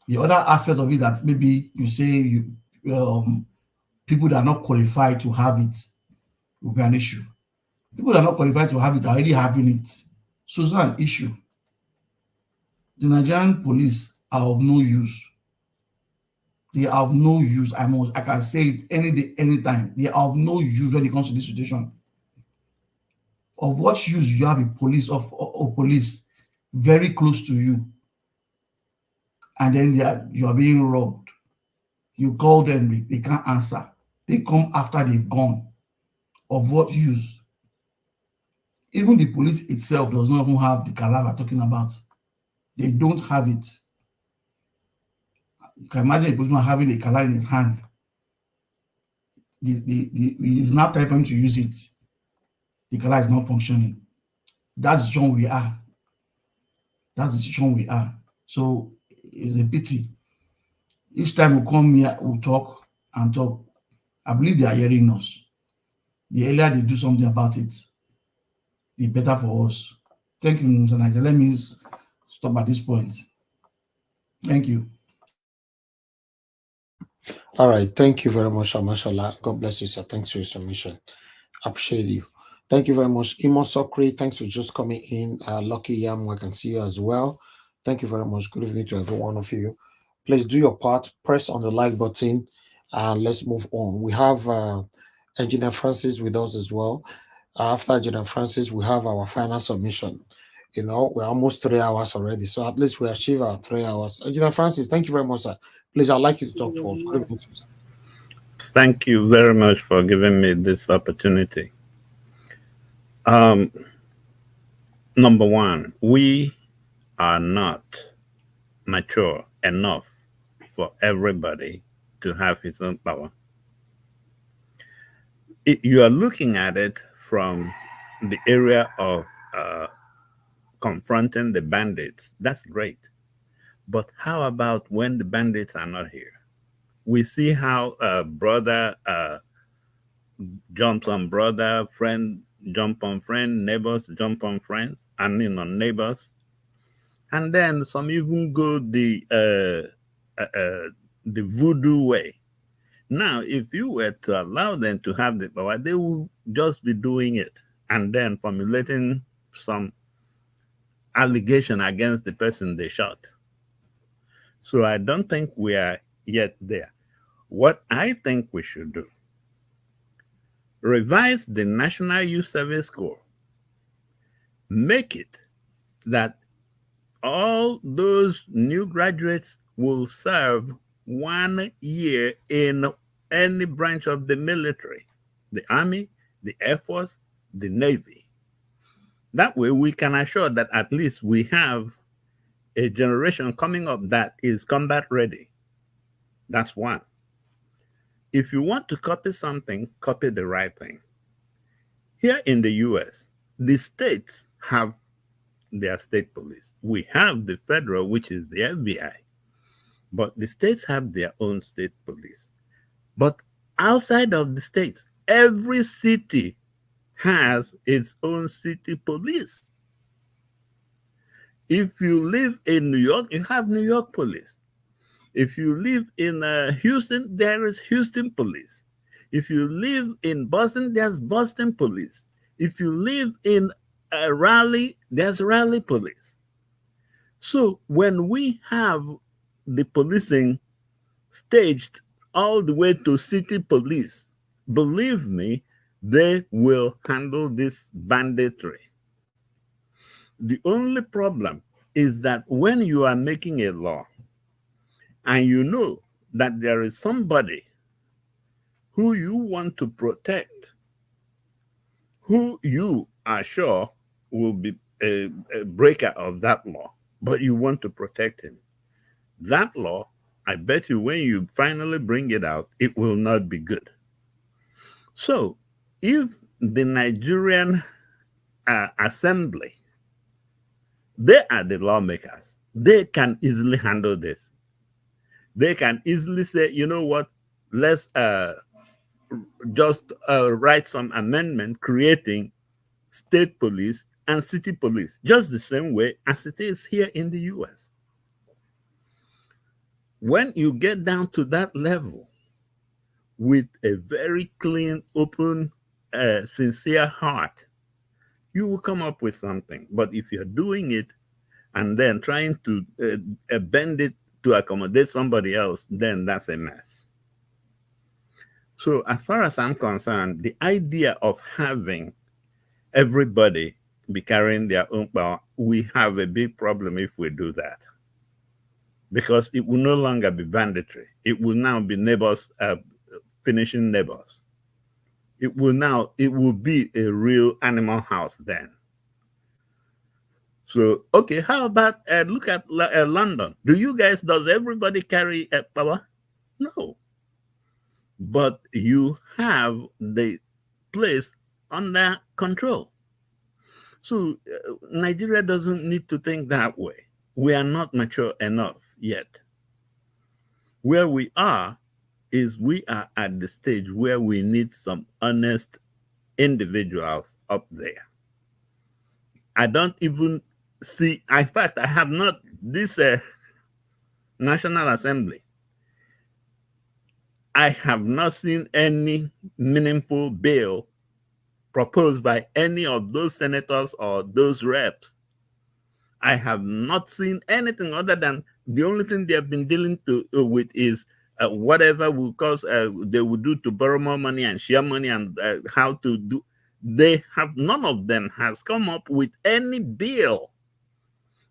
The other aspect of it that maybe you say people that are not qualified to have it will be an issue. People that are not qualified to have it are already having it. So it's not an issue. The Nigerian police are of no use. They are of no use. I can say it any day, anytime. They are of no use when it comes to this situation. Of what use you have a police or police very close to you, and then you are being robbed. You call them, they can't answer. They come after they've gone. Of what use? Even the police itself does not even have the Kala we're talking about. They don't have it. You can imagine a policeman having a Kala in his hand. It's now time for him to use it. The Kala is not functioning. That's the situation we are. That's the situation we are. So it's a pity. Each time we come here, we talk and talk. I believe they are hearing us. The earlier they do something about it, the better for us. Thank you, Mr. Niger. Let me stop at this point. Thank you. All right. Thank you very much, Amashala. God bless you, sir. Thanks for your submission. Appreciate you. Thank you very much. Imo Sokri, thanks for just coming in. Lucky Yam, I can see you as well. Thank you very much. Good evening to every one of you. Please do your part. Press on the like button and let's move on. We have Engineer Francis with us as well. After Engineer Francis, we have our final submission. You know, we're almost 3 hours already, so at least we achieve our 3 hours. Engineer Francis, thank you very much, sir. Please, I'd like you to talk to us. Good evening to you, sir. Thank you very much for giving me this opportunity. Number one, we are not mature enough for everybody to have his own power. You are looking at it from the area of confronting the bandits. That's great. But how about when the bandits are not here? We see how brother jumps on brother, friend jump on friend, neighbors jump on friends, on neighbors. And then some even go the voodoo way. Now, if you were to allow them to have the power, they will just be doing it and then formulating some allegation against the person they shot. So I don't think we are yet there. What I think we should do, revise the National Youth Service Corps, make it that all those new graduates will serve 1 year in any branch of the military, the Army, the Air Force, the Navy. That way we can assure that at least we have a generation coming up that is combat ready. That's one. If you want to copy something, copy the right thing. Here in the US, the states have their state police. We have the federal, which is the FBI. But the states have their own state police. But outside of the states, every city has its own city police. If you live in New York, you have New York police. If you live in Houston, there is Houston police. If you live in Boston, there's Boston police. If you live in Raleigh, there's Raleigh police. So when we have the policing staged all the way to city police, believe me, they will handle this banditry. The only problem is that when you are making a law and you know that there is somebody who you want to protect, who you are sure will be a breaker of that law, but you want to protect him, that law, I bet you when you finally bring it out, it will not be good. So if the Nigerian assembly, they are the lawmakers, they can easily handle this. They can easily say, you know what, let's just write some amendment creating state police and city police, just the same way as it is here in the US. When you get down to that level with a very clean, open, sincere heart, you will come up with something. But if you're doing it and then trying to bend it to accommodate somebody else, then that's a mess. So as far as I'm concerned, the idea of having everybody be carrying their own power, we have a big problem if we do that. Because it will no longer be banditry. It will now be neighbors finishing neighbors. It will be a real animal house then. So, okay, how about look at London? Does everybody carry power? No. But you have the place under control. So Nigeria doesn't need to think that way. We are not mature enough yet. Where we are is we are at the stage where we need some honest individuals up there. I don't even see, in fact, I have not, this National Assembly, I have not seen any meaningful bill proposed by any of those senators or those reps. I have not seen anything other than the only thing they have been dealing with is whatever will cause they will do to borrow more money and share money and how to do. They have, none of them has come up with any bill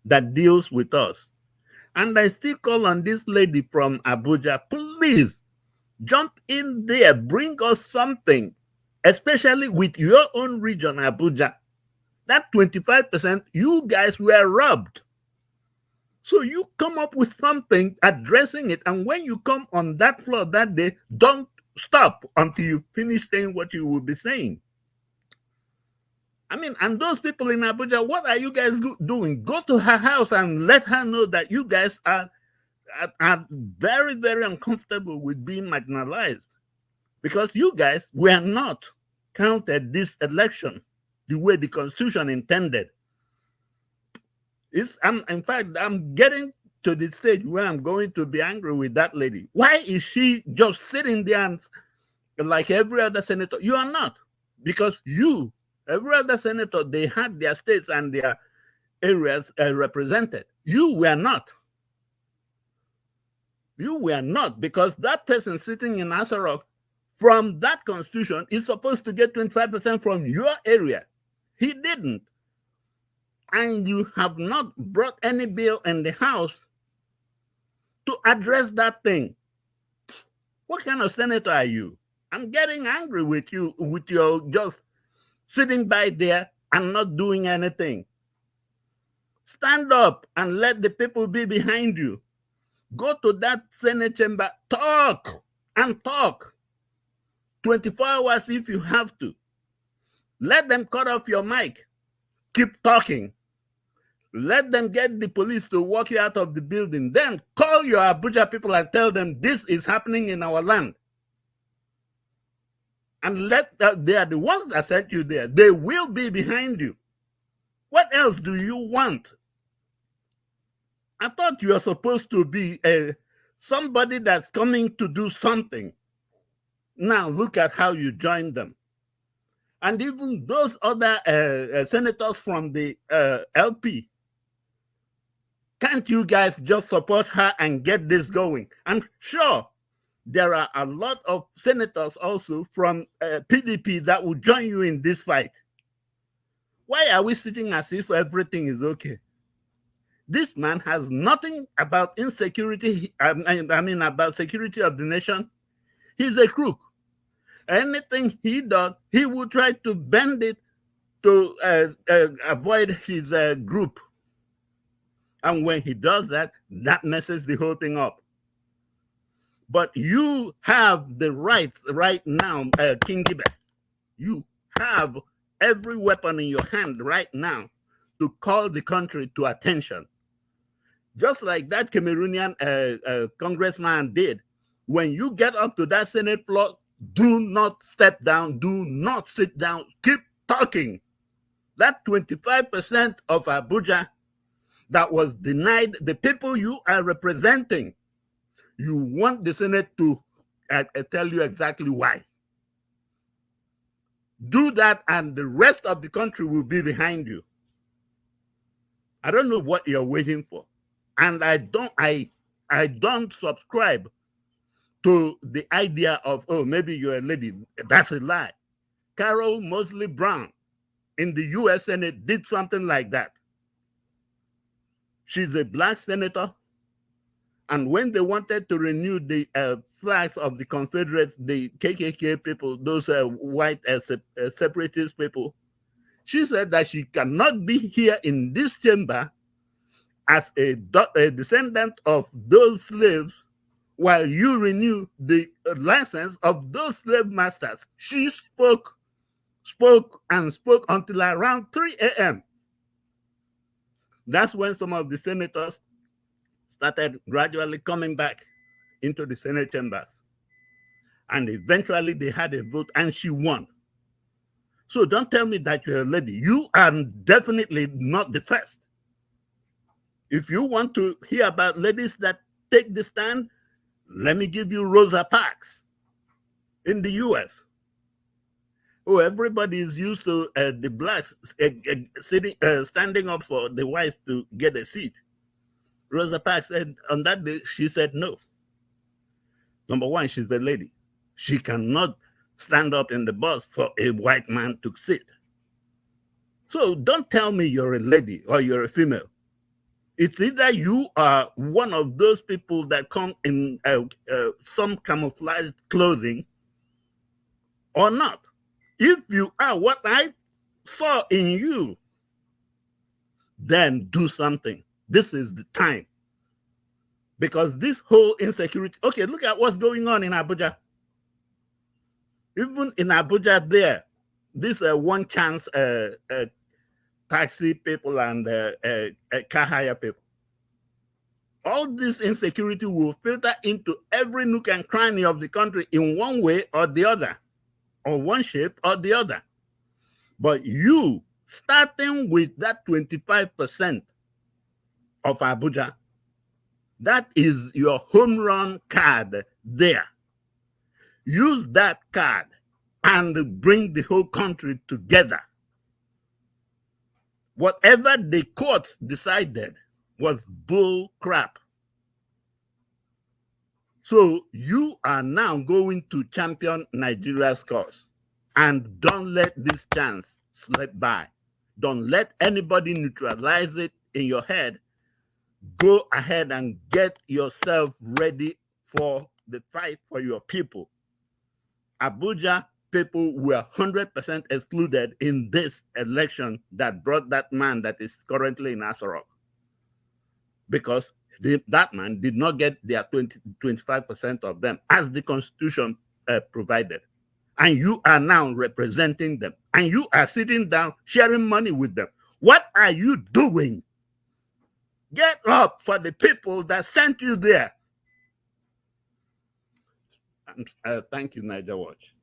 that deals with us. And I still call on this lady from Abuja, please jump in there, bring us something, especially with your own region, Abuja. That 25%, you guys were robbed. So you come up with something addressing it. And when you come on that floor that day, don't stop until you finish saying what you will be saying. I mean, and those people in Abuja, what are you guys doing? Go to her house and let her know that you guys are very, very uncomfortable with being marginalized, because you guys were not counted this election the way the Constitution intended. In fact, I'm getting to the stage where I'm going to be angry with that lady. Why is she just sitting there and, like every other senator? You are not, because you, every other senator, they had their states and their areas represented. You were not. You were not, because that person sitting in Asarok from that constitution is supposed to get 25% from your area. He didn't. And you have not brought any bill in the House to address that thing. What kind of senator are you? I'm getting angry with you, with your just sitting by there and not doing anything. Stand up and let the people be behind you. Go to that Senate chamber, talk and talk. 24 hours if you have to. Let them cut off your mic. Keep talking. Let them get the police to walk you out of the building. Then call your Abuja people and tell them this is happening in our land. And they are the ones that sent you there. They will be behind you. What else do you want? I thought you were supposed to be somebody that's coming to do something. Now look at how you joined them. And even those other senators from the LP, can't you guys just support her and get this going? And sure, there are a lot of senators also from PDP that will join you in this fight. Why are we sitting as if everything is okay? This man has nothing about insecurity, about security of the nation. He's a crook. Anything he does, he will try to bend it to avoid his group. And when he does that, that messes the whole thing up. But you have the rights right now, King Gibe. You have every weapon in your hand right now to call the country to attention. Just like that Cameroonian congressman did. When you get up to that Senate floor, do not step down, do not sit down, keep talking. That 25% of Abuja that was denied the people you are representing, you want the Senate to tell you exactly why. Do that and the rest of the country will be behind you. I don't know what you're waiting for. And I don't subscribe to the idea of, oh, maybe you're a lady. That's a lie. Carol Mosley Brown in the US Senate did something like that. She's a black senator. And when they wanted to renew the flags of the Confederates, the KKK people, those white separatist people, she said that she cannot be here in this chamber as a descendant of those slaves while you renew the license of those slave masters. She spoke until around 3 a.m. That's when some of the senators started gradually coming back into the Senate chambers. And eventually they had a vote and she won. So don't tell me that you're a lady. You are definitely not the first. If you want to hear about ladies that take the stand, let me give you Rosa Parks in the US. Oh, everybody is used to the blacks standing up for the whites to get a seat. Rosa Parks said on that day, she said no. Number one, she's a lady. She cannot stand up in the bus for a white man to sit. So don't tell me you're a lady or you're a female. It's either you are one of those people that come in some camouflage clothing or not. If you are what I saw in you, then do something. This is the time. Because this whole insecurity, okay, look at what's going on in Abuja. Even in Abuja there, this one chance taxi people and car hire people. All this insecurity will filter into every nook and cranny of the country in one way or the other, or one shape or the other. But you, starting with that 25% of Abuja, that is your home run card there. Use that card and bring the whole country together. Whatever the courts decided was bull crap. So you are now going to champion Nigeria's cause. And don't let this chance slip by. Don't let anybody neutralize it in your head. Go ahead and get yourself ready for the fight for your people. Abuja people were 100% excluded in this election that brought that man that is currently in Asarok. Because that man did not get their 25% of them as the Constitution provided. And you are now representing them. And you are sitting down sharing money with them. What are you doing? Get up for the people that sent you there. And thank you, Niger Watch.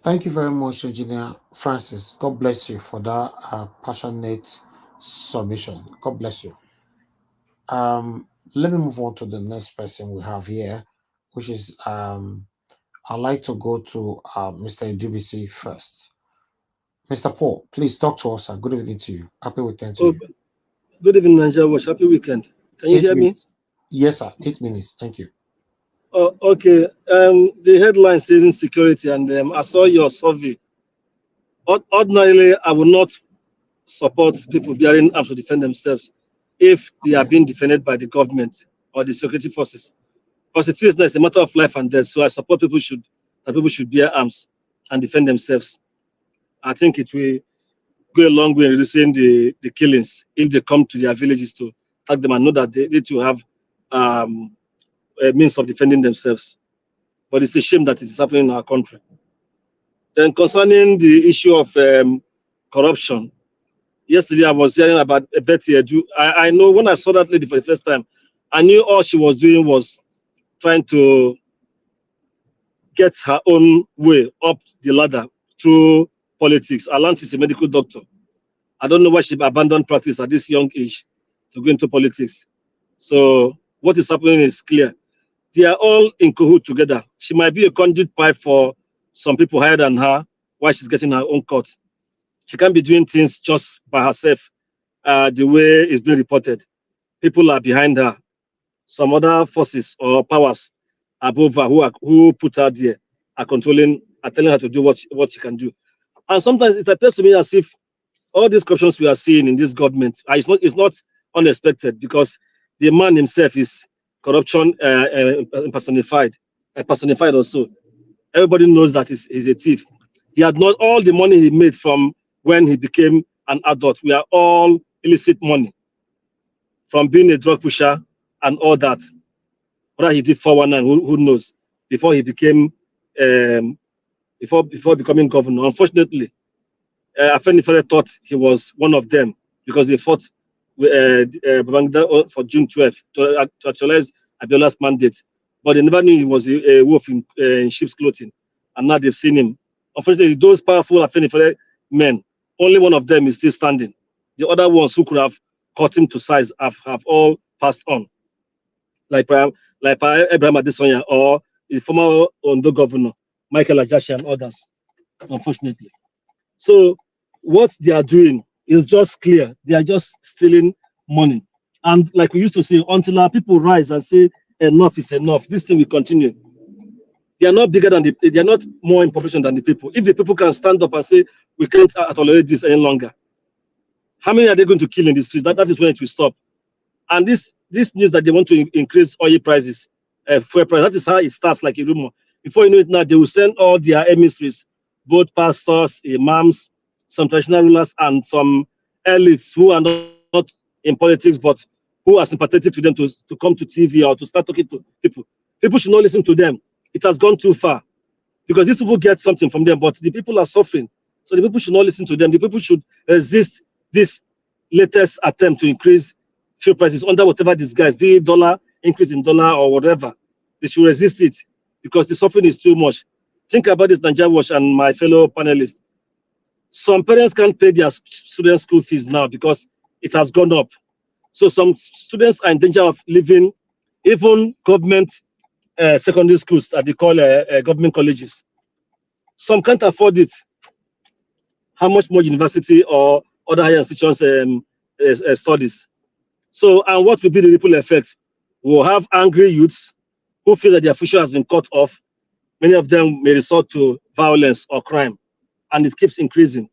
Thank you very much, Engineer Francis. God bless you for that passionate submission. God bless you. Let me move on to the next person we have here, which is I'd like to go to Mr. Idubisi first. Mr. Paul, please talk to us. Good evening to you. Happy weekend to you. Good evening, Niger Watch. Happy weekend. Can you hear me? Yes, sir. 8 minutes. Thank you. Oh, okay. The headline says insecurity, and I saw your survey. Ordinarily, I would not support people bearing arms to defend themselves if they are being defended by the government or the security forces. Because it is now it's a matter of life and death. So I support people should bear arms and defend themselves. I think it will go a long way in reducing the killings if they come to their villages to attack them and know that they need to have a means of defending themselves. But it's a shame that it is happening in our country. Then concerning the issue of corruption, yesterday I was hearing about Betty Edu. I know when I saw that lady for the first time, I knew all she was doing was trying to get her own way up the ladder through politics. Alan is a medical doctor. I don't know why she abandoned practice at this young age to go into politics. So what is happening is clear. They are all in cahoots together. She might be a conduit pipe for some people higher than her while she's getting her own cut. She can't be doing things just by herself the way it's being reported. People are behind her. Some other forces or powers above her who put her there are controlling, are telling her to do what she can do. And sometimes it appears to me as if all these corruptions we are seeing in this government, it's not unexpected, because the man himself is corruption personified also. Everybody knows that he's a thief. He had not all the money he made from when he became an adult. We are all illicit money from being a drug pusher and all that. Whether he did 419, who knows? Before he became, before becoming governor. Unfortunately, Afenifere thought he was one of them because they fought for June 12th to actualize Abiola's mandate. But they never knew he was a wolf in sheep's clothing. And now they've seen him. Unfortunately, those powerful Afenifere men. Only one of them is still standing. The other ones who could have cut him to size have all passed on. Like Abraham Adesanya or the former Ondo governor, Michael Ajashi and others, unfortunately. So what they are doing is just clear. They are just stealing money. And like we used to say, until our people rise and say enough is enough, this thing will continue. They are not bigger than they are not more in population than the people. If the people can stand up and say we can't tolerate this any longer, how many are they going to kill in the streets? That is when it will stop. And this news that they want to increase oil prices, fuel price, that is how it starts like a rumor. Before you know it now, they will send all their emissaries, both pastors, imams, some traditional rulers, and some elites who are not in politics, but who are sympathetic to them to come to TV or to start talking to people. People should not listen to them. It has gone too far because these people get something from them, but the people are suffering. So the people should not listen to them. The people should resist this latest attempt to increase fuel prices under whatever disguise, be it dollar, increase in dollar or whatever. They should resist it because the suffering is too much. Think about this, Nigerians and my fellow panelists. Some parents can't pay their students' school fees now because it has gone up. So some students are in danger of leaving even government secondary schools that they call government colleges. Some can't afford it. How much more university or other higher institutions studies? So, and what will be the ripple effect? We'll have angry youths who feel that their future has been cut off. Many of them may resort to violence or crime, and it keeps increasing.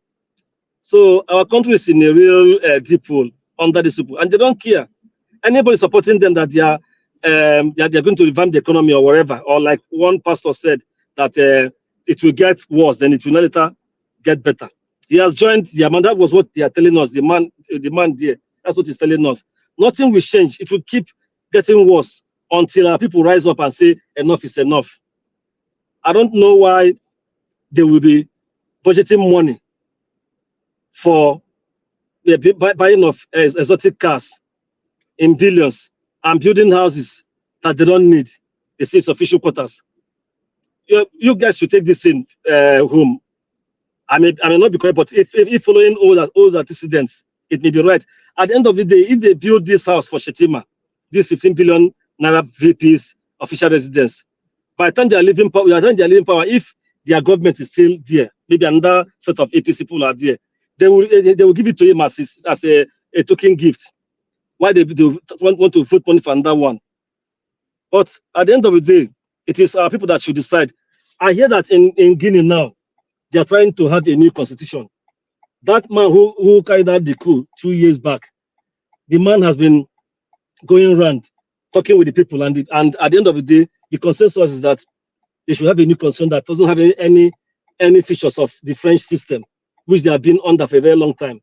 So our country is in a real deep hole under this people, and they don't care. Anybody supporting them that they are going to revamp the economy or whatever, or like one pastor said that it will get worse, then it will not later get better. He has joined the man. That was what they are telling us. The man there. That's what he's telling us. Nothing will change. It will keep getting worse until our people rise up and say enough is enough. I don't know why they will be budgeting money for the buying of exotic cars in billions and building houses that they don't need. They say it's official quarters. You guys should take this in home. I may not be correct, but if following all the antecedents, it may be right. At the end of the day, if they build this house for Shetima, this 15 billion naira VP's official residence, by the time they are leaving power, if their government is still there, maybe another set of APC people are there, they will give it to him as a token gift. Why they want to vote money for another one? But at the end of the day, it is our people that should decide. I hear that in Guinea now, they are trying to have a new constitution. That man who carried out the coup 2 years back, the man has been going around talking with the people, and at the end of the day, the consensus is that they should have a new constitution that doesn't have any features of the French system, which they have been under for a very long time.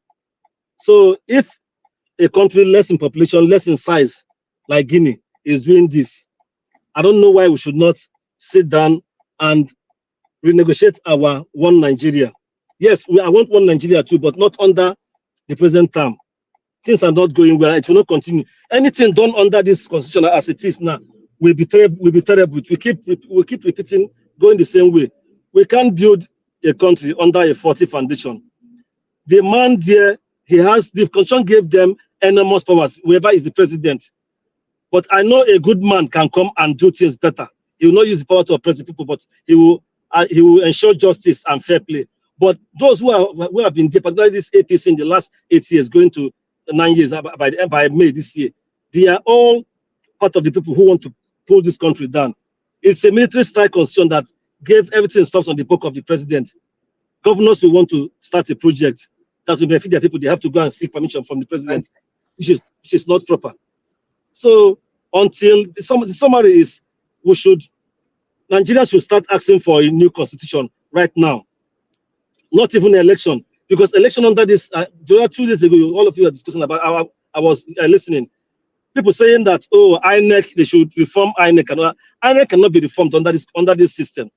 So if a country less in population, less in size, like Guinea, is doing this, I don't know why we should not sit down and renegotiate our one Nigeria. Yes, I want one Nigeria too, but not under the present term. Things are not going well. It will not continue. Anything done under this constitution as it is now will be terrible. We keep repeating, going the same way. We can't build a country under a faulty foundation. The man there, the constitution gave them enormous powers, whoever is the president. But I know a good man can come and do things better. He will not use the power to oppress the people, but he will ensure justice and fair play. But those who have been there, particularly this APC in the last 8 years, going to 9 years by May this year, they are all part of the people who want to pull this country down. It's a military style constitution that gave everything stops on the book of the president. Governors who want to start a project that will benefit their people, they have to go and seek permission from the president, which is not proper. So until the summary is, Nigeria should start asking for a new constitution right now. Not even an election, because election under this, 2 days ago, all of you are discussing about, I was listening. People saying that, oh, INEC, they should reform INEC. INEC cannot be reformed under this system.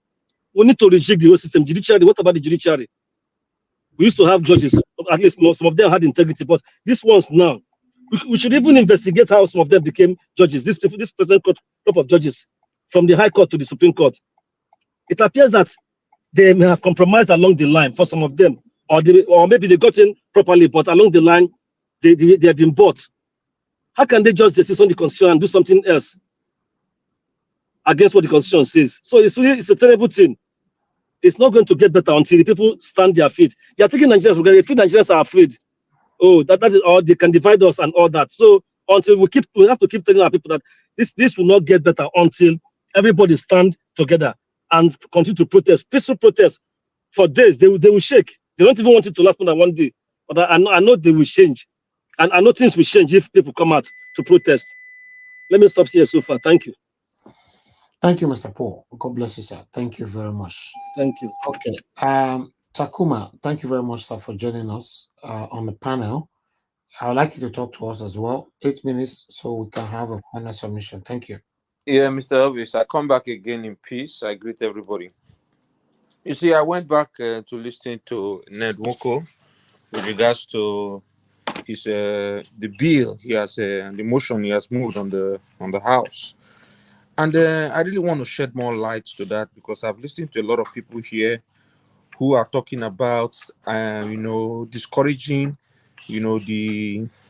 We need to reject the whole system. Judiciary, what about the judiciary? We used to have judges, at least some of them had integrity, but these ones now, we should even investigate how some of them became judges. This present group of judges, from the High Court to the Supreme Court. It appears that they may have compromised along the line for some of them or maybe they got in properly, but along the line, they have been bought. How can they just desist on the constitution and do something else against what the constitution says? So it's a terrible thing. It's not going to get better until the people stand their feet. They are taking Nigerians for granted. If Nigerians are afraid, oh, that is all, they can divide us and all that. So until we have to keep telling our people that this will not get better until everybody stand together and continue to protest, peaceful protest for days. They will shake. They don't even want it to last more than one day. But I know they will change, and I know things will change if people come out to protest. Let me stop here so far. Thank you. Thank you, Mr. Paul. God bless you, sir. Thank you very much. Thank you. Okay. Takuma, thank you very much, sir, for joining us on the panel. I would like you to talk to us as well. 8 minutes so we can have a final submission. Thank you. Yeah, Mr. Elvis, I come back again in peace. I greet everybody. You see, I went back to listen to Nwoko with regards to his the bill he has, the motion he has moved on the House. And I really want to shed more light to that because I've listened to a lot of people here who are talking about, discouraging,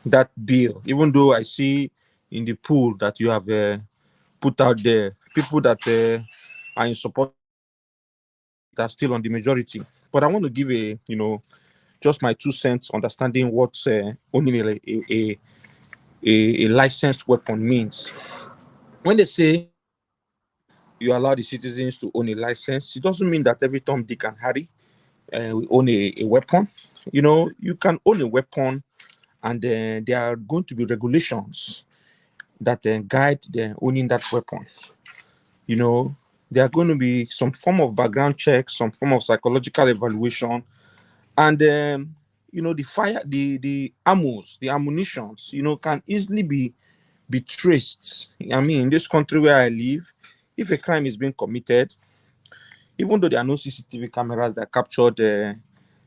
that bill. Even though I see in the pool that you have put out there, people that are in support are still on the majority. But I want to give just my 2 cents understanding what owning a licensed weapon means. When they say you allow the citizens to own a license, it doesn't mean that every Tom, Dick, and Harry will own a weapon. You can own a weapon, and there are going to be regulations that guide owning that weapon. There are going to be some form of background check, some form of psychological evaluation, and the ammos, the ammunitions, can easily be traced. I mean, in this country where I live, if a crime is being committed, even though there are no CCTV cameras that captured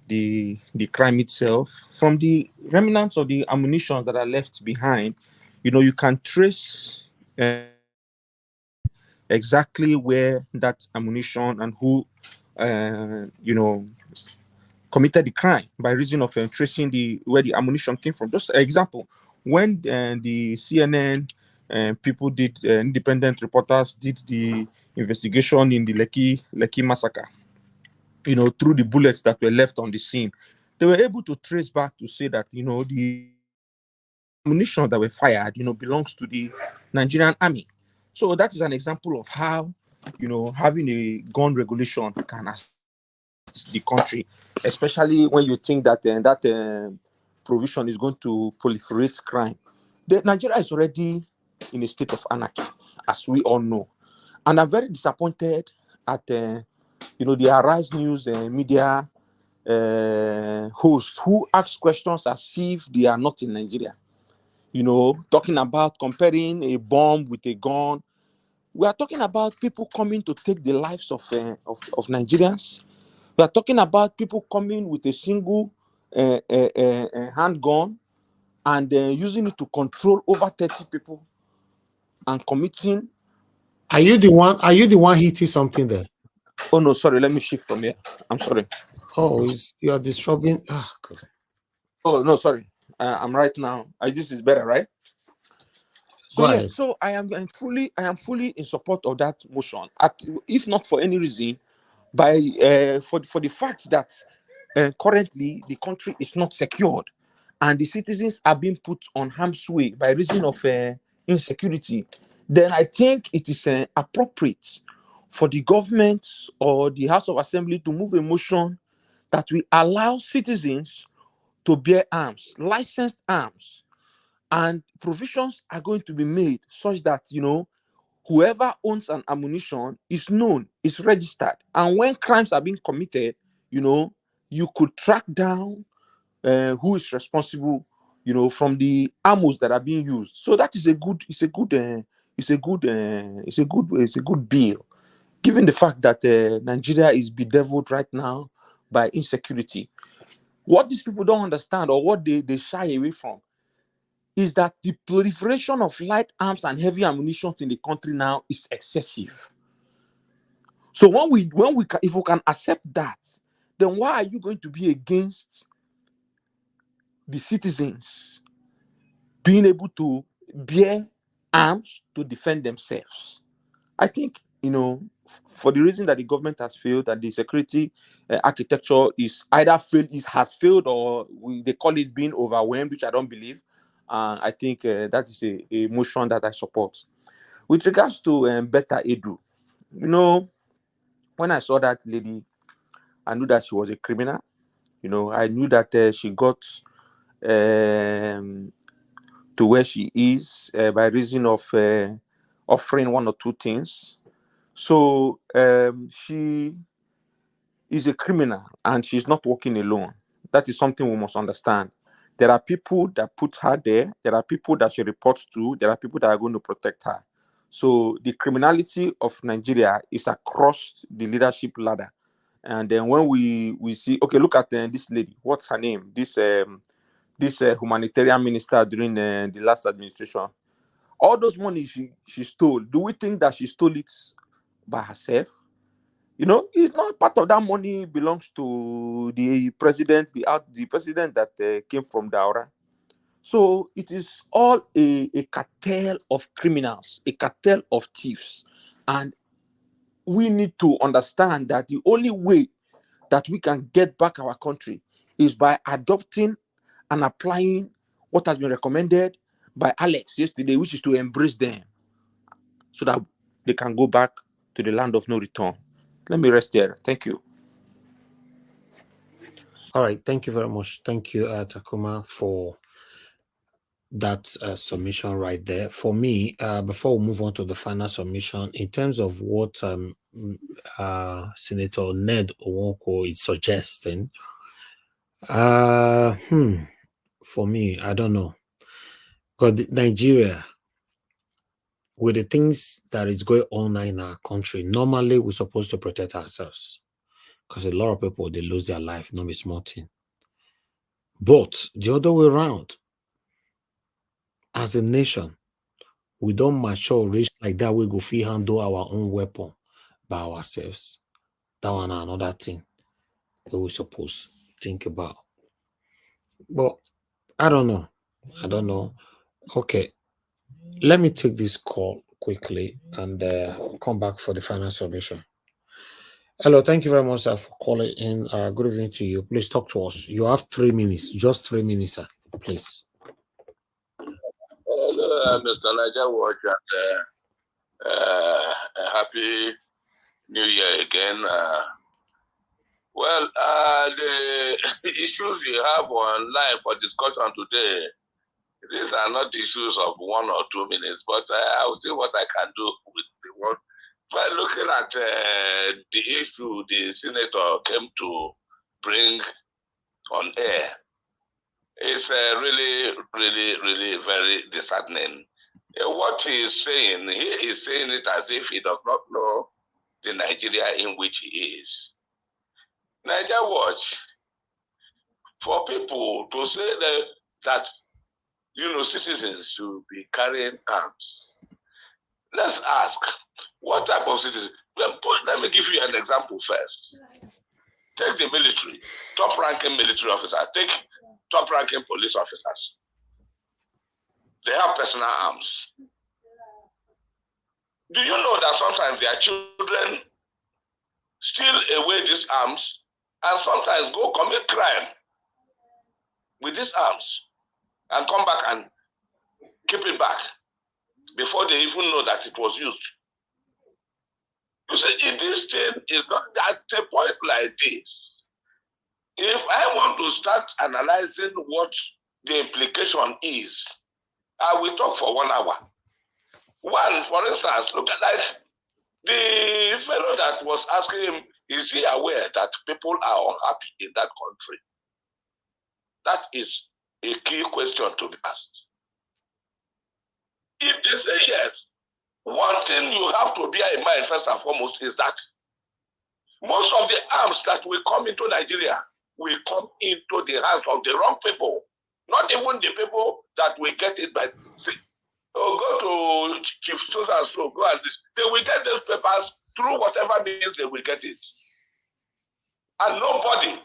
the crime itself, from the remnants of the ammunition that are left behind, you can trace exactly where that ammunition and who, committed the crime by reason of tracing where the ammunition came from. Just an example, when the CNN people did, independent reporters did the investigation in the Lekki massacre, through the bullets that were left on the scene, they were able to trace back to say that, the ammunition that were fired, belongs to the Nigerian army. So that is an example of how, having a gun regulation can assist the country, especially when you think that that provision is going to proliferate crime. Nigeria is already in a state of anarchy, as we all know. And I'm very disappointed at the Arise News media hosts who ask questions as if they are not in Nigeria. Talking about comparing a bomb with a gun. We are talking about people coming to take the lives of Nigerians. We are talking about people coming with a single handgun and using it to control over 30 people and committing. Are you the one hitting something there? Oh no, sorry. Let me shift from here. I'm sorry. Oh, you are disturbing. Oh, God. Oh no, sorry. I'm right now. This is better, right? So yeah, so I am fully in support of that motion. If not for any reason, for the fact that currently the country is not secured, and the citizens are being put on harm's way by reason of insecurity, then I think it is appropriate for the government or the House of Assembly to move a motion that will allow citizens to bear arms, licensed arms, and provisions are going to be made such that, whoever owns an ammunition is known, is registered. And when crimes are being committed, you could track down who is responsible, from the ammos that are being used. So that is a good bill, given the fact that Nigeria is bedeviled right now by insecurity. What these people don't understand, or what they shy away from, is that the proliferation of light arms and heavy ammunition in the country now is excessive. So if we can accept that then why are you going to be against the citizens being able to bear arms to defend themselves? I think, for the reason that the government has failed and the security architecture is either has failed, or they call it being overwhelmed, which I don't believe. I think that is a motion that I support. With regards to Beta Edu, when I saw that lady, I knew that she was a criminal. I knew that she got to where she is by reason of offering one or two things. So she is a criminal and she's not working alone. That is something we must understand. There are people that put her there. There are people that she reports to. There are people that are going to protect her. So the criminality of Nigeria is across the leadership ladder. And then when we see, okay, look at this lady. What's her name? This humanitarian minister during the last administration. All those money she stole. Do we think that she stole it by herself? It's not part of that money belongs to the president, the president that came from Daura. So it is all a cartel of criminals, a cartel of thieves. And we need to understand that the only way that we can get back our country is by adopting and applying what has been recommended by Alex yesterday, which is to embrace them so that they can go back to the land of no return. Let me rest there. Thank you. All right. Thank you very much. Thank you, Takuma, for that submission right there. For me, before we move on to the final submission, in terms of what Senator Ned Nwoko is suggesting, for me, I don't know. Because Nigeria, with the things that is going on in our country, normally we're supposed to protect ourselves. Because a lot of people, they lose their life, not be small thing. But the other way around, as a nation, we don't mature reach like that. We go free handle our own weapon by ourselves. That one another thing that we supposed to think about. But I don't know. Okay, let me take this call quickly and come back for the final submission. Hello, thank you very much, sir, for calling in. Good evening to you. Please talk to us. You have 3 minutes, just 3 minutes, sir. Please. Hello, Mr. Elijah Watch, and happy New Year again. The issues you have online for discussion today, these are not issues of 1 or 2 minutes, but I will see what I can do with the one. By looking at the issue the senator came to bring on air, it's really, really, really very disheartening. What he is saying it as if he does not know the Nigeria in which he is. Niger Watch, for people to say that citizens should be carrying arms, let's ask, what type of citizens? Let me give you an example first. Take the military, top-ranking military officer, take top-ranking police officers. They have personal arms. Do you know that sometimes their children steal away these arms and sometimes go commit crime with these arms and come back and keep it back before they even know that it was used? You see, if this thing is not at a point like this, if I want to start analyzing what the implication is, I will talk for 1 hour. One, for instance, look at that. The fellow that was asking him, is he aware that people are unhappy in that country? That is a key question to be asked. If they say yes, one thing you have to bear in mind first and foremost is that most of the arms that will come into Nigeria will come into the hands of the wrong people, not even the people that will get it by go to Chief so and so, go and this. They will get those papers through whatever means they will get it. And nobody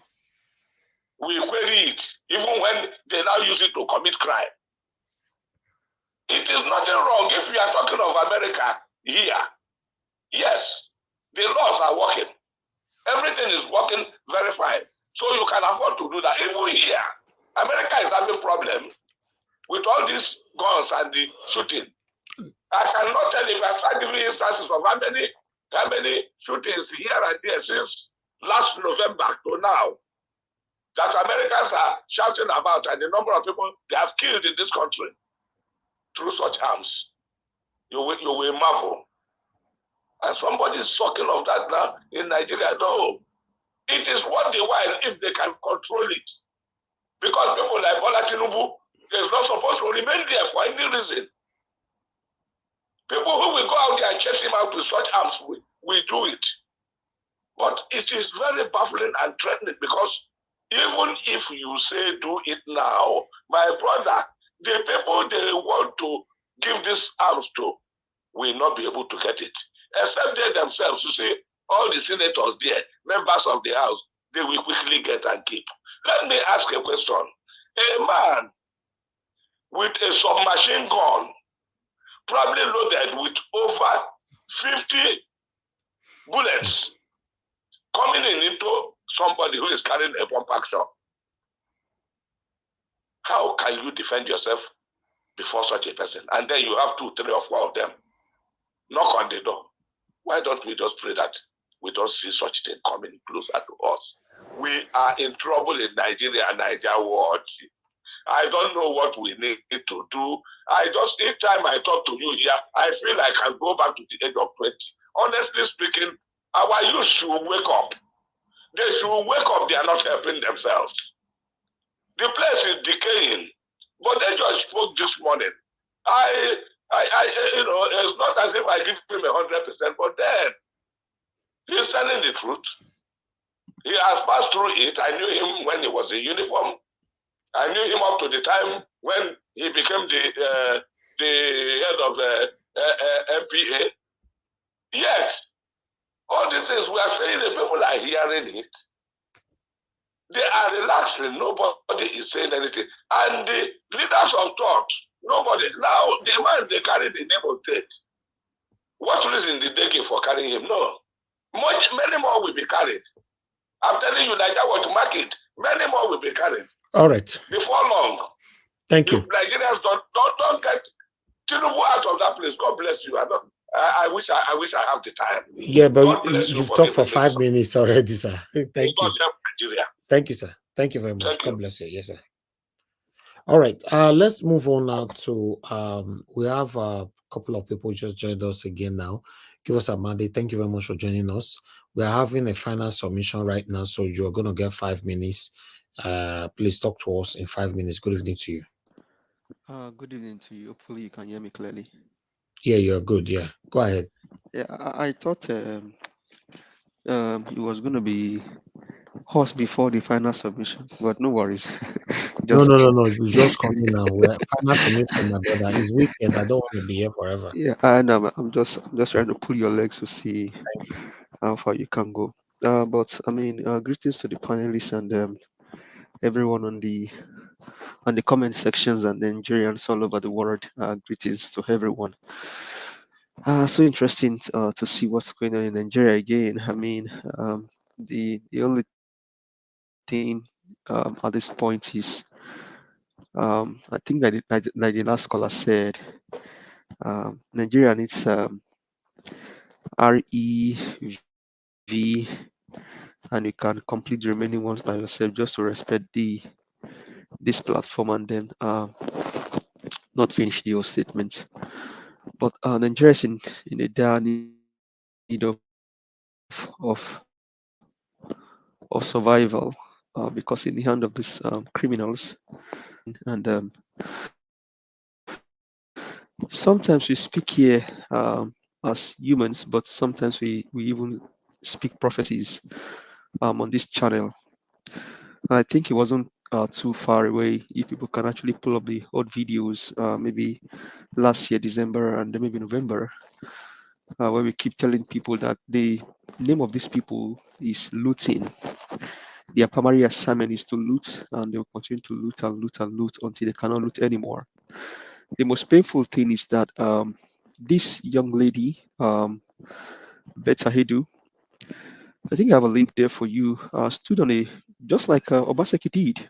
will query it, even when they now use it to commit crime. It is nothing wrong if we are talking of America here. Yes, the laws are working. Everything is working very fine. So you can afford to do that. Even here, America is having problem with all these guns and the shooting. I cannot tell you if I start giving instances of how many shootings here and there since last November to now that Americans are shouting about, and the number of people they have killed in this country through such arms. You will marvel. And somebody is talking of that now in Nigeria. No, it is worth the while if they can control it. Because people like Bola Tinubu is not supposed to remain there for any reason. People who will go out there and chase him out with such arms will do it. But it is very baffling and threatening because even if you say do it now, my brother, the people they want to give these arms to will not be able to get it. Except they themselves, you see, all the senators there, members of the House, they will quickly get and keep. Let me ask a question. A man with a submachine gun, probably loaded with over 50 bullets, coming into somebody who is carrying a pump action. How can you defend yourself before such a person? And then you have 2, 3, or 4 of them knock on the door. Why don't we just pray that we don't see such thing coming closer to us? We are in trouble in Nigeria and Nigeria world. I don't know what we need to do. Each time I talk to you here, I feel like I can go back to the age of 20. Honestly speaking, our youth should wake up. They should wake up. They are not helping themselves. The place is decaying. But they just spoke this morning. It's not as if I give him 100%, but then he's telling the truth. He has passed through it. I knew him when he was in uniform. I knew him up to the time when he became the head of MPA. Yes, all these things we are saying, the people are hearing it. They are relaxing. Nobody is saying anything. And the leaders of thought, nobody. Now, the man, they carry the name of state. What reason did they give for carrying him? No. Many more will be carried. I'm telling you, Nigeria was to mark it. Many more will be carried. All right. Before long. Thank you. Nigerians don't get Tinubu out of that place. God bless you. I wish I have the time. Yeah, but you've talked for 5 minutes already, sir. Thank you. Nigeria. Thank you, sir. Thank you very much. God bless you. Yes, sir. All right. Let's move on now to we have a couple of people just joined us again now. Give us a mandate. Thank you very much for joining us. We are having a final submission right now, so you're going to get 5 minutes. Please talk to us in 5 minutes. Good evening to you. Good evening to you. Hopefully you can hear me clearly. Yeah, you're good. Yeah, go ahead. Yeah, I thought it was going to be horse before the final submission, but no worries. No. You just come in now. We're final submission, my brother. It's weekend. I don't want to be here forever. Yeah, I know. I'm just trying to pull your legs to see how far you can go. But I mean, greetings to the panelists and everyone on the comment sections and Nigerians all over the world. Greetings to everyone. So interesting to see what's going on in Nigeria again. I mean, the only thing at this point is, I think that like the last caller said, Nigeria needs REV, and you can complete the remaining ones by yourself just to respect this platform and then not finish your statement. But Nigeria is in a dire need of survival because in the hand of these criminals and sometimes we speak here as humans, but sometimes we even speak prophecies on this channel. I think it wasn't too far away if people can actually pull up the old videos, maybe last year December and then maybe November, where we keep telling people that the name of these people is looting. Their primary assignment is to loot, and they will continue to loot and loot and loot until they cannot loot anymore. The most painful thing is that this young lady, Beta Hedu, I think I have a link there for you, stood on a, just like Obaseki did,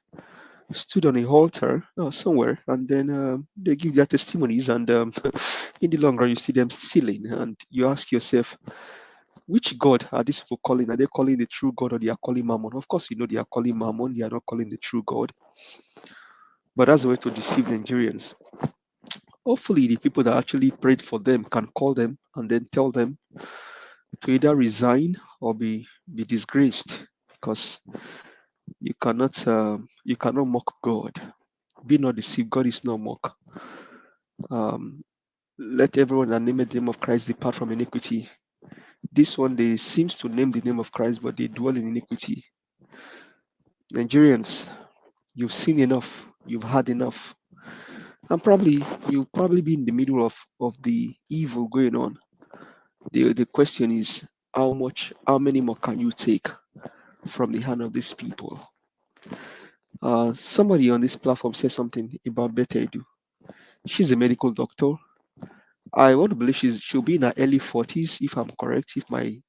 stood on a altar somewhere, and then they give their testimonies, and in the long run, you see them stealing, and you ask yourself, which God are these people calling? Are they calling the true God, or they are calling Mammon? Of course, you know they are calling Mammon. They are not calling the true God. But that's a way to deceive Nigerians. Hopefully, the people that actually prayed for them can call them and then tell them to either resign or be disgraced, because you cannot mock God. Be not deceived. God is not mock. Let everyone that name the name of Christ depart from iniquity. This one, they seems to name the name of Christ, but they dwell in iniquity. Nigerians, you've seen enough. You've had enough. And probably you'll probably be in the middle of the evil going on. The question is, how many more can you take from the hand of these people? Somebody on this platform said something about Beta Edu. She's a medical doctor. I want to believe she'll be in her early 40s, if I'm correct. If my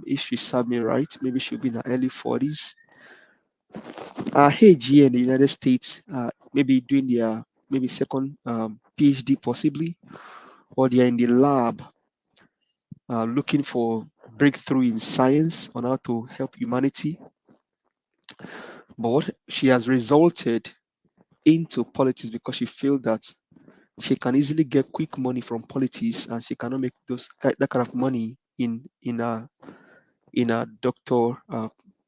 history serves me right, maybe she'll be in her early 40s. Her age here in the United States, maybe doing their maybe second PhD possibly, or they are in the lab looking for breakthrough in science on how to help humanity. But what she has resulted into politics because she feels that she can easily get quick money from politics, and she cannot make that kind of money in a doctor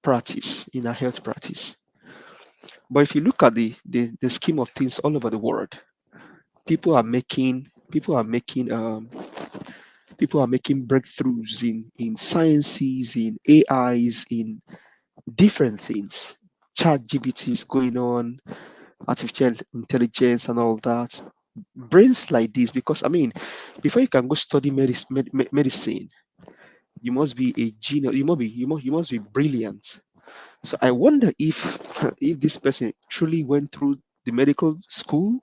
practice, in a health practice. But if you look at the scheme of things all over the world, people are making breakthroughs in sciences, in AIs, in different things. Chat GPT is going on, artificial intelligence and all that. Brains like this, because I mean, before you can go study medicine, you must be a genius. You must be brilliant. So I wonder if this person truly went through the medical school,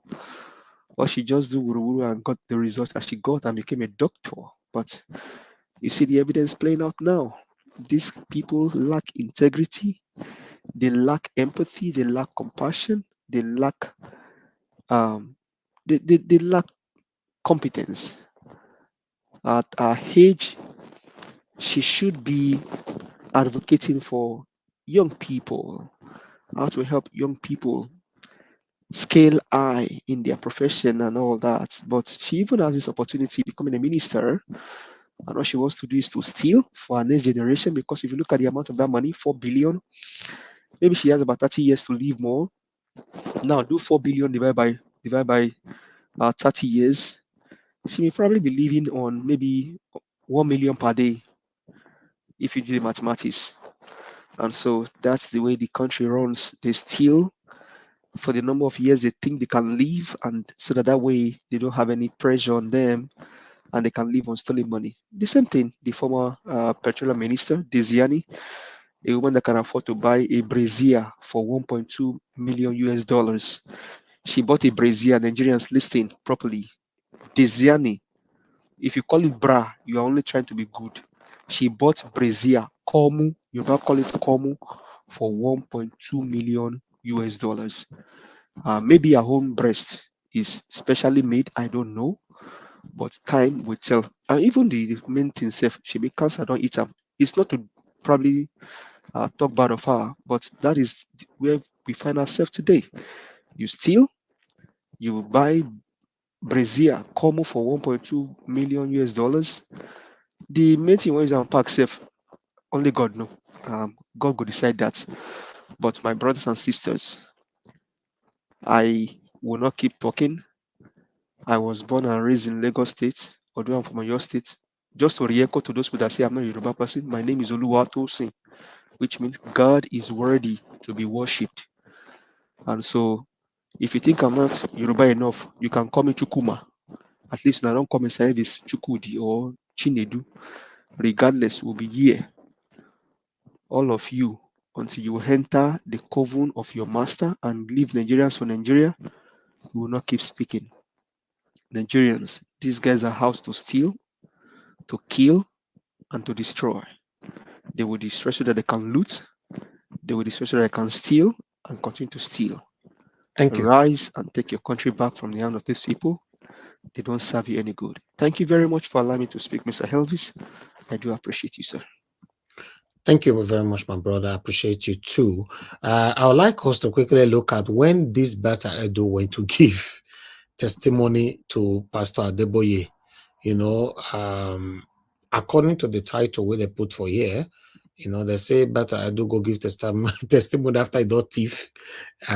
or she just do wuru and got the result as she got and became a doctor. But you see the evidence playing out now. These people lack integrity, they lack empathy, they lack compassion, they lack they lack competence. At her age, she should be advocating for young people, how to help young people scale high in their profession and all that. But she even has this opportunity becoming a minister, and what she wants to do is to steal for her next generation. Because if you look at the amount of that money, 4 billion, maybe she has about 30 years to live more. Now do 4 billion divided by 30 years. She may probably be living on maybe 1 million per day if you do the mathematics. And so that's the way the country runs. They steal for the number of years they think they can live, and so that way they don't have any pressure on them and they can live on stolen money. The same thing, the former petroleum minister, Desiani, a woman that can afford to buy a brazier for 1.2 million US dollars. She bought a brazier, Nigerians listening properly. Desiani, if you call it bra, you are only trying to be good. She bought brazier, Komu, you now call it Komu, for 1.2 million US dollars. Maybe her own breast is specially made, I don't know, but time will tell. And even the main thing self, she be cancer, don't eat them. It's not to probably talk bad of her, but that is where we find ourselves today. You steal, you buy brazier, Como for 1.2 million US dollars. The main thing is unpack self, only God know. God will decide that. But my brothers and sisters, I will not keep talking. I was born and raised in Lagos State, although I'm from your state. Just to re-echo to those people that say I'm not a Yoruba person, my name is Oluwatosin, which means God is worthy to be worshipped. And so, if you think I'm not Yoruba enough, you can call me Chukuma. At least now don't call me service Chukudi or Chinedu. Regardless, we'll be here. All of you until you enter the coven of your master and leave Nigerians for Nigeria, you will not keep speaking. Nigerians, these guys are out to steal, to kill, and to destroy. They will destroy so that they can loot. They will destroy so that they can steal and continue to steal. Thank you. Rise and take your country back from the hand of these people. They don't serve you any good. Thank you very much for allowing me to speak, Mr. Elvis. I do appreciate you, sir. Thank you very much, my brother. I appreciate you too. I would like us to quickly look at when this Bata Edo went to give testimony to Pastor Adeboye. You know, according to the title where they put for here, you know, they say Bata Edo go give testimony after he got thief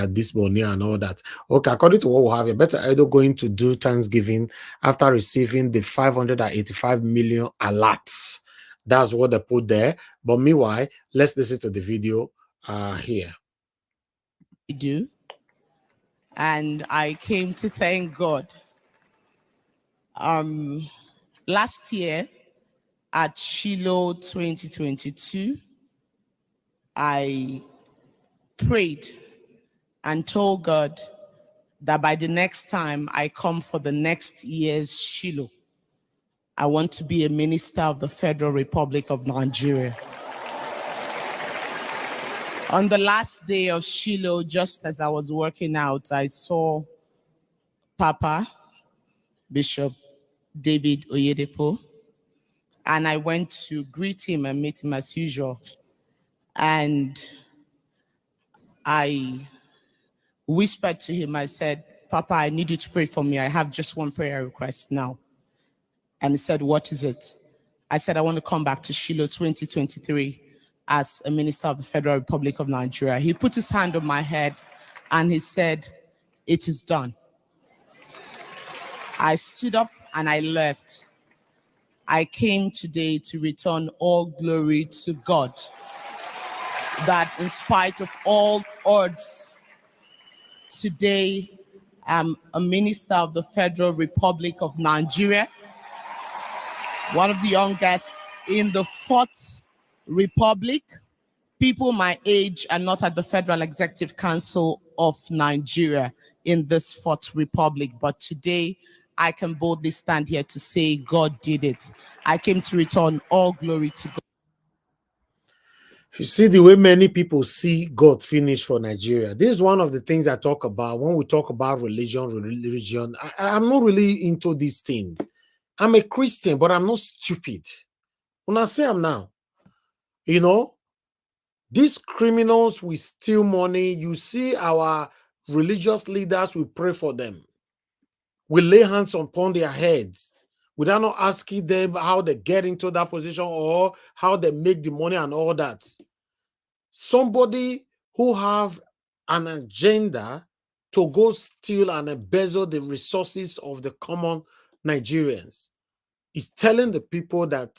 this morning and all that. Okay, according to what we have here, Bata Edo going to do Thanksgiving after receiving the 585 million alerts. That's what they put there. But meanwhile, let's listen to the video here. I do. And I came to thank God. Last year at Shiloh 2022, I prayed and told God that by the next time I come for the next year's Shiloh, I want to be a minister of the Federal Republic of Nigeria. On the last day of Shiloh, just as I was working out, I saw Papa, Bishop David Oyedepo, and I went to greet him and meet him as usual. And I whispered to him, I said, Papa, I need you to pray for me. I have just one prayer request now. And he said, what is it? I said, I want to come back to Shiloh 2023 as a minister of the Federal Republic of Nigeria. He put his hand on my head and he said, it is done. I stood up and I left. I came today to return all glory to God, that in spite of all odds, today I'm a minister of the Federal Republic of Nigeria, one of the youngest in the Fourth Republic. People my age are not at the Federal Executive Council of Nigeria in this Fourth Republic, but today I can boldly stand here to say God did it. I came to return all glory to God. You see the way many people see God finish for Nigeria. This is one of the things I talk about when we talk about religion. I'm not really into this thing. I'm a Christian, but I'm not stupid. When I say I'm now, you know, these criminals will steal money. You see our religious leaders, we pray for them. We lay hands upon their heads without not asking them how they get into that position or how they make the money and all that. Somebody who have an agenda to go steal and embezzle the resources of the common Nigerians is telling the people that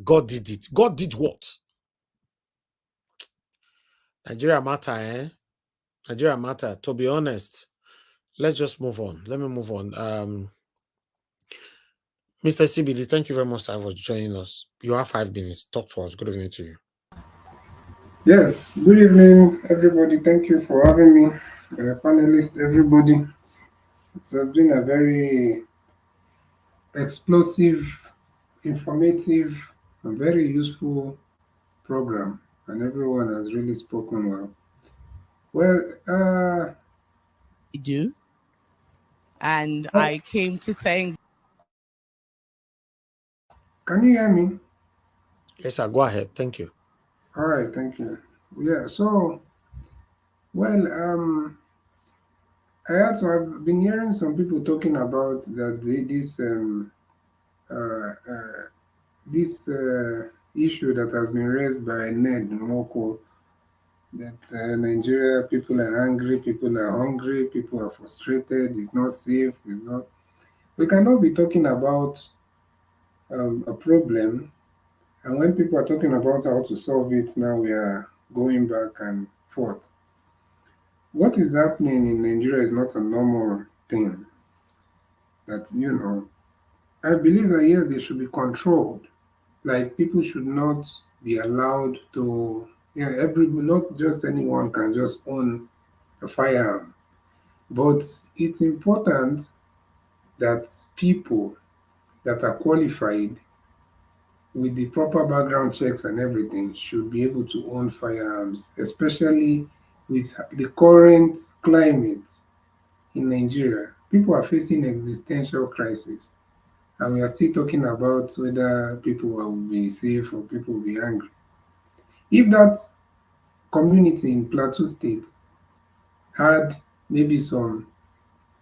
God did it. God did what? Nigeria matter, eh? Nigeria matter. To be honest, let's just move on. Let me move on. Mr. CBD, thank you very much, sir, for joining us. You have 5 minutes. Talk to us. Good evening to you. Yes, good evening, everybody. Thank you for having me, panelists, everybody. It's been a very explosive, informative, and very useful program, and everyone has really spoken well. Well, I do. And I came to thank. Can you hear me? Yes, sir. Go ahead. Thank you. All right, thank you. Yeah, so, well, I've been hearing some people talking about that this issue that has been raised by Ned Nwoko, that Nigeria people are angry, people are hungry, people are frustrated, it's not safe, it's not. We cannot be talking about a problem, and when people are talking about how to solve it, now we are going back and forth. What is happening in Nigeria is not a normal thing. That, I believe that yes, they should be controlled. Like, people should not be allowed to, not just anyone can just own a firearm, but it's important that people that are qualified with the proper background checks and everything should be able to own firearms, especially with the current climate in Nigeria. People are facing existential crisis, and we are still talking about whether people will be safe or people will be angry. If that community in Plateau State had maybe some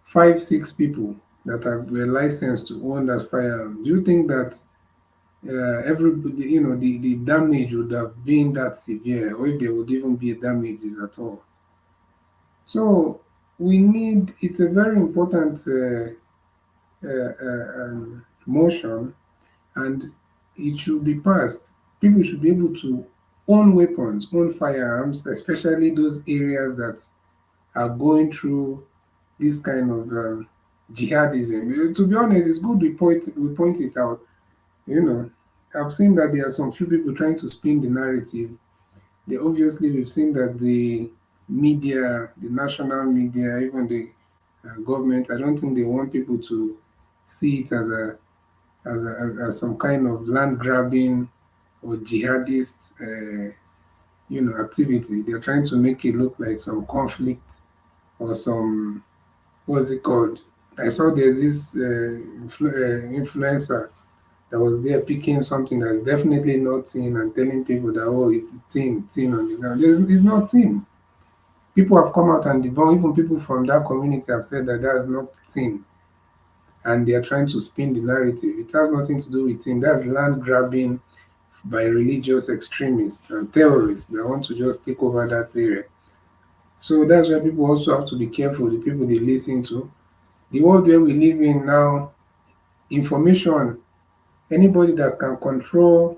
5, 6 people that were licensed to own that firearm, do you think that everybody, the damage would have been that severe, or if there would even be damages at all? So it's a very important motion, and it should be passed. People should be able to own weapons, own firearms, especially those areas that are going through this kind of jihadism. To be honest, it's good we point it out. I've seen that there are some few people trying to spin the narrative. Obviously, we've seen that the media, the national media, even the government, I don't think they want people to see it as as some kind of land grabbing or jihadist, activity. They're trying to make it look like some conflict or some, what's it called? I saw there's this influencer that was there picking something that's definitely not tin and telling people that, oh, it's tin on the ground. It's not tin. People have come out and debunked, even people from that community have said that that's not tin. And they are trying to spin the narrative. It has nothing to do with tin. That's land grabbing by religious extremists and terrorists that want to just take over that area. So that's why people also have to be careful, the people they listen to. The world where we live in now, information, anybody that can control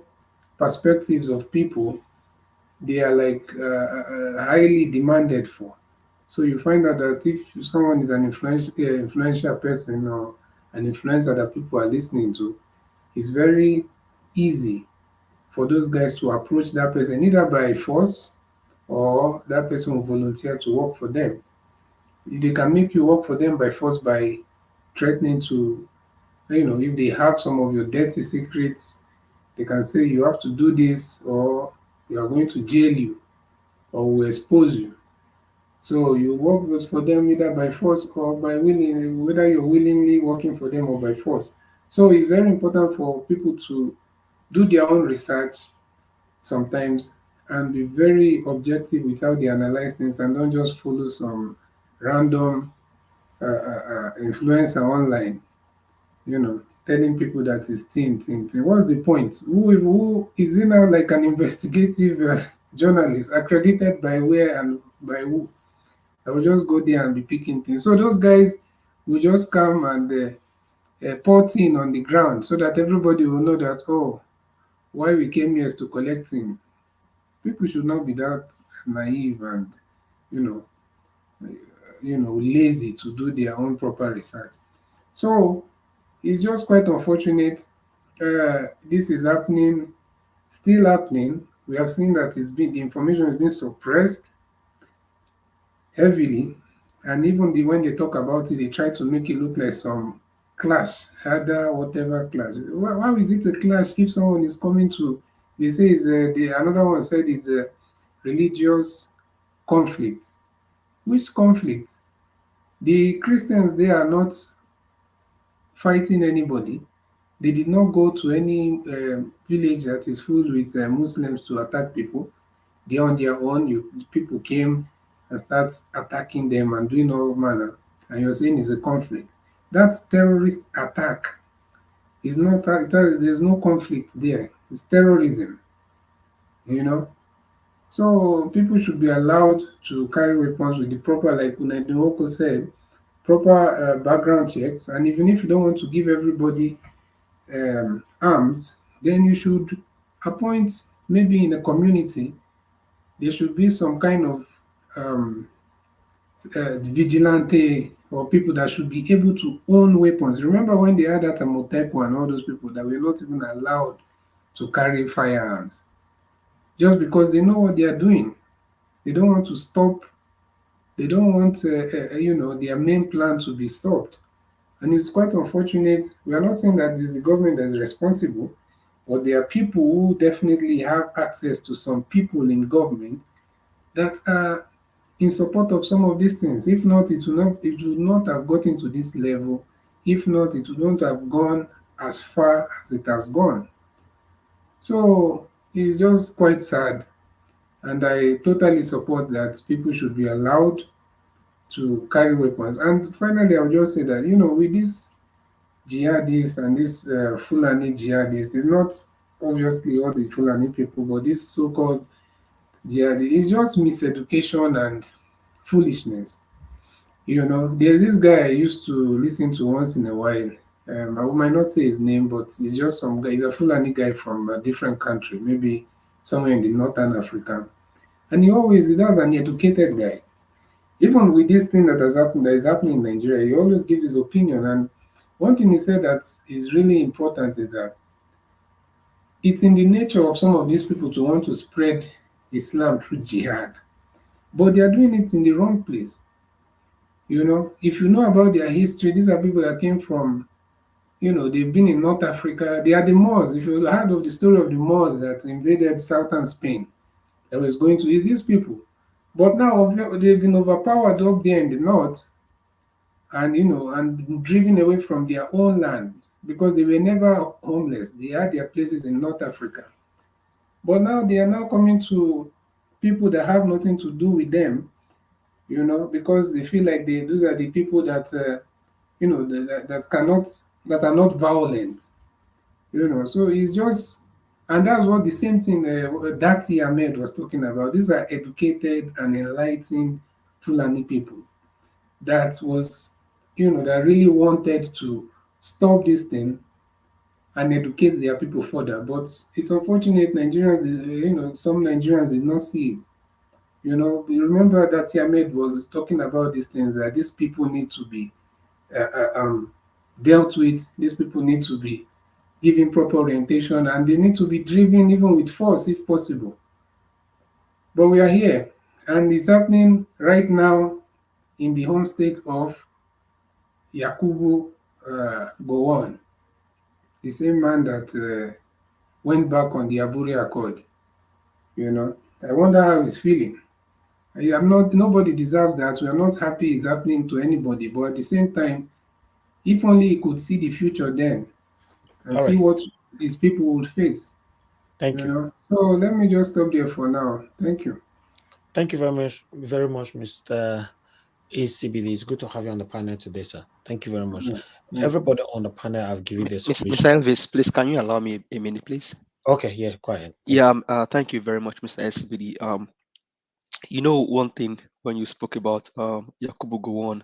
perspectives of people, they are like highly demanded for. So you find out that if someone is an influential person or an influencer that people are listening to, it's very easy for those guys to approach that person either by force or that person will volunteer to work for them. They can make you work for them by force by threatening to, if they have some of your dirty secrets, they can say you have to do this or we are going to jail you or we'll expose you. So you work for them either by force or by willing, whether you're willingly working for them or by force. So it's very important for people to do their own research sometimes and be very objective with how they analyze things and don't just follow some random influencer online, telling people that it's tin. What's the point? Who is it now, like an investigative journalist accredited by where and by who? I will just go there and be picking things. So those guys will just come and pour tin on the ground so that everybody will know that, oh, why we came here is to collect tin. People should not be that naive and, you know, lazy to do their own proper research. So it's just quite unfortunate. This is happening, still happening. We have seen that the information has been suppressed heavily, and even when they talk about it, they try to make it look like some clash, harder, whatever clash. Why is it a clash if someone is coming to? They say another one said it's a religious conflict. Which conflict? The Christians, they are not fighting anybody. They did not go to any village that is filled with Muslims to attack people. They on their own. People came and start attacking them and doing all manner. And you're saying it's a conflict. That's terrorist attack. It's not. There's no conflict there. It's terrorism. So people should be allowed to carry weapons with the proper, like Nwoko said, proper background checks. And even if you don't want to give everybody arms, then you should appoint, maybe in a community, there should be some kind of vigilante or people that should be able to own weapons. Remember when they had that Amotekun and all those people that were not even allowed to carry firearms? just because they know what they are doing. They don't want to stop. They don't want, their main plan to be stopped. And it's quite unfortunate. We are not saying that it's the government that is responsible, but there are people who definitely have access to some people in government that are in support of some of these things. If not, it would not have gotten to this level. If not, it would not have gone as far as it has gone. So it's just quite sad. And I totally support that people should be allowed to carry weapons. And finally, I'll just say that, with this jihadists and this Fulani jihadists, it's not obviously all the Fulani people, but this so-called jihadi is just miseducation and foolishness. There's this guy I used to listen to once in a while. I might not say his name, but he's just some guy. He's a Fulani guy from a different country, maybe somewhere in the Northern Africa. And he does an educated guy. Even with this thing that is happening in Nigeria, he always gives his opinion. And one thing he said that is really important is that it's in the nature of some of these people to want to spread Islam through jihad, but they are doing it in the wrong place. If you know about their history, these are people that came from, they've been in North Africa. They are the Moors. If you heard of the story of the Moors that invaded southern Spain, that was going to ease these people. But now they've been overpowered up there in the north, and and driven away from their own land because they were never homeless. They had their places in North Africa. But now they are now coming to people that have nothing to do with them, because they feel like those are the people that that are not violent. So it's just, and that's what the same thing Dati Ahmed was talking about. These are educated and enlightened Fulani people that that really wanted to stop this thing and educate their people further. But it's unfortunate Nigerians, some Nigerians did not see it. You remember that Ahmed was talking about these things, that these people need to be dealt with. These people need to be given proper orientation, and they need to be driven even with force if possible. But we are here, and it's happening right now in the home state of Yakubu Gowon, the same man that went back on the Aburi Accord. I wonder how he's feeling. Nobody deserves that. We are not happy it's happening to anybody, but at the same time, if only he could see the future then and see what his people would face. Thank you. So let me just stop there for now. Thank you. Thank you very much, Mr. ACBD. It's good to have you on the panel today, sir. Thank you very much. Everybody on the panel, I've given this. Mr. Elvis, please, can you allow me a minute, please? Okay, yeah, quiet. Thank you very much, Mr. ACBD. One thing when you spoke about Yakubu Gowon,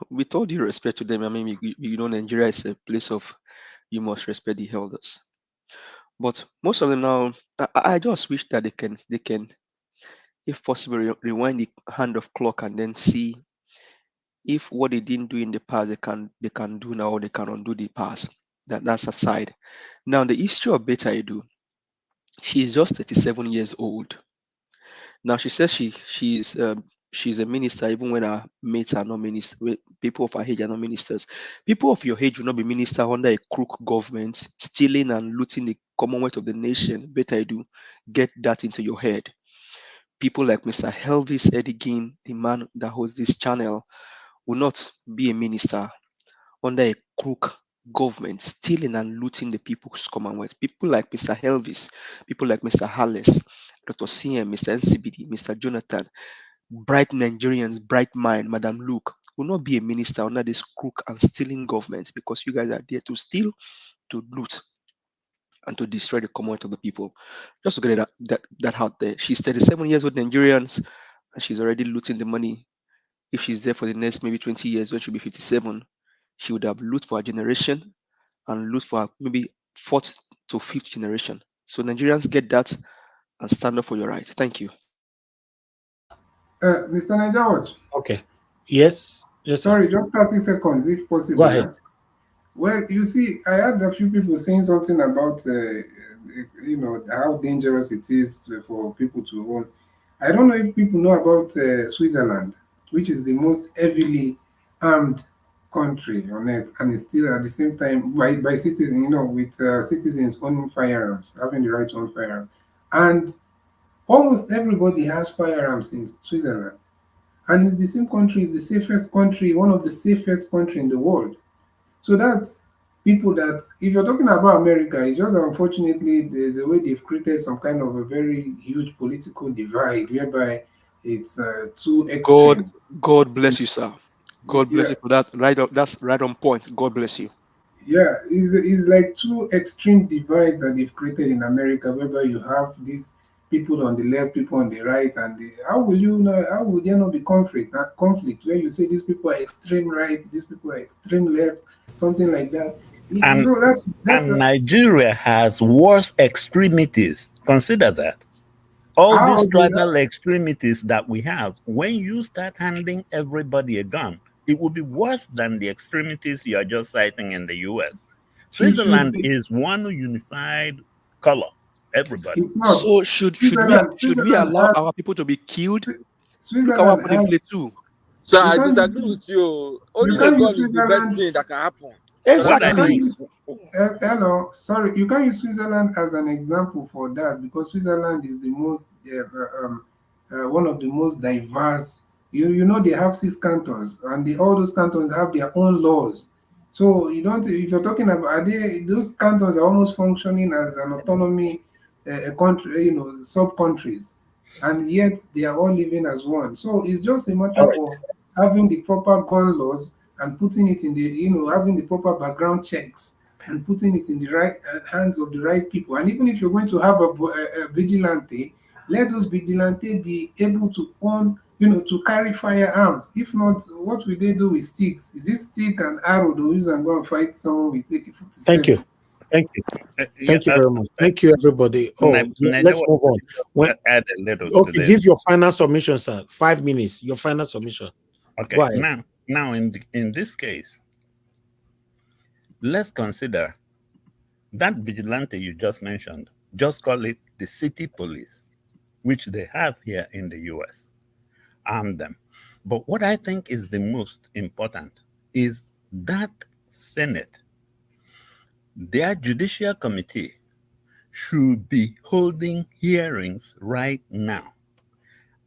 with all due respect to them, Nigeria is a place of you must respect the elders. But most of them now, I just wish that they can, if possible, rewind the hand of clock and then see if what they didn't do in the past they can do now, or they can undo the past. That's aside. Now the issue of Beta Edu, she's just 37 years old. Now she says she's a minister, even when her mates are not ministers. People of her age are not ministers. People of your age will not be minister under a crook government, stealing and looting the commonwealth of the nation. Better do get that into your head. People like Mr. Elvis Edigin, the man that hosts this channel, will not be a minister under a crook government, stealing and looting the people's commonwealth. People like Mr. Elvis, people like Mr. Harles, Dr. CM, Mr. NCBD, Mr. Jonathan, bright Nigerians, bright mind, Madam Luke, will not be a minister under this crook and stealing government, because you guys are there to steal, to loot, and to destroy the commonwealth of the people. Just to get that out there. She's 37 years old, Nigerians, and she's already looting the money. If she's there for the next maybe 20 years, when she'll be 57, she would have loot for a generation and loot for maybe 4th to 5th generation. So Nigerians, get that and stand up for your right. Thank you. Mr. Najawat. Okay. Yes. Sorry, just 30 seconds if possible. Go ahead. Well, you see, I had a few people saying something about you know, how dangerous it is for people to own. I don't know if people know about Switzerland, which is the most heavily armed country on earth, and it's still at the same time by citizens, you know, with citizens owning firearms, having the right to own firearms, and almost everybody has firearms in Switzerland, and it's the same country, is the safest country, one of the safest country in the world. So that's people that, if you're talking about America, it's just unfortunately there's a way they've created some kind of a very huge political divide whereby it's two God, extremes. God bless you, sir. God bless Yeah, you for that. That's right on point. God bless you. yeah, it's like two extreme divides that they've created in America, whereby you have these people on the left, people on the right, and how will you know? How will there not be conflict? Conflict where you say these people are extreme right, these people are extreme left, something like that. And So that's Nigeria has worse extremities. Consider that. All these how do tribal extremities that we have, when you start handing everybody a gun, it will be worse than the extremities you are just citing in the US. it should Switzerland be. is one unified color, everybody. It's not. So should we Switzerland allow our has people to be killed? Look at what Switzerland happened in has. Plateau. So You I can't disagree use with you. you Owning a can't use gun is the best Switzerland. thing that can happen. What I You can't Exactly. mean, use hello, sorry, you can't use Switzerland as an example for that because Switzerland is the most one of the most diverse. You know they have 6 cantons and all those cantons have their own laws. So you don't if you're talking about are they those cantons are almost functioning as an autonomy a country, you know, sub countries, and yet they are all living as one. So it's just a matter of having the proper gun laws and putting it in the, you know, having the proper background checks and putting it in the right hands of the right people. And even if you're going to have a vigilante, let those vigilante be able to own, you know, to carry firearms. If not, what will they do with sticks? Is it stick and arrow they use and go and fight someone with Thank AK-47? you. Thank you. yeah, Thank you very much. Thank you, everybody. Let's move on. Add a little to Okay, this. give your final submission, sir. 5 minutes. Your final submission. Okay, Go ahead. now in this case, let's consider that vigilante you just mentioned. Just call it the city police, which they have here in the US. Arm them. But what I think is the most important is that Senate, their judicial committee, should be holding hearings right now.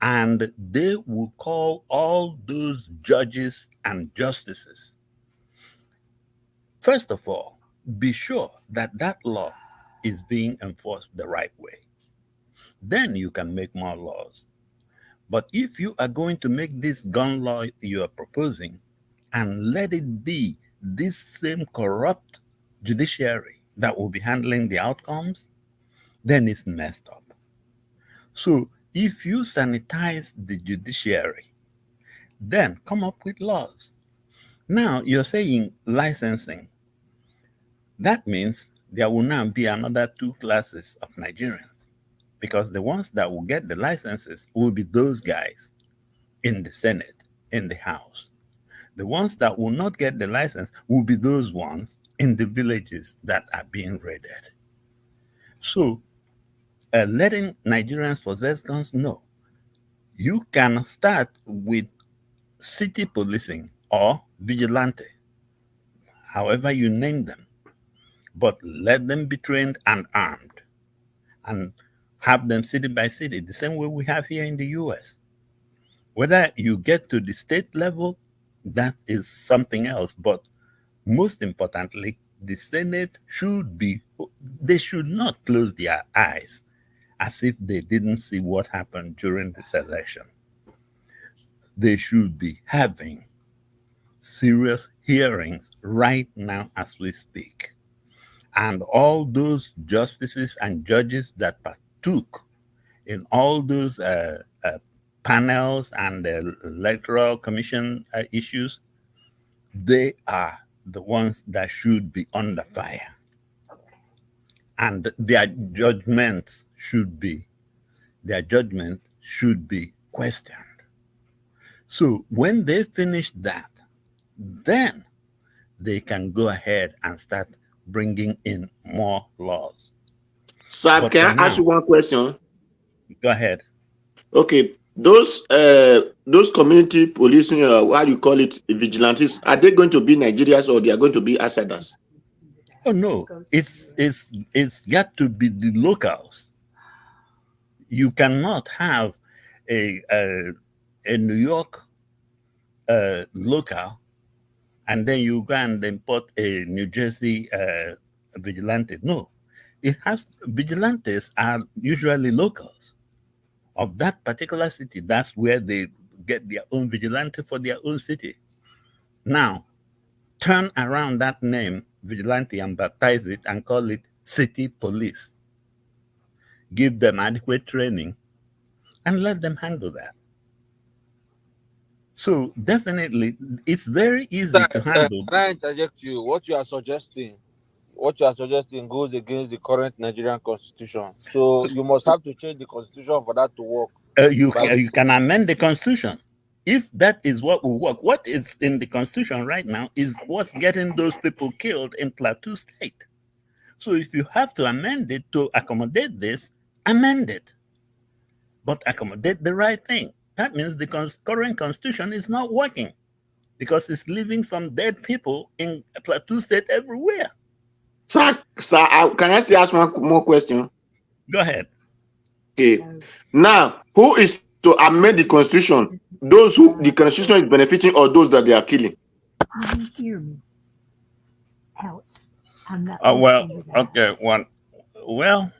And they will call all those judges and justices. First of all, be sure that that law is being enforced the right way. Then you can make more laws. But if you are going to make this gun law you are proposing and let it be this same corrupt judiciary that will be handling the outcomes, then it's messed up. So if you sanitize the judiciary, then come up with laws. Now you're saying licensing. That means there will now be another 2 classes of Nigerians because the ones that will get the licenses will be those guys in the Senate, in the House. The ones that will not get the license will be those ones in the villages that are being raided. So letting Nigerians possess guns, no. You can start with city policing or vigilante, however you name them, but let them be trained and armed and have them city by city, the same way we have here in the US. Whether you get to the state level, that is something else. But most importantly, the Senate they should not close their eyes as if they didn't see what happened during this election. They should be having serious hearings right now as we speak. And all those justices and judges that partook in all those panels and the electoral commission issues, they are the ones that should be under fire. And their judgment should be questioned. So when they finish that, then they can go ahead and start bringing in more laws. Sir, can I ask you one question? Go ahead. Okay, those community policing, what do you call it, vigilantes, are they going to be Nigerians or they are going to be outsiders? Oh no, it's got to be the locals. You cannot have a New York local, and then you go and import a New Jersey vigilante. No, it has vigilantes are usually locals of that particular city. That's where they get their own vigilante for their own city. Now, turn around that name vigilante and baptize it and call it city police. Give them adequate training and let them handle that. So definitely, it's very easy to handle. Can I interject you? What you are suggesting goes against the current Nigerian constitution. So you must have to change the constitution for that to work. You can amend the constitution. If that is what will work, what is in the constitution right now is what's getting those people killed in Plateau State. So if you have to amend it to accommodate this, amend it. But accommodate the right thing. That means the current constitution is not working because it's leaving some dead people in Plateau State everywhere. Sir, can I still ask one more question? Go ahead. Okay. Now, who is to amend the constitution? Those who the constitution is benefiting or those that they are killing? Can you hear me? Out. I'm not. Okay. Well,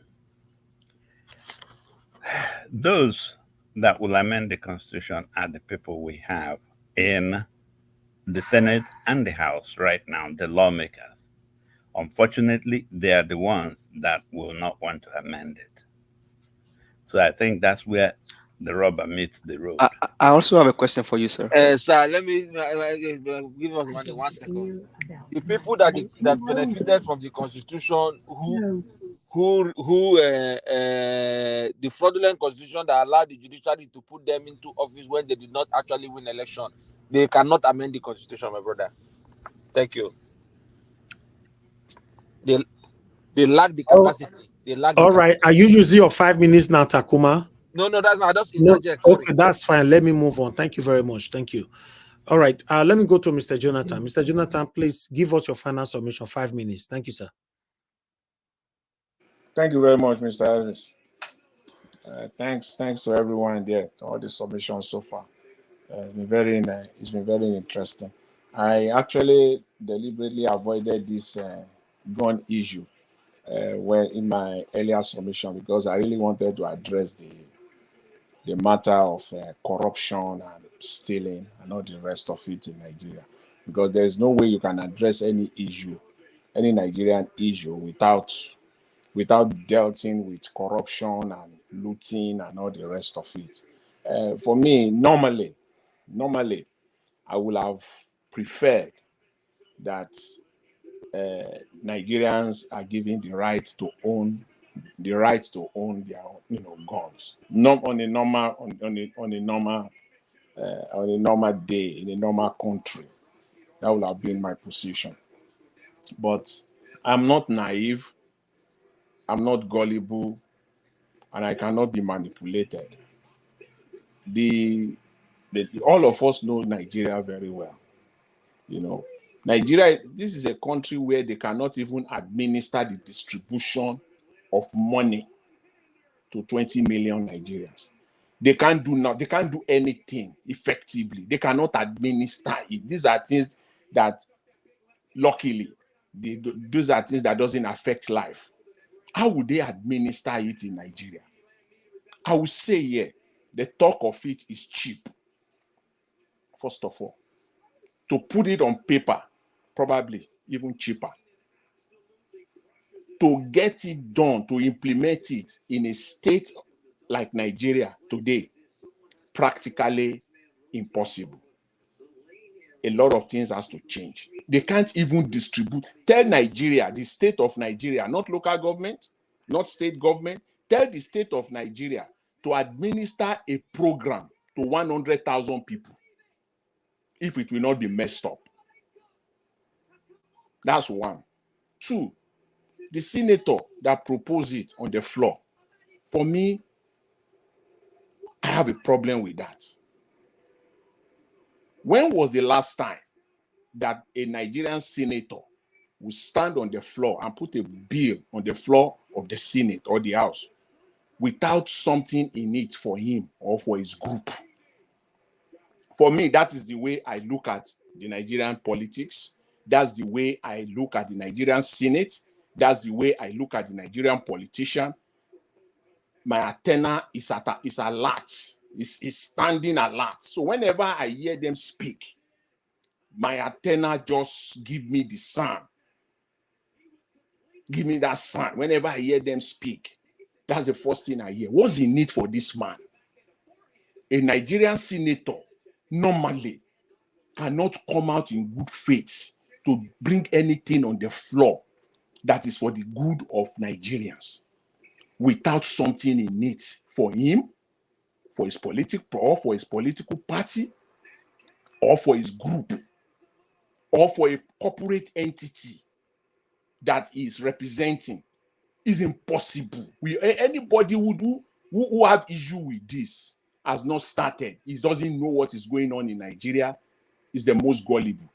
those that will amend the constitution are the people we have in the Senate and the House right now, the lawmakers. Unfortunately, they are the ones that will not want to amend it. So I think that's where the rubber meets the road. I also have a question for you, sir. Sir, let me give us 1 second. The people that benefited from the constitution, the fraudulent constitution that allowed the judiciary to put them into office when they did not actually win election, they cannot amend the constitution, my brother. Thank you. They lack the capacity. All right. Are you using your 5 minutes now, Takuma? No, that's not. Just interject. No, okay, that's fine. Let me move on. Thank you very much. Thank you. All right. Let me go to Mr. Jonathan. Mr. Jonathan, please give us your final submission. 5 minutes. Thank you, sir. Thank you very much, Mr. Elvis. Thanks to everyone there, all the submissions so far. It's been very interesting. I actually deliberately avoided this gun issue in my earlier submission because I really wanted to address the matter of corruption and stealing and all the rest of it in Nigeria. Because there is no way you can address any Nigerian issue without dealing with corruption and looting and all the rest of it. For me, normally, I would have preferred that Nigerians are given the right to own their guns. Not on a normal day in a normal country. That would have been my position. But I'm not naive. I'm not gullible, and I cannot be manipulated. All of us know Nigeria very well. Nigeria, this is a country where they cannot even administer the distribution of money to 20 million Nigerians. They can't do anything effectively. They cannot administer it. These are things that, luckily, those are things that doesn't affect life. How would they administer it in Nigeria? I would say, the talk of it is cheap. First of all, to put it on paper, probably even cheaper. To get it done, to implement it in a state like Nigeria today, practically impossible. A lot of things has to change. They can't even distribute. Tell Nigeria, the state of Nigeria, not local government, not state government, tell the state of Nigeria to administer a program to 100,000 people if it will not be messed up. That's one. Two, the senator that proposed it on the floor, for me, I have a problem with that. When was the last time that a Nigerian senator would stand on the floor and put a bill on the floor of the Senate or the House without something in it for him or for his group? For me, that is the way I look at the Nigerian politics. That's the way I look at the Nigerian Senate. That's the way I look at the Nigerian politician. My antenna is alert. Is standing alert. So whenever I hear them speak, my antenna just give me the sound. Give me that sound. Whenever I hear them speak, that's the first thing I hear. What's the need for this man? A Nigerian senator normally cannot come out in good faith to bring anything on the floor that is for the good of Nigerians without something in it for him, for his political party, or for his group, or for a corporate entity that is representing. Is impossible. Anybody who have issue with this has not started. He doesn't know what is going on in Nigeria. Is the most gullible.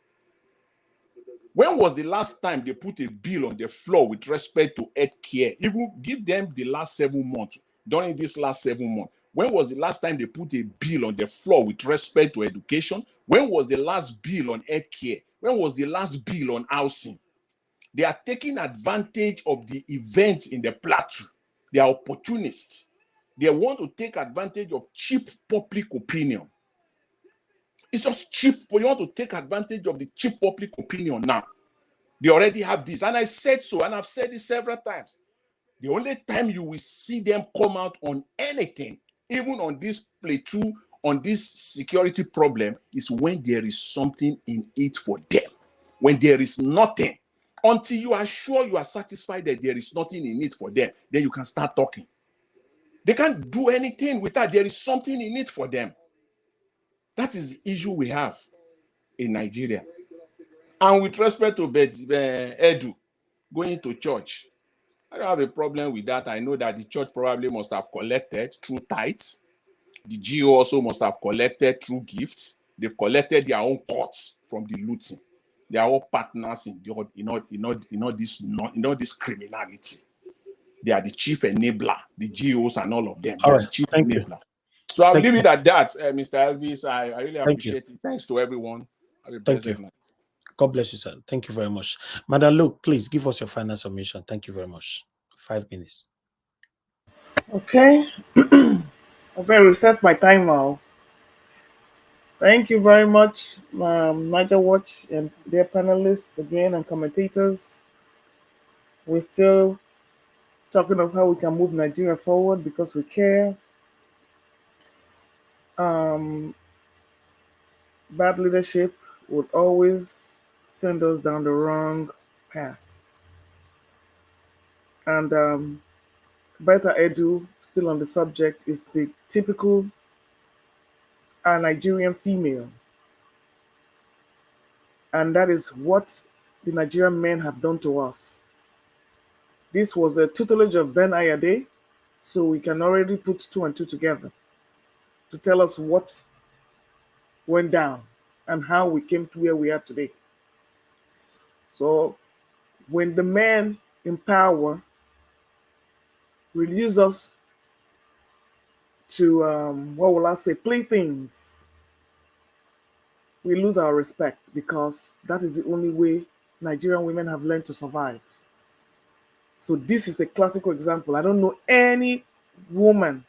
When was the last time they put a bill on the floor with respect to health care? Even give them the last 7 months. During this last 7 months, when was the last time they put a bill on the floor with respect to education? When was the last bill on health care? When was the last bill on housing? They are taking advantage of the event in the plateau. They are opportunists. They want to take advantage of cheap public opinion. It's just cheap, but you want to take advantage of the cheap public opinion now. They already have this. And I said so, and I've said this several times. The only time you will see them come out on anything, even on this plateau, on this security problem, is when there is something in it for them. When there is nothing, until you are sure you are satisfied that there is nothing in it for them, then you can start talking. They can't do anything without there is something in it for them. That is the issue we have in Nigeria. And with respect to Edu going to church, I don't have a problem with that. I know that the church probably must have collected through tithes. The GO also must have collected through gifts. They've collected their own cuts from the looting. They are all partners in this criminality. They are the chief enabler, the GOs and all of them. They are the chief enabler. So I'll leave it at that, Mr. Elvis. I really appreciate it. Thanks to everyone. Have a blessed night. God bless you, sir. Thank you very much. Madam Luke, please give us your final submission. Thank you very much. 5 minutes. Okay. I better reset my timer. Thank you very much, Niger Watch and their panelists again and commentators. We're still talking of how we can move Nigeria forward because we care. Bad leadership would always send us down the wrong path. And Better Edu, still on the subject, is the typical Nigerian female. And that is what the Nigerian men have done to us. This was a tutelage of Ben Ayade, so we can already put 2 and 2 together to tell us what went down and how we came to where we are today. So when the men in power reduce us to, playthings, we lose our respect because that is the only way Nigerian women have learned to survive. So this is a classical example. I don't know any woman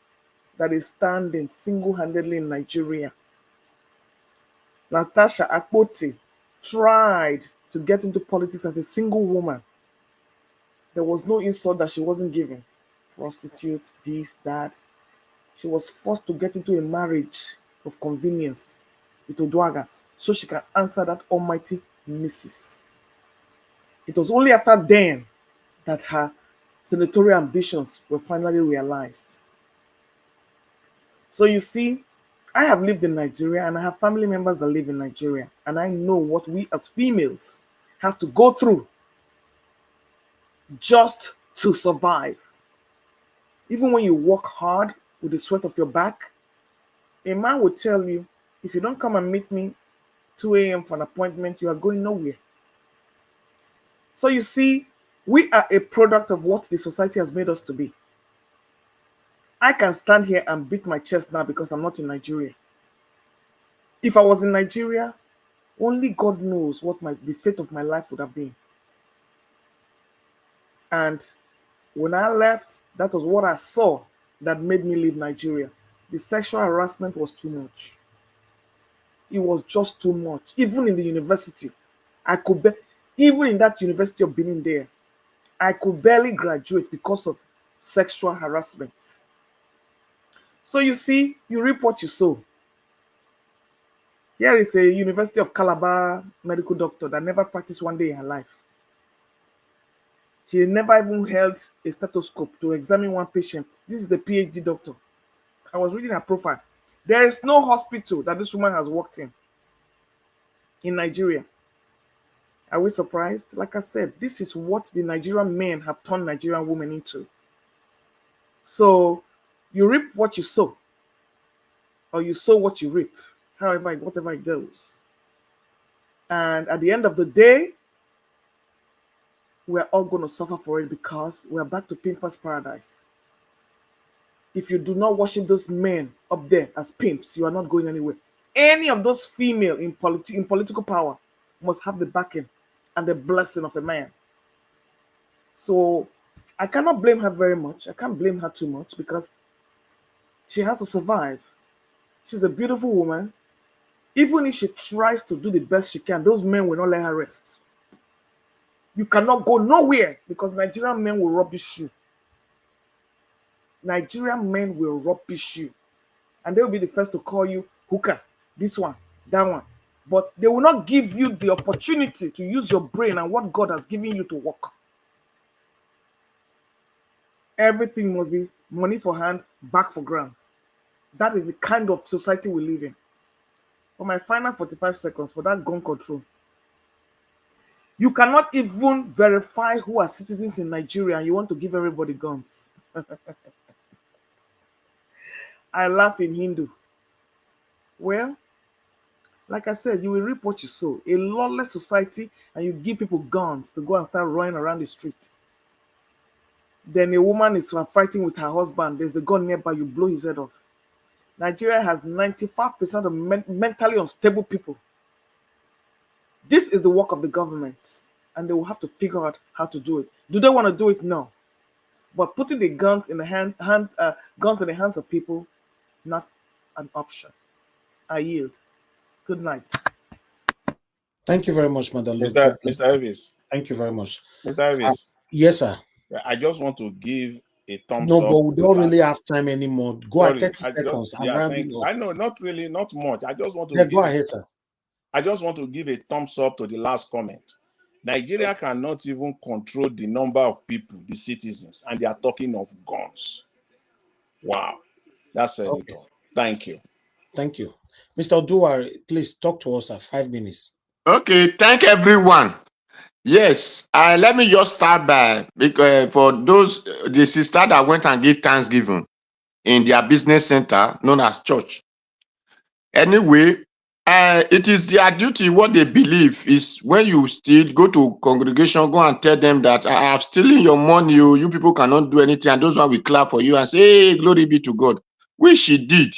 that is standing single-handedly in Nigeria. Natasha Akpoti tried to get into politics as a single woman. There was no insult that she wasn't given. Prostitute, this, that. She was forced to get into a marriage of convenience with Oduaga so she can answer that almighty Misuse. It was only after then that her senatorial ambitions were finally realized. So you see, I have lived in Nigeria and I have family members that live in Nigeria, and I know what we as females have to go through just to survive. Even when you work hard with the sweat of your back, a man will tell you, if you don't come and meet me 2 a.m. for an appointment, you are going nowhere. So you see, we are a product of what the society has made us to be. I can stand here and beat my chest now because I'm not in Nigeria. If I was in Nigeria, only God knows what the fate of my life would have been. And when I left, that was what I saw that made me leave Nigeria. The sexual harassment was too much. It was just too much. Even in the university, even in that University of Benin there, I could barely graduate because of sexual harassment. So you see, you reap what you sow. Here is a University of Calabar medical doctor that never practiced one day in her life. She never even held a stethoscope to examine one patient. This is a PhD doctor. I was reading her profile. There is no hospital that this woman has worked in Nigeria. Are we surprised? Like I said, this is what the Nigerian men have turned Nigerian women into. So you reap what you sow, or you sow what you reap, whatever it goes. And at the end of the day, we're all going to suffer for it because we're back to Pimpers Paradise. If you do not worship those men up there as pimps, you are not going anywhere. Any of those female in political power must have the backing and the blessing of a man. So I cannot blame her very much. I can't blame her too much because she has to survive. She's a beautiful woman. Even if she tries to do the best she can, those men will not let her rest. You cannot go nowhere because Nigerian men will rubbish you. Nigerian men will rubbish you. And they will be the first to call you hooker, this one, that one. But they will not give you the opportunity to use your brain and what God has given you to work. Everything must be money for hand, back for ground. That is the kind of society we live in. For my final 45 seconds, for that gun control. You cannot even verify who are citizens in Nigeria and you want to give everybody guns. I laugh in Hindu. Well, like I said, you will reap what you sow. A lawless society, and you give people guns to go and start running around the street. Then a woman is fighting with her husband. There's a gun nearby, you blow his head off. Nigeria has 95% of mentally unstable people. This is the work of the government, and they will have to figure out how to do it. Do they want to do it? No. But putting the guns in the hands of people, not an option. I yield. Good night. Thank you very much, Madam. Mr. Elvis. Thank you very much. Mr. Elvis. Yes, sir. I just want to give a thumbs up. No, but we don't really have time anymore. Go at 30 seconds. I'm rounding up. I know, not really, not much. I just want to go ahead, sir. I just want to give a thumbs up to the last comment. Nigeria cannot even control the number of people, the citizens, and they are talking of guns. Wow. That's it. Okay. Thank you. Thank you. Mr. Oduwari, please talk to us at 5 minutes. Okay, thank everyone. Yes, let me just start by, because for those, the sister that went and gave Thanksgiving in their business center known as church. Anyway, it is their duty. What they believe is when you still go to congregation, go and tell them that I have stolen your money, you people cannot do anything, and those one will clap for you and say, hey, glory be to God. Which she did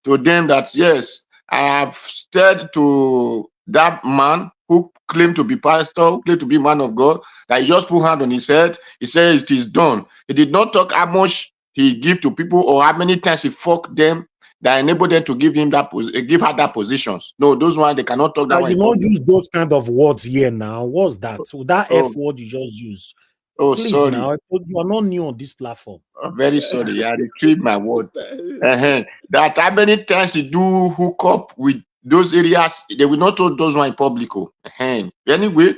to them that, yes, I have said to that man who claimed to be pastor, who claimed to be man of God, that he just put hand on his head. He said it is done. He did not talk how much he give to people or how many times he fucked them that enabled them to give him that give her that positions. No, those ones they cannot talk that way. You don't use those kind of words here now. What's that? That F word you just use. Oh, please, sorry. Now you are not new on this platform. I'm very sorry. I retrieve my words. That how many times you do hook up with those areas, they will not tell those one in public. Anyway,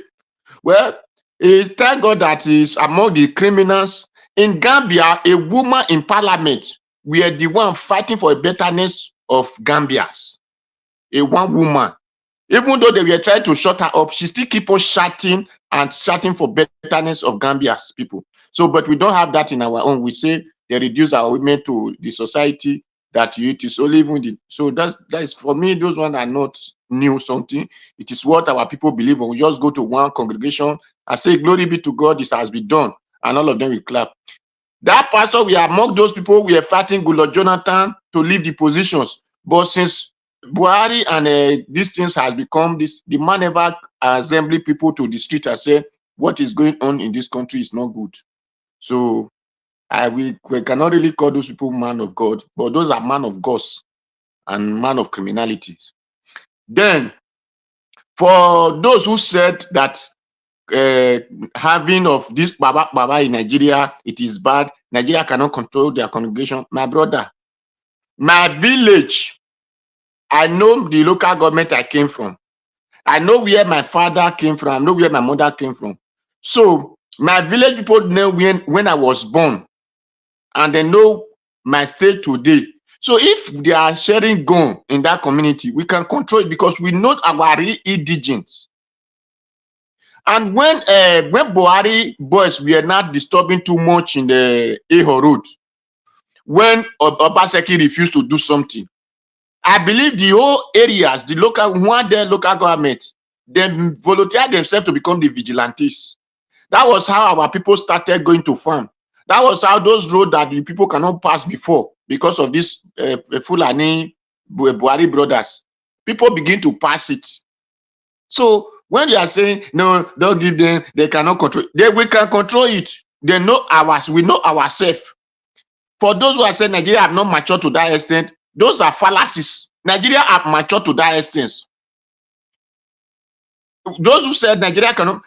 well, thank God that is among the criminals in Gambia. A woman in parliament, we are the one fighting for a betterness of Gambians. A one woman, Even though they were trying to shut her up, she still keep on shouting and shouting for betterness of Gambia's people. So, but we don't have that in our own. We say they reduce our women to the society that it is only even the, so that is for me, those ones are not new something. It is what our people believe. When we just go to one congregation and say, glory be to God, this has been done, and all of them will clap. That pastor, we are among those people, we are fighting Goodluck Jonathan to leave the positions. But since Buhari and these things has become this, the man ever assembly people to the street and say, what is going on in this country is not good. So we cannot really call those people man of God, but those are man of gods and man of criminality. Then, for those who said that having of this Baba in Nigeria, it is bad, Nigeria cannot control their congregation, my brother, my village, I know the local government I came from. I know where my father came from. I know where my mother came from. So my village people know when I was born, and they know my state today. So if they are sharing gun in that community, we can control it because we know our real indigents. And when Buhari boys were not disturbing too much in the Eho Road, when Obaseki refused to do something, I believe the whole areas, the local government, they volunteer themselves to become the vigilantes. That was how our people started going to farm. That was how those roads that the people cannot pass before because of this Fulani Buhari brothers. People begin to pass it. So when you are saying, no, don't give them, they cannot control it, we can control it. They know ours, we know ourselves. For those who are saying Nigeria have not matured to that extent, those are fallacies. Nigeria have matured to that extent. Those who said Nigeria cannot,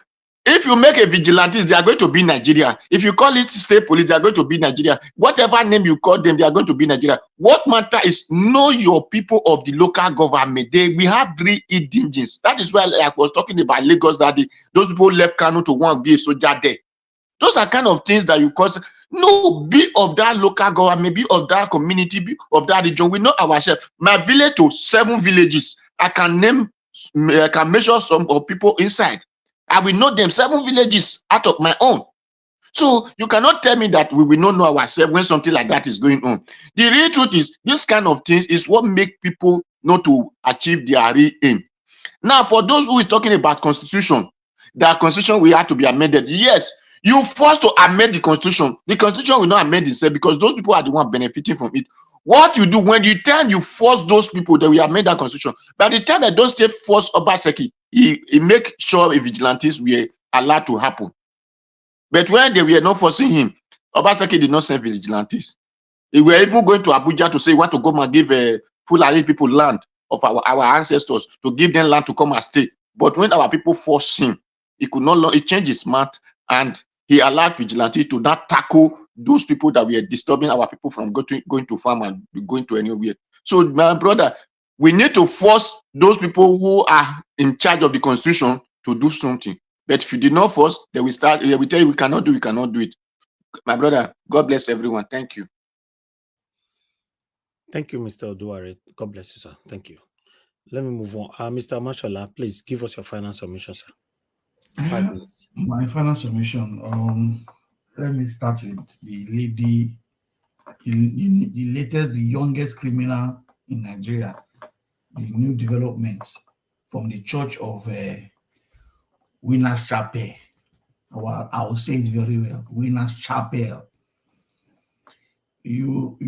if you make a vigilante, they are going to be Nigeria. If you call it state police, they are going to be Nigeria. Whatever name you call them, they are going to be Nigeria. What matter is know your people of the local government. We have three indigents. That is why I was talking about Lagos that those people left Kano to want to be a soldier there. Those are kind of things that you call. No, be of that local government, be of that community, be of that region. We know ourselves. My village to 7 villages. I can measure some of people inside. I will know them 7 villages out of my own. So you cannot tell me that we will not know ourselves when something like that is going on. The real truth is this kind of things is what make people not to achieve their real aim. Now, for those who is talking about constitution, that constitution will have to be amended. Yes, you forced to amend the constitution. The constitution will not amend itself because those people are the one benefiting from it. What you do when you force those people that will amend that constitution, by the time that those state force Obaseki, he make sure vigilantes were allowed to happen. But when they were not forcing him, Obaseki did not send vigilantes. They were even going to Abuja to say, want to go and give Fulani people land of our ancestors, to give them land to come and stay. But when our people forced him, he could not, he changed his mind and he allowed vigilantes to not tackle those people that were disturbing our people from going to farm and going to anywhere. So, my brother, we need to force those people who are in charge of the constitution to do something. But if you did not force, they will start, they will tell you we cannot do it. My brother, God bless everyone. Thank you. Thank you, Mr. Oduwari. God bless you, sir. Thank you. Let me move on. Mr. Mashallah, please give us your final submission, sir. 5 minutes. My final submission. Let me start with the lady, the latest, the youngest criminal in Nigeria, the new developments from the Church of Winners Chapel. I will say it very well. Winners Chapel. You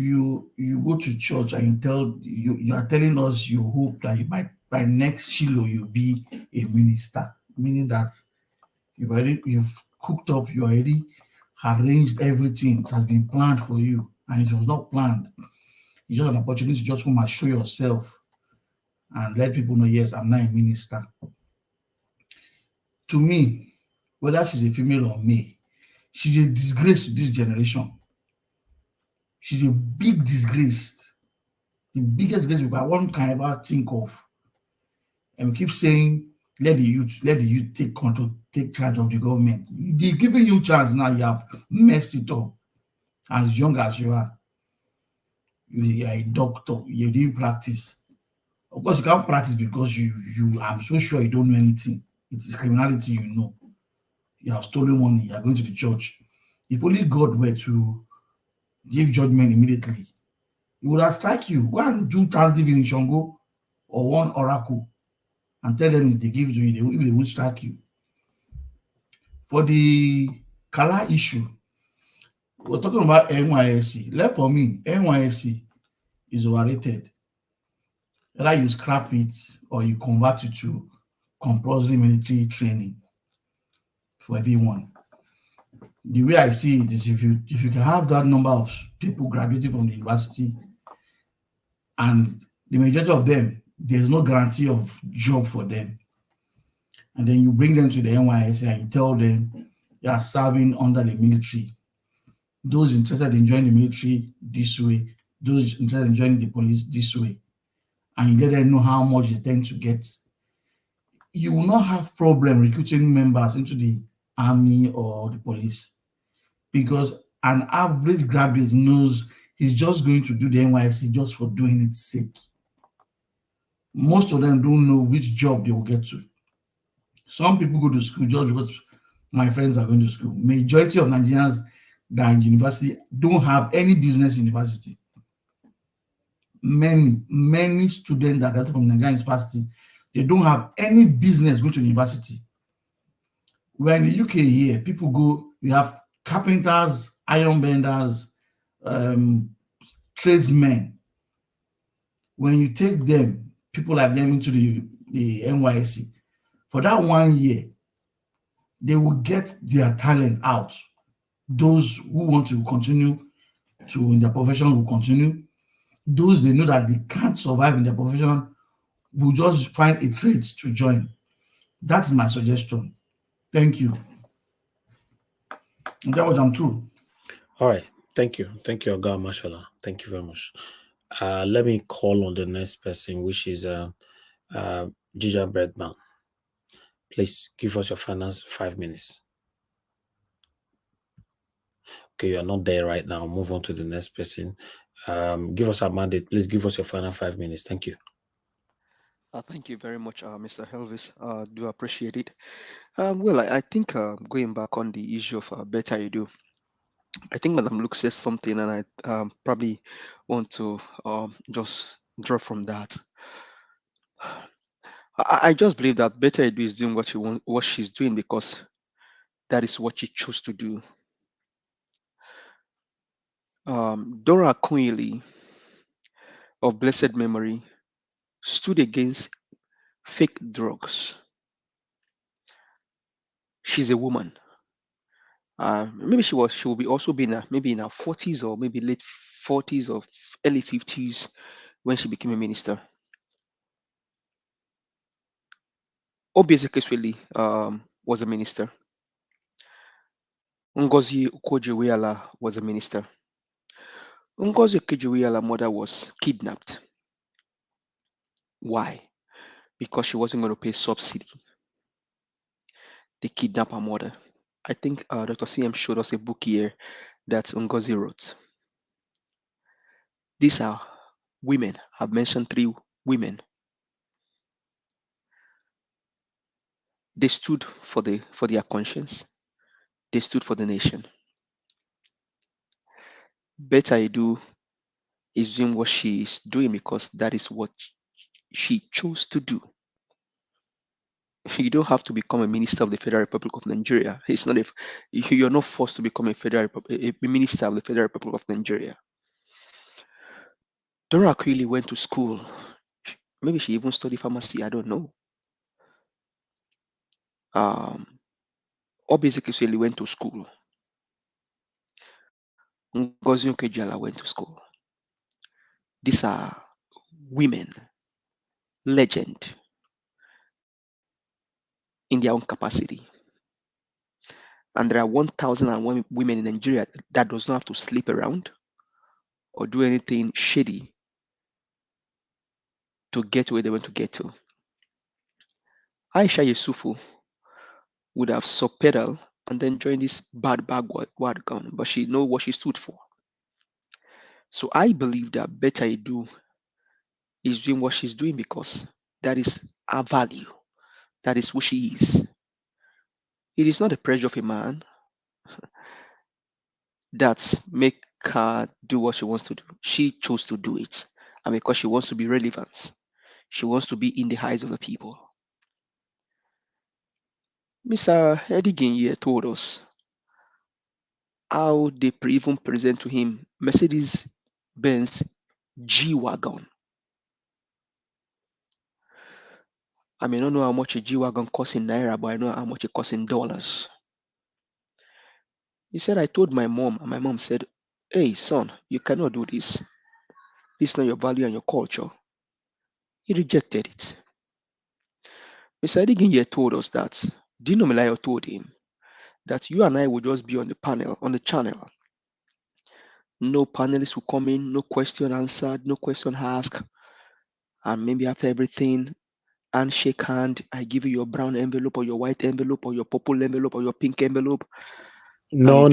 go to church and you are telling us you hope that by next Shiloh you'll be a minister, meaning that you've cooked up, you already arranged everything. It has been planned for you, and it was not planned. It's just an opportunity to just come and show yourself and let people know, yes, I'm not a minister. To me, whether she's a female or male, she's a disgrace to this generation. She's a big disgrace, the biggest disgrace one can ever think of. And we keep saying, let the youth take control, take charge of the government. They're giving you chance now. You have messed it up. As young as you are a doctor, you didn't practice. Of course, you can't practice because I'm so sure you don't know anything. It is criminality, you know. You have stolen money, you are going to the church. If only God were to give judgment immediately, he would have strike you. Go and do Thanksgiving in Shango or one oracle and tell them if they give it to you, if they won't strike you. For the Kala issue, we're talking about NYSC. Left for me, NYSC is overrated. Either you scrap it or you convert it to compulsory military training for everyone. The way I see it is if you can have that number of people graduating from the university and the majority of them, there's no guarantee of job for them. And then you bring them to the NYSC and you tell them you are serving under the military. Those interested in joining the military this way, those interested in joining the police this way, and you let them know how much they tend to get. You will not have problem recruiting members into the army or the police because an average graduate knows he's just going to do the NYSC just for doing its sake. Most of them don't know which job they will get to. Some people go to school just because my friends are going to school. Majority of Nigerians that are in university don't have any business in university. Many students that are from Nigerian universities, they don't have any business going to university. We're in the UK here, people go, we have carpenters, iron benders, tradesmen. When you take them, people like them into the NYSC, for that 1 year, they will get their talent out. Those who want to continue in their profession will continue. Those they know that they can't survive in their profession will just find a trade to join. That's my suggestion. Thank you. And that was true. All right. Thank you. Thank you, Oga Mashallah. Thank you very much. Let me call on the next person, which is Ginger Breadman. Please give us your finance 5 minutes. Okay, you are not there right now. Move on to the next person. Give us a mandate. Please give us your final 5 minutes. Thank you. Thank you very much, Mr. Elvis. Do appreciate it. Well, I think going back on the issue of better you do, I think Madam Luke says something, and I probably want to just draw from that. I just believe that better you do is doing what she's doing because that is what she chose to do. Dora Quinley of blessed memory stood against fake drugs. She's a woman. Maybe she will be also be maybe in her 40s or maybe late 40s or early 50s when she became a minister. Obiezekesweli was a minister. Ngozi Okonjo-Iweala was a minister. Ngozi Okonjo-Iweala's mother was kidnapped. Why? Because she wasn't going to pay subsidy. They kidnapped her mother. I think Dr. CM showed us a book here that Ngozi wrote. These are women. I've mentioned 3 women. They stood for their conscience. They stood for the nation. Better Edu is doing what she is doing because that is what she chose to do. You don't have to become a minister of the Federal Republic of Nigeria. It's not you're not forced to become a minister of the Federal Republic of Nigeria. Dora Quilly went to school. Maybe she even studied pharmacy. I don't know. Obiezekesweli went to school. Ngozi Okonjo-Iweala went to school. These are women, legend in their own capacity. And there are 1,001 women in Nigeria that does not have to sleep around or do anything shady to get to where they want to get to. Aisha Yusufu would have subpedal and then joined this bad word gun, but she know what she stood for. So I believe that Better Edu is doing what she's doing because that is her value. That is who she is. It is not the pressure of a man that make her do what she wants to do. She chose to do it. And because she wants to be relevant, she wants to be in the eyes of the people. Mr. Edigan here told us how they even present to him Mercedes-Benz G-Wagon. I may not know how much a G-Wagon costs in Naira, but I know how much it costs in dollars. He said, I told my mom, and my mom said, hey, son, you cannot do this. This is not your value and your culture. He rejected it. Mr. Edigan told us that Dino Melayo told him that you and I will just be on the panel, on the channel. No panelists will come in, no question answered, no question asked. And maybe after everything, and shake hand, I give you your brown envelope or your white envelope or your purple envelope or your pink envelope. No,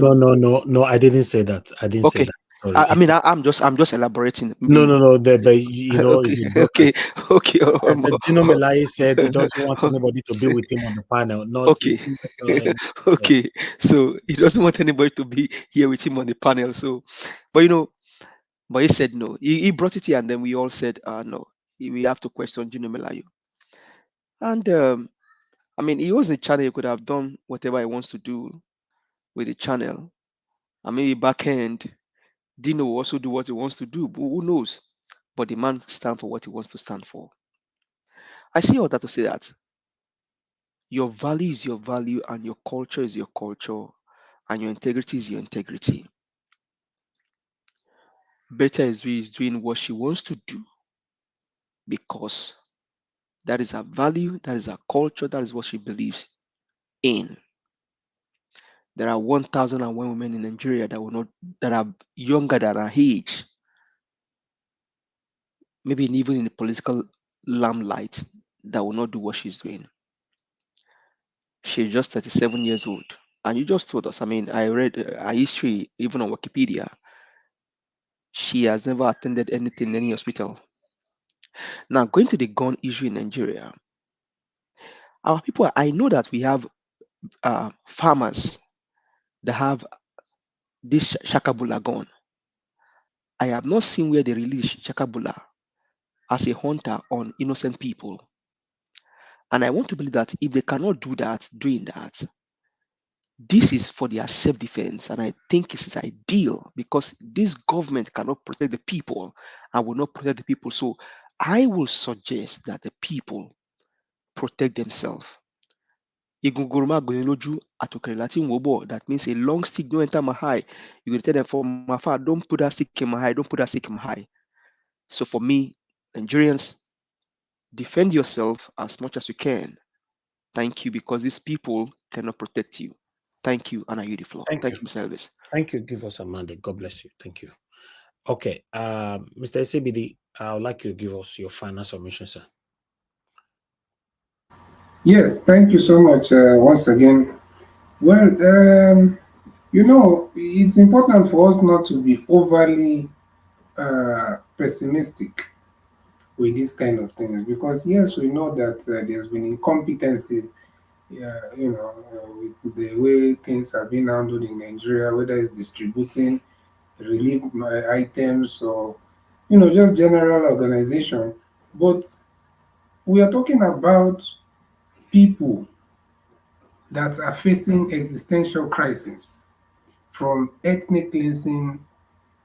I didn't say that. I didn't say that. Sorry. I mean, I'm just elaborating. No. But you know, okay. I said Dino Melaye said he doesn't want anybody to be with him on the panel. Not okay. So he doesn't want anybody to be here with him on the panel. So, but he said no. He brought it here, and then we all said, no. We have to question Dino Melaye. And I mean, he was a channel. He could have done whatever he wants to do with the channel. And maybe back end, Dino will also do what he wants to do. But who knows? But the man stands for what he wants to stand for. I see all that to say that your value is your value, and your culture is your culture, and your integrity is your integrity. Beta is doing what she wants to do because that is her value, that is her culture, that is what she believes in. There are 1,001 women in Nigeria that are younger than her age, maybe even in the political limelight, that will not do what she's doing. She's just 37 years old. And you just told us, I mean, I read her history even on Wikipedia. She has never attended anything in any hospital. Now, going to the gun issue in Nigeria, our people, I know that we have farmers that have this Shakabula gun. I have not seen where they release Shakabula as a hunter on innocent people. And I want to believe that if they cannot do that, doing that, this is for their self-defense. And I think it is ideal because this government cannot protect the people and will not protect the people. So I will suggest that the people protect themselves. That means a long stick don't enter my eye. You can tell them from afar, don't put that stick in my eye, don't put that stick in my eye. So for me, Nigerians, defend yourself as much as you can. Thank you, because these people cannot protect you. Thank you, and I yield the floor. Thank you, Mr. Elvis. Thank you. Give us a mandate. God bless you. Thank you. Okay, Mr. SABD, I would like you to give us your final submission, sir. Yes, thank you so much once again. Well, it's important for us not to be overly pessimistic with these kind of things because, yes, we know that there's been incompetencies, with the way things have been handled in Nigeria, whether it's distributing relief items or, just general organization. But we are talking about people that are facing existential crisis from ethnic cleansing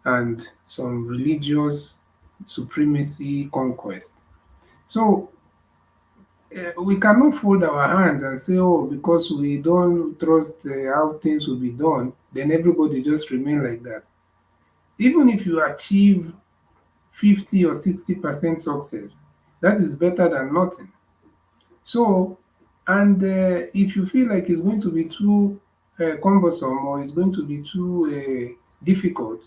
and some religious supremacy conquest. So we cannot fold our hands and say, oh, because we don't trust how things will be done, then everybody just remain like that. Even if you achieve 50 or 60% success, that is better than nothing. So, and if you feel like it's going to be too cumbersome or it's going to be too difficult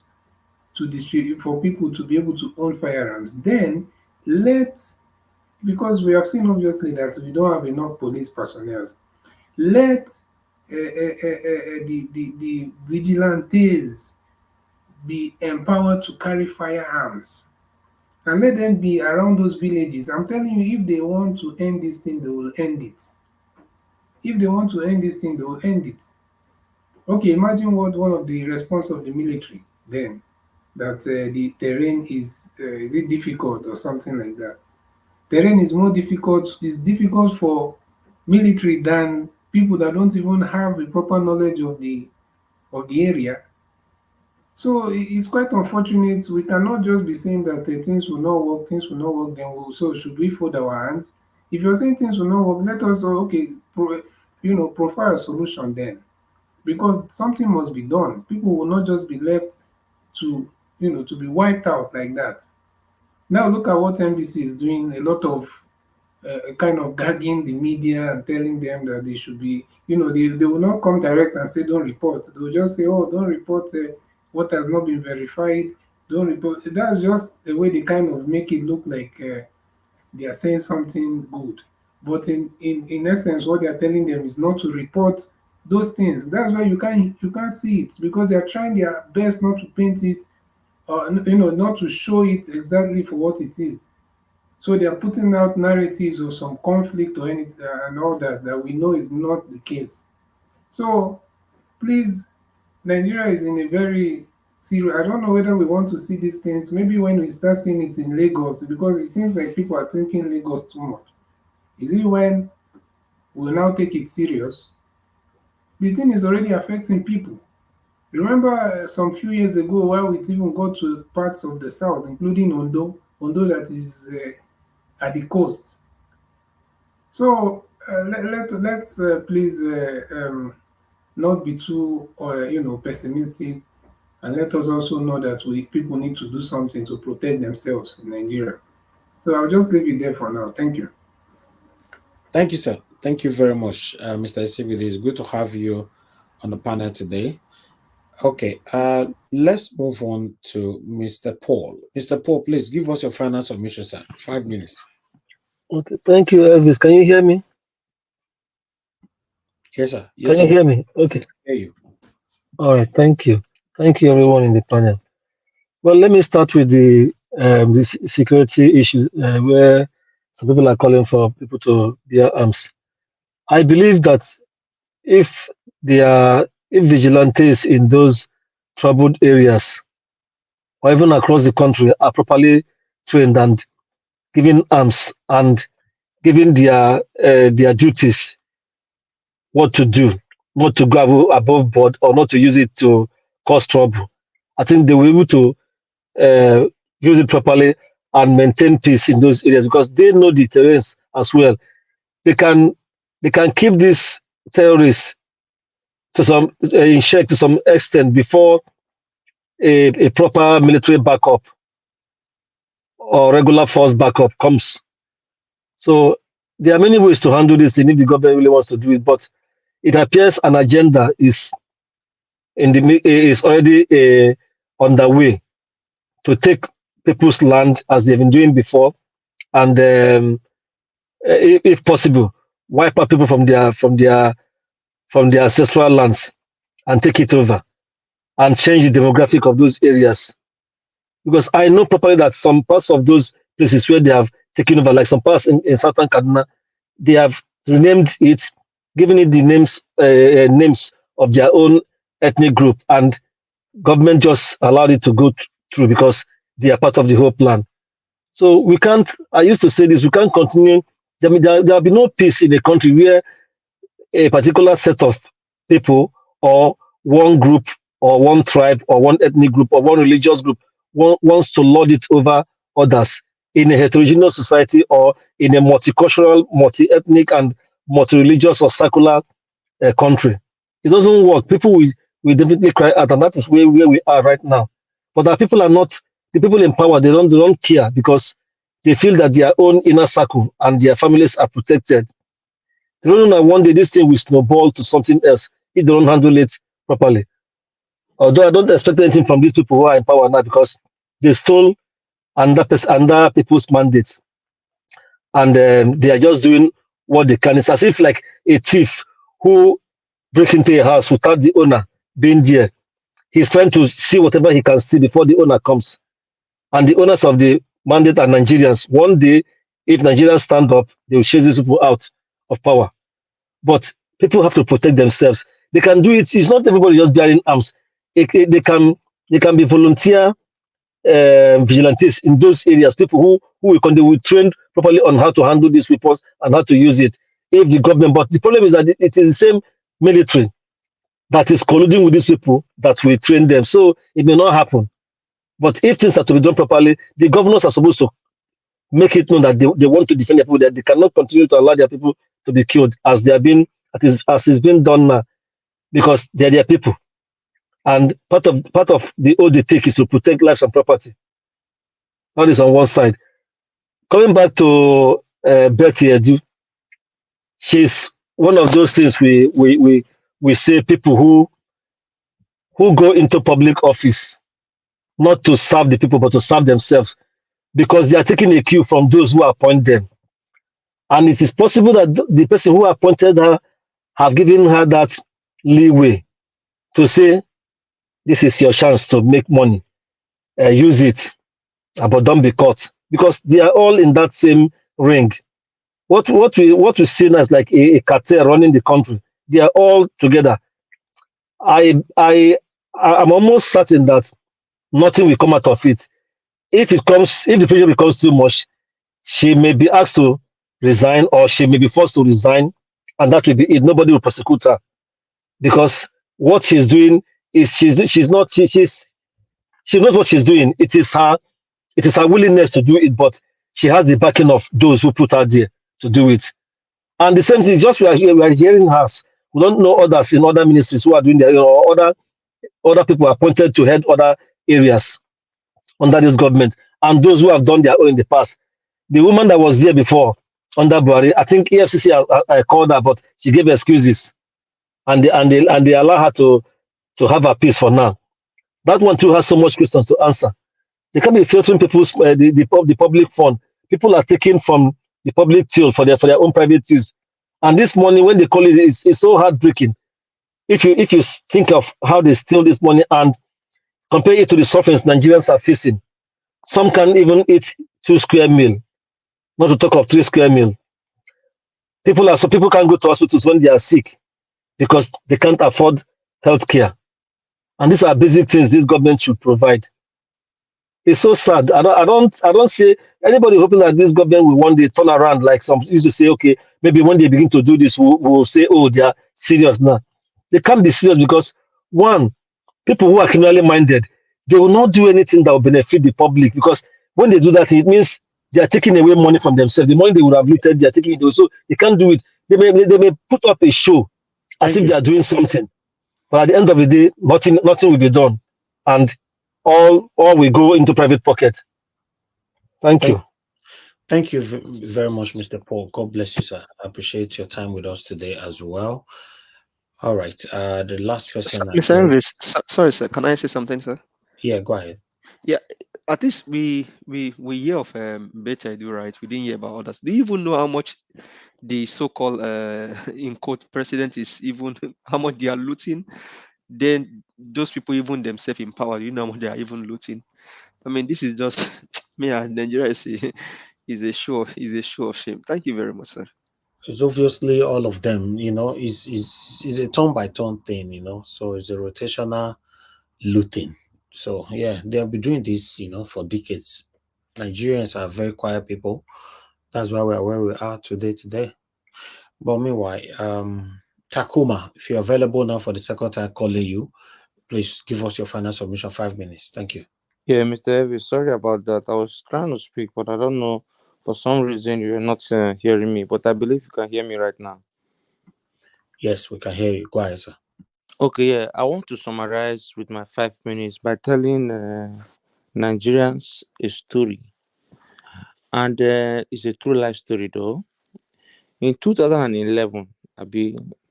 to distribute for people to be able to own firearms, then because we have seen obviously that we don't have enough police personnel, let the vigilantes be empowered to carry firearms and let them be around those villages. I'm telling you, if they want to end this thing, they will end it. If they want to end this thing, they will end it. Okay, imagine what one of the response of the military then, that the terrain is it difficult or something like that. Terrain is more difficult, it's difficult for military than people that don't even have a proper knowledge of the area. So it's quite unfortunate. We cannot just be saying that things will not work, things will not work, then so should we fold our hands? If you're saying things will not work, let us profile a solution then. Because something must be done. People will not just be left to to be wiped out like that. Now look at what NBC is doing, a lot of kind of gagging the media and telling them that they should be, they will not come direct and say don't report. They'll just say, oh, don't report what has not been verified. Don't report. That's just the way they kind of make it look like they are saying something good. But in essence, what they are telling them is not to report those things. That's why you can't see it, because they are trying their best not to paint it, or not to show it exactly for what it is. So they are putting out narratives of some conflict or anything and all that we know is not the case. So please, Nigeria is in a very serious. I don't know whether we want to see these things. Maybe when we start seeing it in Lagos, because it seems like people are thinking Lagos too much. Is it when we'll now take it serious? The thing is already affecting people. Remember some few years ago where it even got to parts of the south, including Ondo that is at the coast. So let's please not be too pessimistic, and let us also know that people need to do something to protect themselves in Nigeria. So I'll just leave it there for now. Thank you. Thank you, sir. Thank you very much, Mr. Isibidi. It's good to have you on the panel today. Okay, let's move on to Mr. Paul. Mr. Paul, please give us your final submission, sir. 5 minutes. Okay, thank you, Elvis. Can you hear me? Yes, sir. Yes, Can you hear me? Okay. I hear you. All right, thank you. Thank you, everyone in the panel. Well, let me start with the security issue where some people are calling for people to bear arms. I believe that if vigilantes in those troubled areas or even across the country are properly trained and given arms and given their duties, what to do, not to go above board or not to use it to cause trouble. I think they will be able to use it properly and maintain peace in those areas because they know the terrains as well. They can keep these terrorists to some in check to some extent before a proper military backup or regular force backup comes. So there are many ways to handle this if the government really wants to do it, but it appears an agenda is already underway to take people's land as they've been doing before, and if possible, wipe out people from their ancestral lands and take it over and change the demographic of those areas. Because I know properly that some parts of those places where they have taken over, like some parts in southern Kaduna, they have renamed it, given it the names of their own ethnic group, and government just allowed it to go through because they are part of the whole plan. So we can't. I used to say this: we can't continue. There will be no peace in a country where a particular set of people or one group or one tribe or one ethnic group or one religious group wants to lord it over others in a heterogeneous society or in a multicultural, multi-ethnic and multi-religious or secular country. It doesn't work. People will definitely cry out, and that is where we are right now. But our people are not the people in power. They don't care because they feel that their own inner circle and their families are protected. They don't know that one day this thing will snowball to something else if they don't handle it properly. Although I don't expect anything from these people who are in power now because they stole under people's mandates, and they are just doing what they can. It's as if like a thief who break into a house without the owner being there. He's trying to see whatever he can see before the owner comes. And the owners of the mandate are Nigerians. One day, if Nigerians stand up, they will chase these people out of power. But people have to protect themselves. They can do it. It's not everybody just bearing arms. They can be volunteer vigilantes in those areas. People they will train properly on how to handle these weapons and how to use it. If the government, but the problem is that it is the same military that is colluding with these people that will train them. So it may not happen. But if things are to be done properly, the governors are supposed to make it known that they want to defend their people, that they cannot continue to allow their people to be killed as they are being as is being done now, because they are their people. And part of the oath they take is to protect lives and property. That is on one side. Coming back to Betty Edu, she's one of those things we say people who go into public office not to serve the people but to serve themselves, because they are taking a cue from those who appoint them. And it is possible that the person who appointed her have given her that leeway to say, this is your chance to make money, use it, but don't be caught, because they are all in that same ring. What we see now is like a cartel running the country. They are all together. I'm almost certain that nothing will come out of it. If the pressure becomes too much, she may be asked to resign, or she may be forced to resign, and that will be it. Nobody will prosecute her, because what she's doing is she knows what she's doing. It is her willingness to do it, but she has the backing of those who put her there to do it. And the same thing, just we are hearing her. We don't know others in other ministries who are doing their, or other people appointed to head other areas under this government, and those who have done their own in the past. The woman that was here before under Buhari, I think EFCC I called her, but she gave excuses, and they allow her to have her peace for now. That one too has so much questions to answer. They can't be filtering people's the public fund. People are taking from the public till for their own private use, and this money, when they call it, is so heartbreaking. If you think of how they steal this money and compare it to the sufferings Nigerians are facing, some can't even eat 2 square meal, not to talk of 3 square meal. People can't go to hospitals when they are sick because they can't afford health care, and these are basic things this government should provide. It's so sad. I don't see anybody hoping that this government will one day turn around, like some used to say, okay, maybe when they begin to do this, we'll say, oh, they are serious now. They can't be serious because, one, people who are criminally minded, they will not do anything that will benefit the public, because when they do that, it means they are taking away money from themselves. The money they would have looted, they are taking it away. So they can't do it. They may put up a show as if they are doing something, but at the end of the day, nothing will be done, and all will go into private pocket. Thank you. Thank you very much, Mr. Paul. God bless you, sir. I appreciate your time with us today as well. All right. The last person. Mr. Elvis, sorry, sir. Can I say something, sir? Yeah, go ahead. Yeah, at least we hear of Beta Edu, right? We didn't hear about others. Do you even know how much the so-called in quote president is, even how much they are looting? Then those people, even themselves in power, you know how much they are even looting. I mean, this is just Nigeria is a show of shame. Thank you very much, sir. It's obviously all of them, is a turn by turn thing, so it's a rotational looting. So yeah, they'll be doing this, for decades. Nigerians are very quiet people. That's why we are where we are today. But meanwhile, Takuma, if you're available now for the second time calling you, please give us your final submission, 5 minutes. Thank you. Yeah, Mr. Evie, sorry about that. I was trying to speak, but I don't know. For some reason, you're not hearing me. But I believe you can hear me right now. Yes, we can hear you. Go ahead, sir. Okay, yeah. I want to summarize with my 5 minutes by telling Nigerians a story. And it's a true life story, though. In 2011,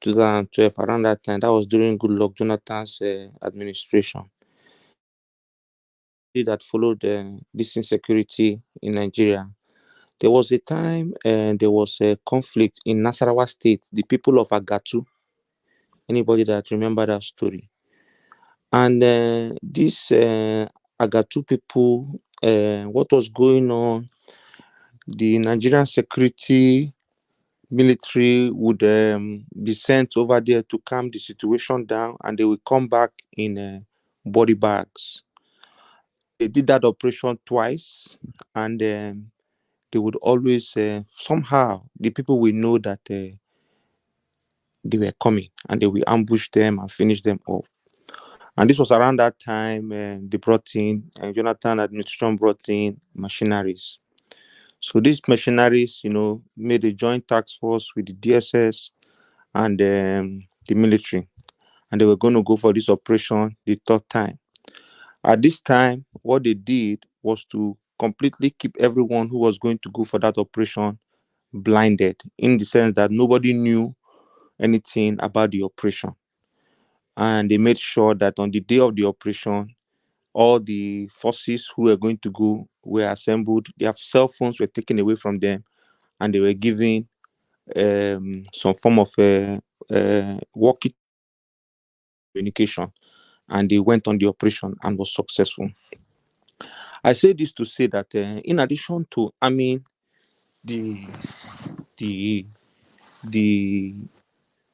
2012, around that time, that was during Goodluck Jonathan's administration. That followed this insecurity in Nigeria. There was a time there was a conflict in Nasarawa State, the people of Agatu. Anybody that remember that story? And these Agatu people what was going on, the Nigerian security military would be sent over there to calm the situation down, and they will come back in body bags. They did that operation twice, and they would always somehow the people will know that they were coming, and they will ambush them and finish them off. And this was around that time they brought in, Jonathan administration brought in machineries. So these machineries, made a joint task force with the DSS and the military, and they were going to go for this operation the third time. At this time, what they did was to completely keep everyone who was going to go for that operation blinded, in the sense that nobody knew anything about the operation. And they made sure that on the day of the operation, all the forces who were going to go were assembled, their cell phones were taken away from them, and they were given some form of walkie communication, and they went on the operation and was successful. I say this to say that in addition to arming the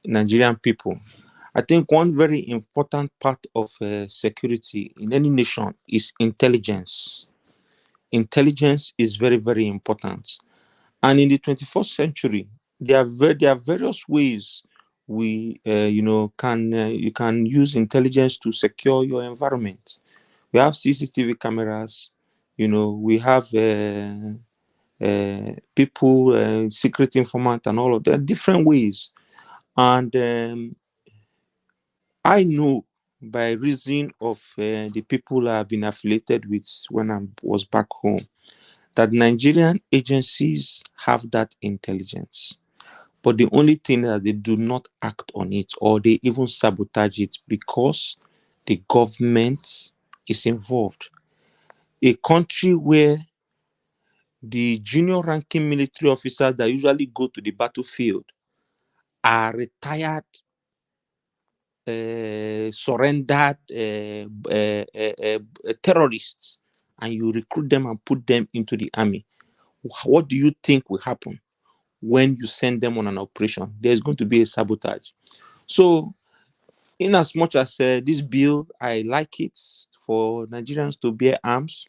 Nigerian people, I think one very important part of security in any nation is intelligence. Intelligence is very, very important. And in the 21st century, there are various ways you can use intelligence to secure your environment. We have CCTV cameras, we have people, secret informant, and all of that, different ways. And I know by reason of the people I've been affiliated with when I was back home, that Nigerian agencies have that intelligence. But the only thing that they do not act on it, or they even sabotage it, because the government is involved. A country where the junior ranking military officers that usually go to the battlefield are retired, surrendered terrorists, and you recruit them and put them into the army. What do you think will happen when you send them on an operation? There's going to be a sabotage. So, in as much as this bill, I like it for Nigerians to bear arms,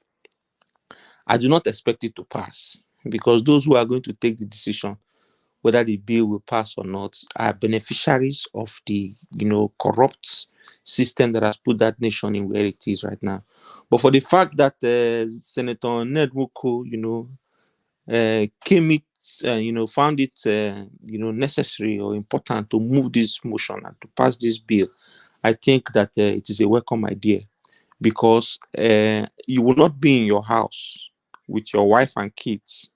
I do not expect it to pass, because those who are going to take the decision whether the bill will pass or not are beneficiaries of the corrupt system that has put that nation in where it is right now. But for the fact that Senator Nwoko came it found it necessary or important to move this motion and to pass this bill, I think that it is a welcome idea, because you will not be in your house with your wife and kids,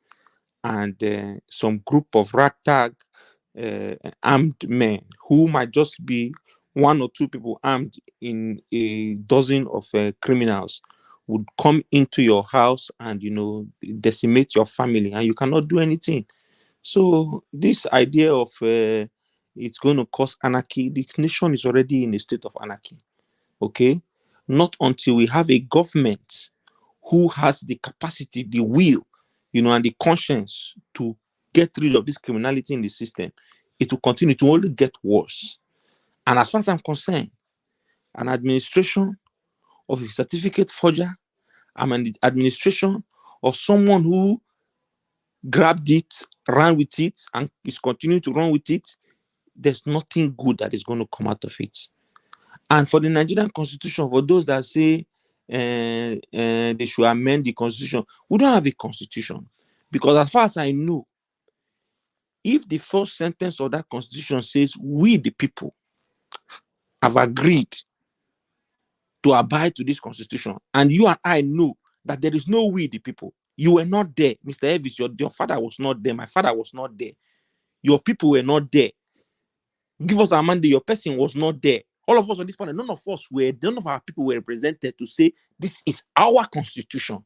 and some group of ragtag armed men, who might just be one or two people armed in a dozen of criminals, would come into your house and decimate your family, and you cannot do anything. So this idea of it's going to cause anarchy, the nation is already in a state of anarchy. Okay, not until we have a government who has the capacity, the will, and the conscience to get rid of this criminality in the system, it will continue to only get worse. And as far as I'm concerned, an administration of a certificate forger, I'm an administration of someone who grabbed it, ran with it, and is continuing to run with it. There's nothing good that is going to come out of it. And for the Nigerian constitution, for those that say they should amend the constitution, we don't have a constitution. Because as far as I know, if the first sentence of that constitution says we the people have agreed to abide to this constitution, and you and I know that there is no we the people, you were not there, Mr. Elvis, your father was not there, my father was not there, your people were not there, give us our mandate, your person was not there, all of us on this panel, none of our people were represented to say this is our constitution,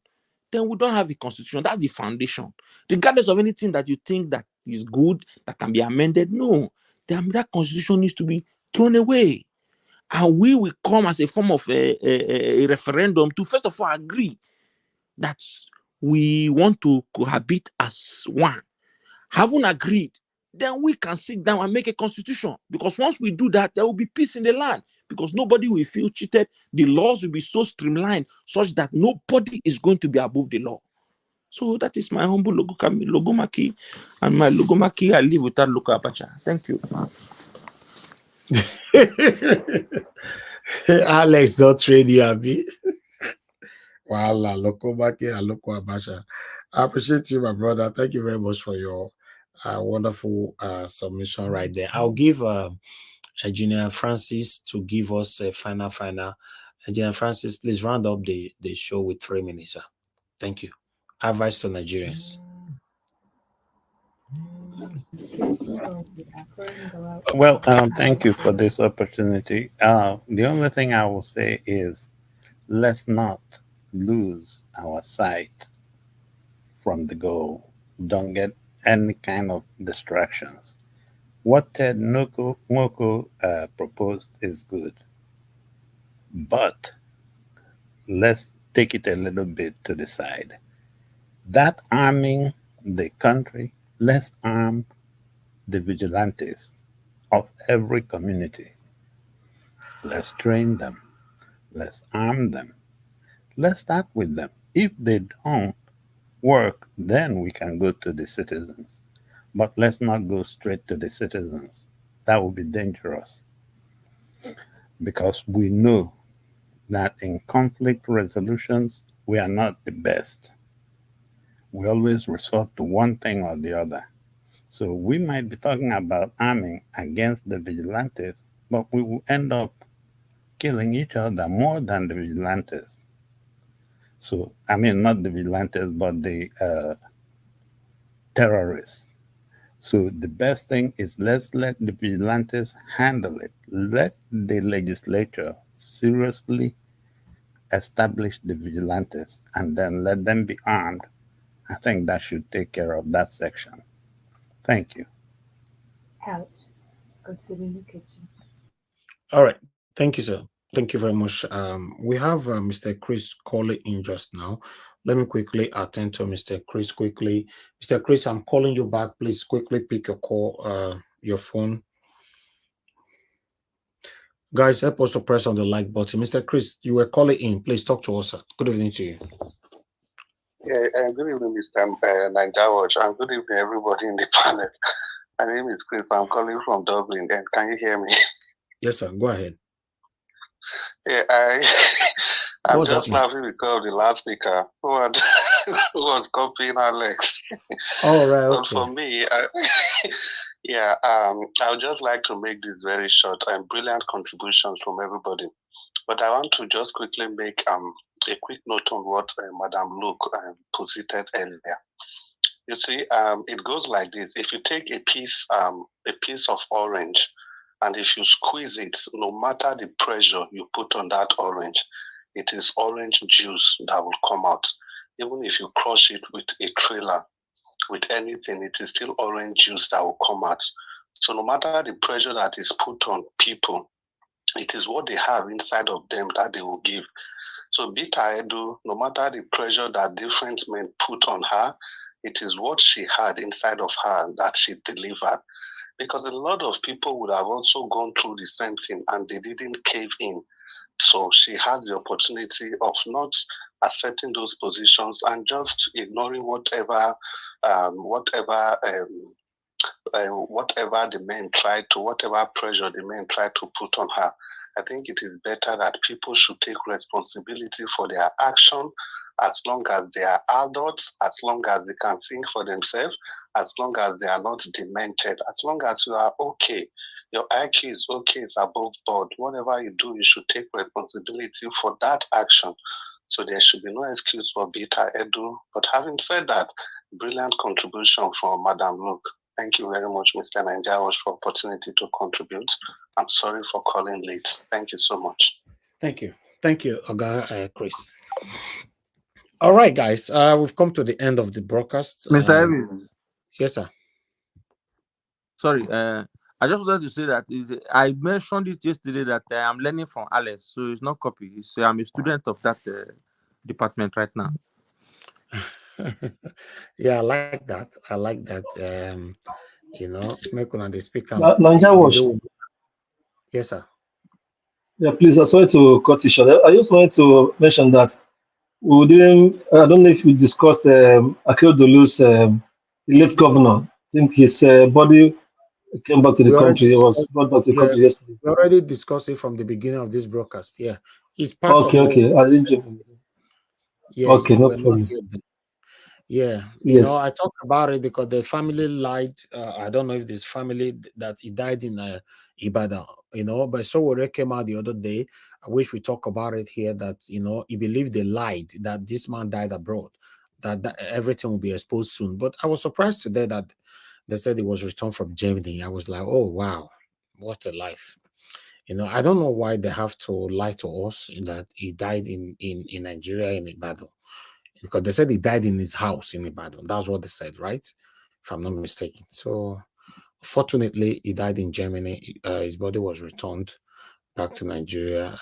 then we don't have a constitution. That's the foundation. Regardless of anything that you think that is good, that can be amended, no, that constitution needs to be thrown away. And we will come as a form of a referendum to first of all agree that we want to cohabit as one, haven't agreed, then we can sit down and make a constitution. Because once we do that, there will be peace in the land. Because nobody will feel cheated. The laws will be so streamlined such that nobody is going to be above the law. So that is my humble logomaki. And my logomaki, I live without local apacha. Thank you. Alex, don't trade you, Abi. Voila, logomaki and local apacha. I appreciate you, my brother. Thank you very much for your wonderful submission right there. I'll give Engineer Francis to give us a final. Engineer Francis, please round up the show with 3 minutes, sir. Thank you. Advice to Nigerians. Well, thank you for this opportunity. The only thing I will say is let's not lose our sight from the goal. Don't get any kind of distractions. What Ted Nwoko proposed is good, but let's take it a little bit to the side. That arming the country, let's arm the vigilantes of every community. Let's train them. Let's arm them. Let's start with them. If they don't work, then we can go to the citizens. But let's not go straight to the citizens. That would be dangerous. Because we know that in conflict resolutions, we are not the best. We always resort to one thing or the other. So we might be talking about arming against the vigilantes, but we will end up killing each other more than the vigilantes. So, I mean, not the vigilantes, but the terrorists. So the best thing is let's let the vigilantes handle it. Let the legislature seriously establish the vigilantes and then let them be armed. I think that should take care of that section. Thank you. Out. Go sit in the kitchen. All right. Thank you, sir. Thank you very much. We have Mr. Chris calling in just now. Let me quickly attend to Mr. Chris quickly. Mr. Chris, I'm calling you back. Please quickly pick your call, your phone. Guys, help us to press on the like button. Mr. Chris, you were calling in. Please talk to us, sir. Good evening to you. Yeah, good evening, Mr. GYYYS, and good evening, everybody in the panel. My name is Chris. I'm calling from Dublin. And can you hear me? Yes, sir. Go ahead. Yeah, I'm just laughing because the last speaker who was copying Alex. All right. Okay. But for me, I would just like to make this very short and brilliant contributions from everybody. But I want to just quickly make a quick note on what Madam Luke posited earlier. You see, it goes like this: if you take a piece of orange, and if you squeeze it, no matter the pressure you put on that orange, it is orange juice that will come out. Even if you crush it with a trailer, with anything, it is still orange juice that will come out. So no matter the pressure that is put on people, it is what they have inside of them that they will give. So Bita Edu, no matter the pressure that different men put on her, it is what she had inside of her that she delivered. Because a lot of people would have also gone through the same thing and they didn't cave in. So she has the opportunity of not accepting those positions and just ignoring whatever the men tried to, whatever pressure the men tried to put on her. I think it is better that people should take responsibility for their action, as long as they are adults, as long as they can think for themselves, as long as they are not demented, as long as you are okay, your IQ is okay, it's above board. Whatever you do, you should take responsibility for that action. So there should be no excuse for Bita Edu. But having said that, brilliant contribution from Madam Luke. Thank you very much, Mr. GYYYS, for opportunity to contribute. I'm sorry for calling late. Thank you so much. Thank you. Thank you, Oga Chris. All right, guys. We've come to the end of the broadcast. Mr. Evans. Yes, sir. Sorry, I just wanted to say that I mentioned it yesterday that I'm learning from Alex, so it's not copy. I'm a student of that department right now. Yeah, I like that. I like that. Make one they speak. Nigeria Watch. Yes, sir. Yeah, please, I sorry to cut you short. I just wanted to mention that we didn't, I don't know if we discussed Akeredolu's the late governor. I think his body came back to the country. It was brought back to the country yesterday. We already discussed it from the beginning of this broadcast. Yeah, it's part of Okay. I didn't jump. Yeah, okay, you no were not problem. here then. Yeah, Yes. I talked about it because the family lied. I don't know if this family that he died in Ibadan, but Sowore came out the other day. I wish we talk about it here that, he believed they lied that this man died abroad, that everything will be exposed soon. But I was surprised today that they said he was returned from Germany. I was like, oh, wow, what a life. I don't know why they have to lie to us in that he died in Nigeria, in Ibadan. Because they said he died in his house in Ibadan. That's what they said, right? If I'm not mistaken. So, fortunately, he died in Germany. His body was returned back to Nigeria.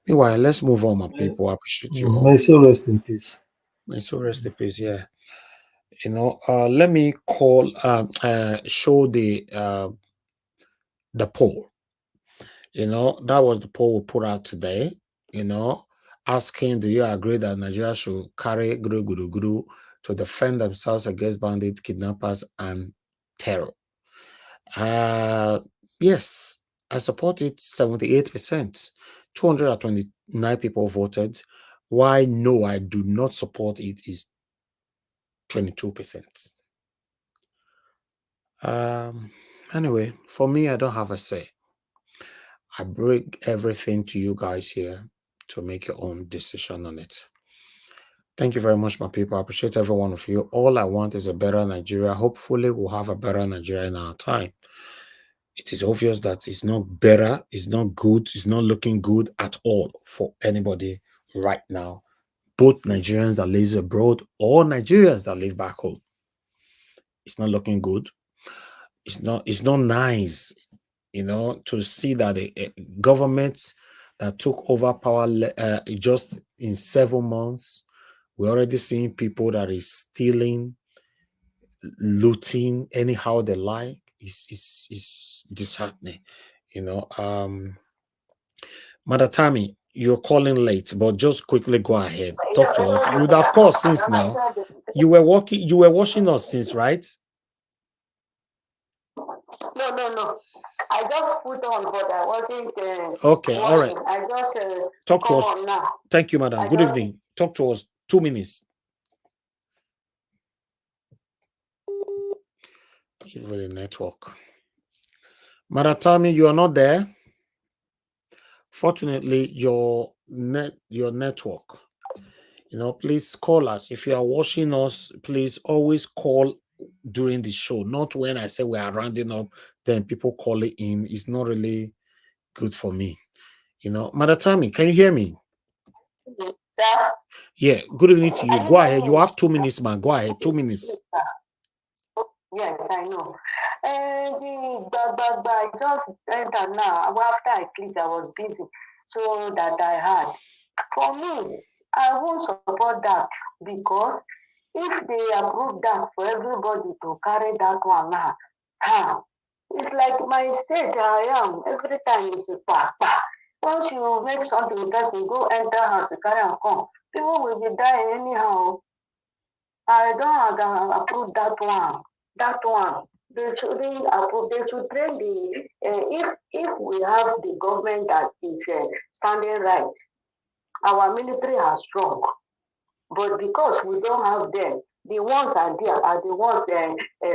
Meanwhile, let's move on, my people. I appreciate you all. May soul rest in peace. May soul rest in peace, yeah. Let me show the poll. That was the poll we put out today. Asking, do you agree that Nigeria should carry guru to defend themselves against bandits, kidnappers, and terror? Yes, I support it. 78%. 229 people voted. Why no, I do not support it is 22%. Anyway, for me, I don't have a say. I bring everything to you guys here to make your own decision on it. Thank you very much, my people. I appreciate every one of you. All I want is a better Nigeria. Hopefully, we'll have a better Nigeria in our time. It is obvious that it's not better, it's not good, it's not looking good at all for anybody right now. Both Nigerians that live abroad or Nigerians that live back home. It's not looking good. It's not nice, to see that a government that took over power just in 7 months, we're already seeing people that is stealing, looting anyhow they like. Is disheartening. Madatami, you're calling late, but just quickly go ahead. Talk to us. You would have called since now. You were watching us since, right? No. I just put on, but I wasn't. Okay, all right. I just talk to us now. Thank you, madam. Good evening. Talk to us. 2 minutes. Really network. Maratami, you are not there. Fortunately, your network. Please call us. If you are watching us, please always call during the show. Not when I say we are rounding up, then people call it in. It's not really good for me. Maratami, can you hear me? Sir? Yeah, good evening to you. Go ahead. You have 2 minutes, man. Go ahead. 2 minutes. Yes, I know. I just entered now. After I clicked, I was busy. So that I had. For me, I won't support that because if they approve that for everybody to carry that one now, it's like my state I am. Every time it's a pa. Once you make something person go enter house, carry and come, people will be dying anyhow. I don't approve that one. That one. They should approve. They should train the. If we have the government that is standing right, our military are strong. But because we don't have them, the ones are there are the ones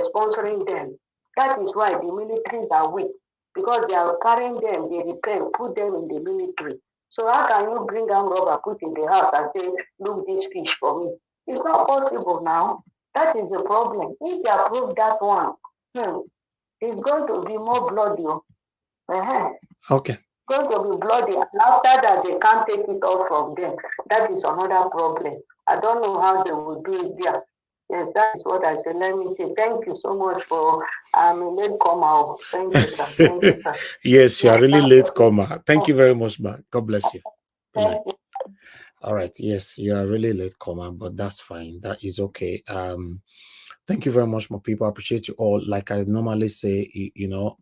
sponsoring them. That is why the militaries are weak. Because they are carrying them, they repair, put them in the military. So how can you bring down rubber, put in the house and say, look, this fish for me? It's not possible now. That is the problem. If they approve that one, it's going to be more bloody. Okay. Going to be bloody. And after that, they can't take it off from them. That is another problem. I don't know how they will do it there. Yes, that is what I said. Let me say thank you so much for a late comer. Thank you, sir. Thank you, sir. Yes, you are really late comer. Thank you very much, man. God bless you. Good night. All right. Yes, you are really late, command, but that's fine. That is okay. Thank you very much, my people. I appreciate you all. Like I normally say, you know,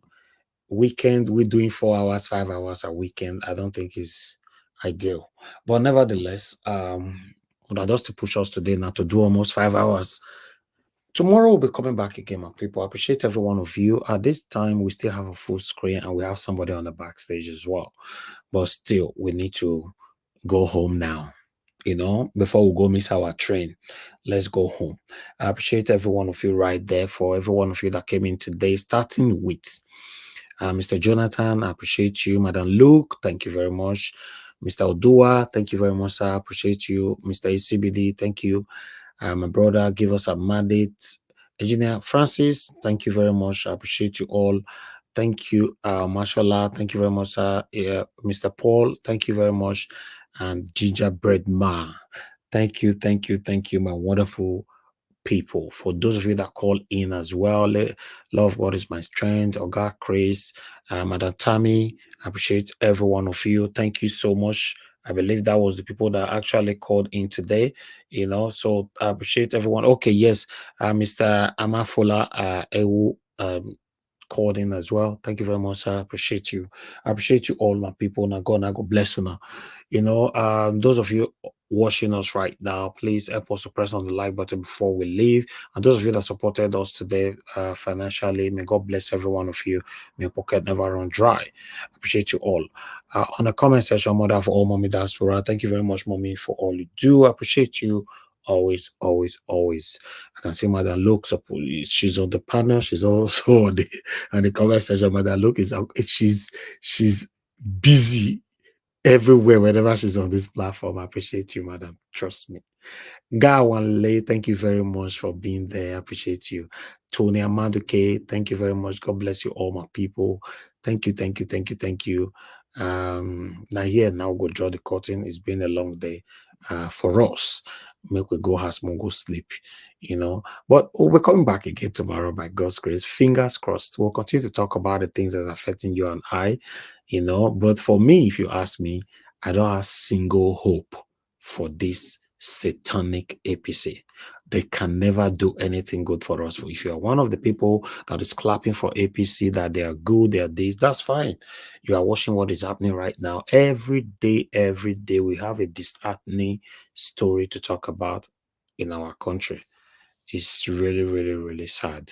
weekend we're doing 4 hours, 5 hours a weekend. I don't think is ideal, but nevertheless, just to push us today now to do almost 5 hours. Tomorrow we'll be coming back again, my people. I appreciate every one of you. At this time, we still have a full screen and we have somebody on the backstage as well. But still, we need to go home now. You know, before we go miss our train, let's go home. I appreciate every one of you right there, for every one of you that came in today, starting with Mr. Jonathan. I appreciate you. Madam Luke, thank you very much. Mr. Odua, thank you very much, sir. I appreciate you. Mr. ACBD, thank you. My brother, give us a mandate. Engineer Francis, thank you very much. I appreciate you all. Thank you, Mashallah. Thank you very much, sir. Mr. Paul, thank you very much. And Gingerbread Ma, thank you, my wonderful people. For those of you that call in as well, love God is my strength. Oga Chris, Madam Tammy, I appreciate every one of you. Thank you so much. I believe that was the people that actually called in today, you know, so I appreciate everyone. Okay, yes, Mr. Amafola Ewu called in as well. Thank you very much, sir. I appreciate you. I appreciate you all, my people. Now God bless you now. You know, those of you watching us right now, please help us to press on the like button before we leave. And those of you that supported us today financially, may God bless every one of you. May your pocket never run dry. I appreciate you all. On the comment section, Mother for all Mommy Diaspora, thank you very much, Mommy, for all you do. I appreciate you. Always. I can see Mother Luke. She's on the panel. She's also on the comment section. Mother Luke is she's busy everywhere whenever she's on this platform. I appreciate you, madam. Trust me. Gawanle, thank you very much for being there. I appreciate you. Tony Amaduke, thank you very much. God bless you all, my people. Thank you. Now go draw the curtain. It's been a long day for us. Make we go house, go sleep, you know. But we'll be coming back again tomorrow by God's grace. Fingers crossed. We'll continue to talk about the things that are affecting you and I, you know. But for me, if you ask me, I don't have single hope for this satanic APC. They can never do anything good for us. If you are one of the people that is clapping for APC, that they are good, they are this, that's fine. You are watching what is happening right now. Every day, we have a disheartening story to talk about in our country. It's really sad.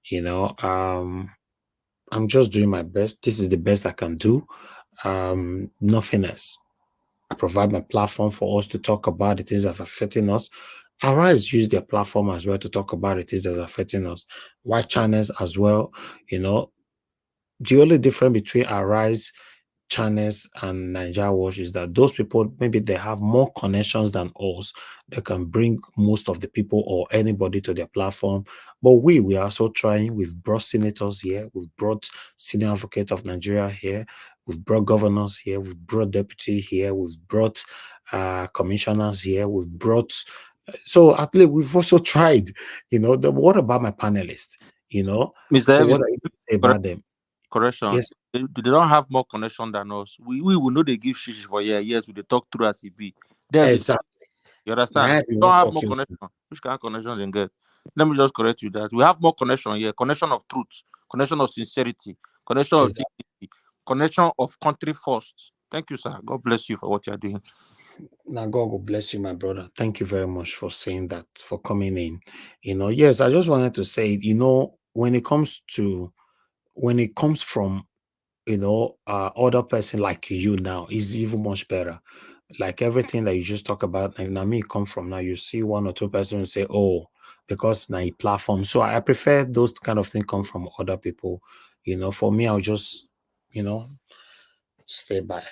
You know, I'm just doing my best. This is the best I can do. Nothing else. I provide my platform for us to talk about the things that are affecting us. Arise use their platform as well to talk about the things that are affecting us. White channels as well, you know. The only difference between Arise channels and GYYYS is that those people, maybe they have more connections than us. They can bring most of the people or anybody to their platform. But we are also trying. We've brought senators here. We've brought senior advocate of Nigeria here. We've brought governors here. We've brought deputy here. We've brought commissioners here. We've brought... So at least we've also tried, you know. What about my panelists? You know, so what are you say about them? Correction. Yes. They don't have more connection than us. We will know they give shish for years. We they talk through as it be. Exactly. You understand? We don't have more connection. Which kind of connection they get? Let me just correct you that we have more connection here. Connection of truth, connection of sincerity, connection of dignity, connection of country first. Thank you, sir. God bless you for what you are doing. Now, God will bless you, my brother. Thank you very much for saying that, for coming in. You know, yes, I just wanted to say, you know, when it comes from, you know, other person like you now, is even much better. Like everything that you just talk about, and now me come from now, you see one or two persons say, oh, because now a platform. So I prefer those kind of things come from other people. You know, for me, I'll just, you know, stay by.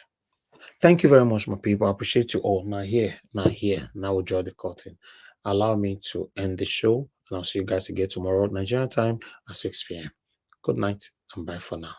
Thank you very much, my people. I appreciate you all. Now we'll draw the curtain. Allow me to end the show, and I'll see you guys again tomorrow, Nigerian time at 6 p.m. Good night, and bye for now.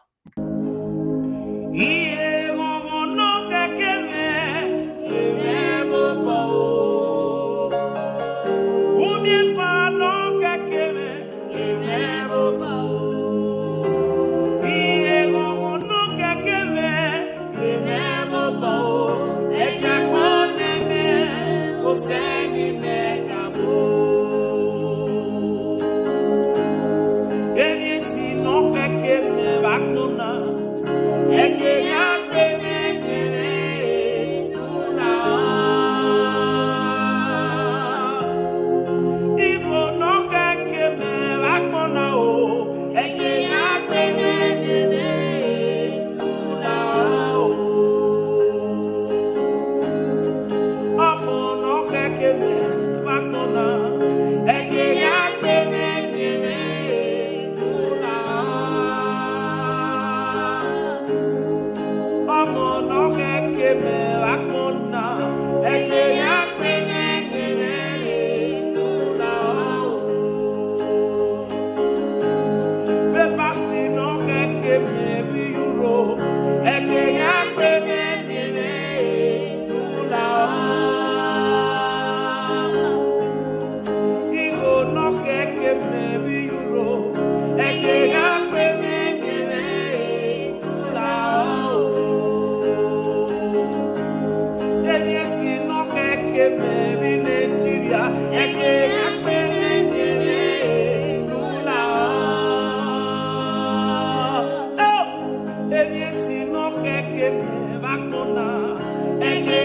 Eke